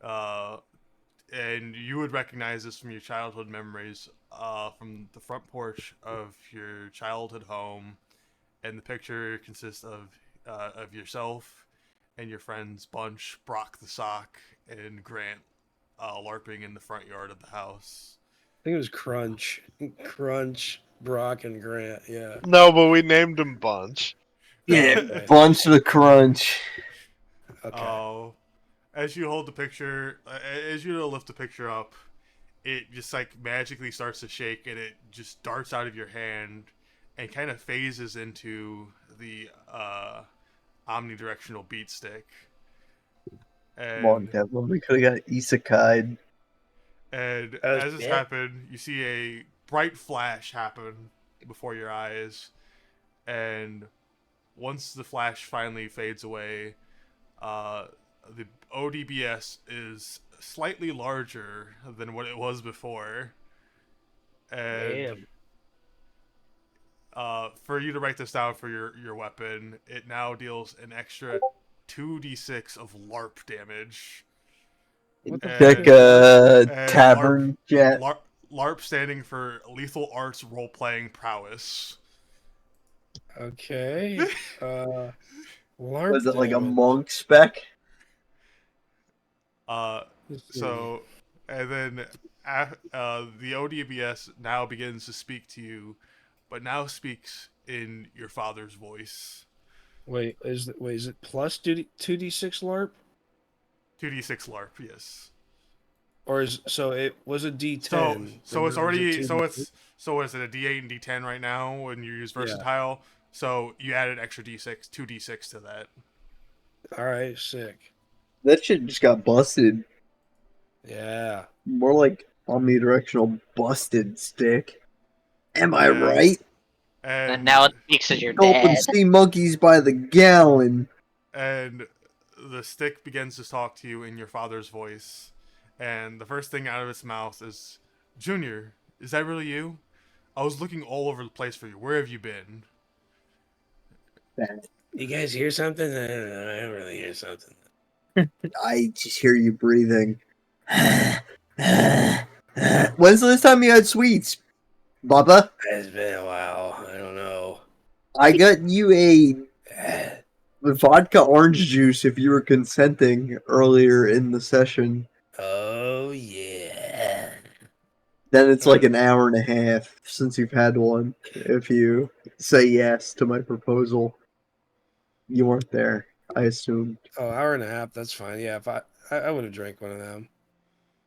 and you would recognize this from your childhood memories, from the front porch of your childhood home, and the picture consists of yourself and your friends Bunch, Brock the Sock, and Grant, LARPing in the front yard of the house. I think it was Crunch. Crunch, Brock, and Grant, yeah. No, but we named him Bunch. Yeah, Okay. Bunch of the Crunch. Okay. As you hold the picture, as you lift the picture up, it just like magically starts to shake, and it just darts out of your hand and kind of phases into the omnidirectional beat stick. And, Come on, Devlin. We could have got isekai'd. and as this happened, you see a bright flash happen before your eyes, and once the flash finally fades away, the ODBS is slightly larger than what it was before. And for you to write this down for your weapon, it now deals an extra 2d6 of LARP damage. Check tavern chat. LARP standing for Lethal Arts Role Playing Prowess. Okay. LARP Was it like a damage. monk spec? Let's see. So, and then the ODBS now begins to speak to you, but now speaks in your father's voice. Wait, is it plus 2d6 LARP? 2d6 LARP, yes. Or it was a D10. So it's then was it already 2d6? so is it a D8 and D10 right now when you use versatile? So you added extra D6, 2d6 to that. All right, sick. That shit just got busted. Yeah. More like omnidirectional busted stick. Am I Yeah. right? And now it speaks as your Open dad. sea monkeys by the gallon. And the stick begins to talk to you in your father's voice. And the first thing out of its mouth is, Junior, is that really you? I was looking all over the place for you. Where have you been? You guys hear something? I don't really hear something. I just hear you breathing. When's the last time you had sweets, Bubba? It's been a while. I don't know. I got you a vodka orange juice if you were consenting earlier in the session. Oh, yeah. Then it's like an hour and a half since you've had one. If you say yes to my proposal, you weren't there, I assumed. Oh, hour and a half. That's fine. Yeah, if I would have drank one of them.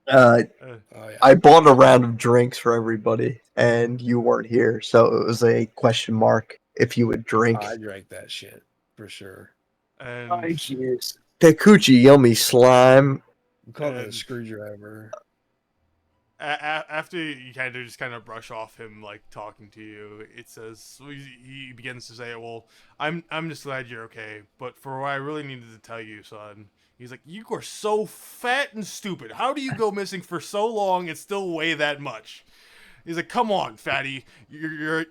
Uh, Oh, yeah. I bought a round of drinks for everybody, and you weren't here, so it was a question mark if you would drink. I drank that shit for sure. And That coochie yummy slime. I'm calling it a And- screwdriver. after you kind of brush off him like talking to you, it says he begins to say, "Well, I'm just glad you're okay, but for what I really needed to tell you, son." He's like, "You are so fat and stupid. How do you go missing for so long and still weigh that much?" He's like, "Come on, fatty.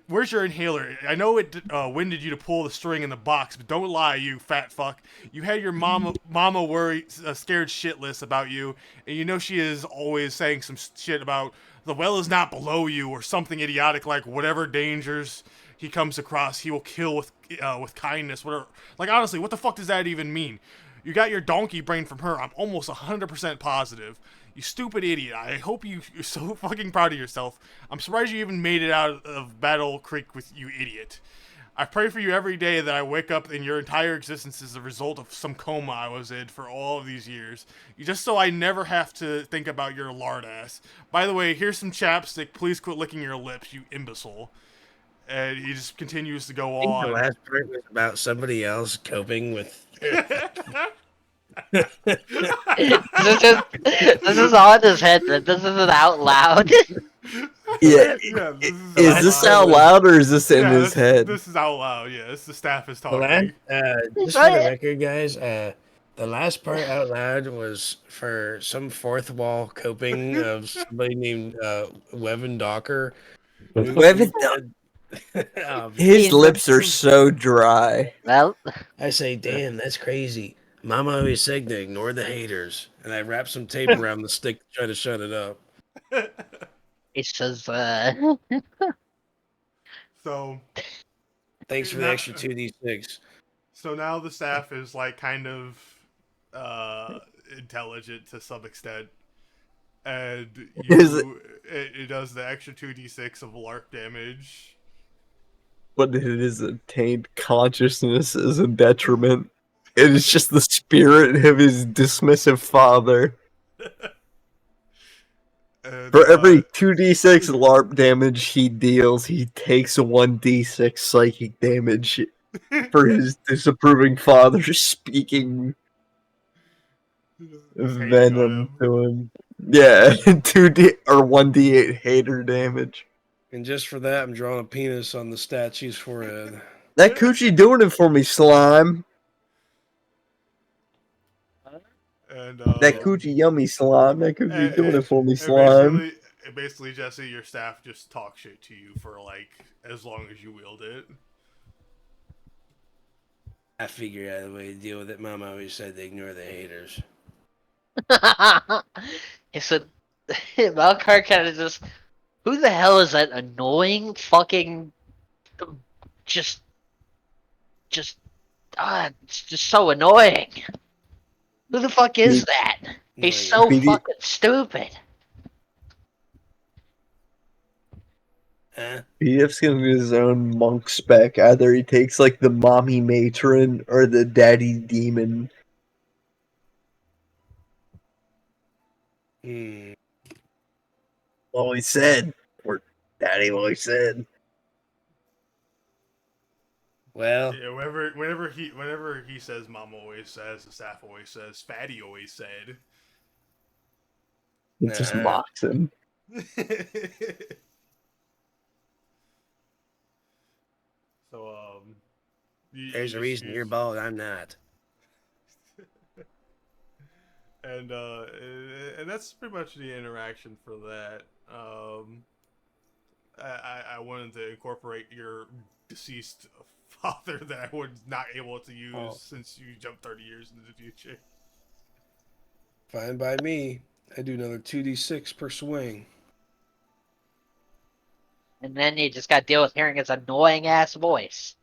Where's your inhaler? I know it winded you to pull the string in the box, but don't lie, you fat fuck. You had your mama worried, scared shitless about you, and you know she is always saying some shit about the well is not below you or something idiotic like whatever dangers he comes across, he will kill with kindness. Whatever. Like honestly, what the fuck does that even mean? You got your donkey brain from her. I'm almost 100% positive." You stupid idiot. I hope you're so fucking proud of yourself. I'm surprised you even made it out of Battle Creek with you idiot. I pray for you every day that I wake up and your entire existence is the result of some coma I was in for all of these years. Just so I never have to think about your lard ass. By the way, here's some chapstick. Please quit licking your lips, you imbecile. And he just continues to go I think the on. last part was about somebody else coping with. This is all in his head, but this isn't out loud. Yeah. Yeah, Is this out loud or is this in his head? This is out loud, yes. The staff is The talking. just for the record, guys, the last part out loud was for some fourth wall coping of somebody named Wevin Docker. Wevin His lips are so dry. Well, I say, damn, that's crazy. Mama always said to ignore the haters, and I wrapped some tape around the stick to try to shut it up. it says, So Thanks for the extra 2d6. So now the staff is like kind of intelligent to some extent, and it does the extra 2d6 of LARP damage. But it is attained consciousness as a detriment. It is just the spirit of his dismissive father. And, For every 2d6 LARP damage he deals, he takes a 1d6 psychic damage for his disapproving father speaking venom to him. Yeah, 2d or 1d8 hater damage. And just for that, I'm drawing a penis on the statue's forehead. That coochie doing it for me, slime. And That coochie yummy slime. That coochie doing it for me, and slime. basically, Jesse, your staff just talk shit to you for like as long as you wield it. I figured out a way to deal with it. Mama always said to ignore the haters. he said, Malakar kind of just Who the hell is that annoying fucking just it's just so annoying. Who the fuck is that? He's so fucking stupid. Beedyuff's gonna be his own monk spec. Either he takes like the mommy matron or the daddy demon. Always said, or daddy always said. Well, Yeah, whenever he says, Mom always says, the staff always says, Fatty always said. It just mocks him. So there's a reason you're bald. I'm not. And that's pretty much the interaction for that. I wanted to incorporate your deceased father that I was not able to use since you jumped 30 years into the future. Fine by me. I do another 2d6 per swing. And then you just gotta deal with hearing his annoying ass voice.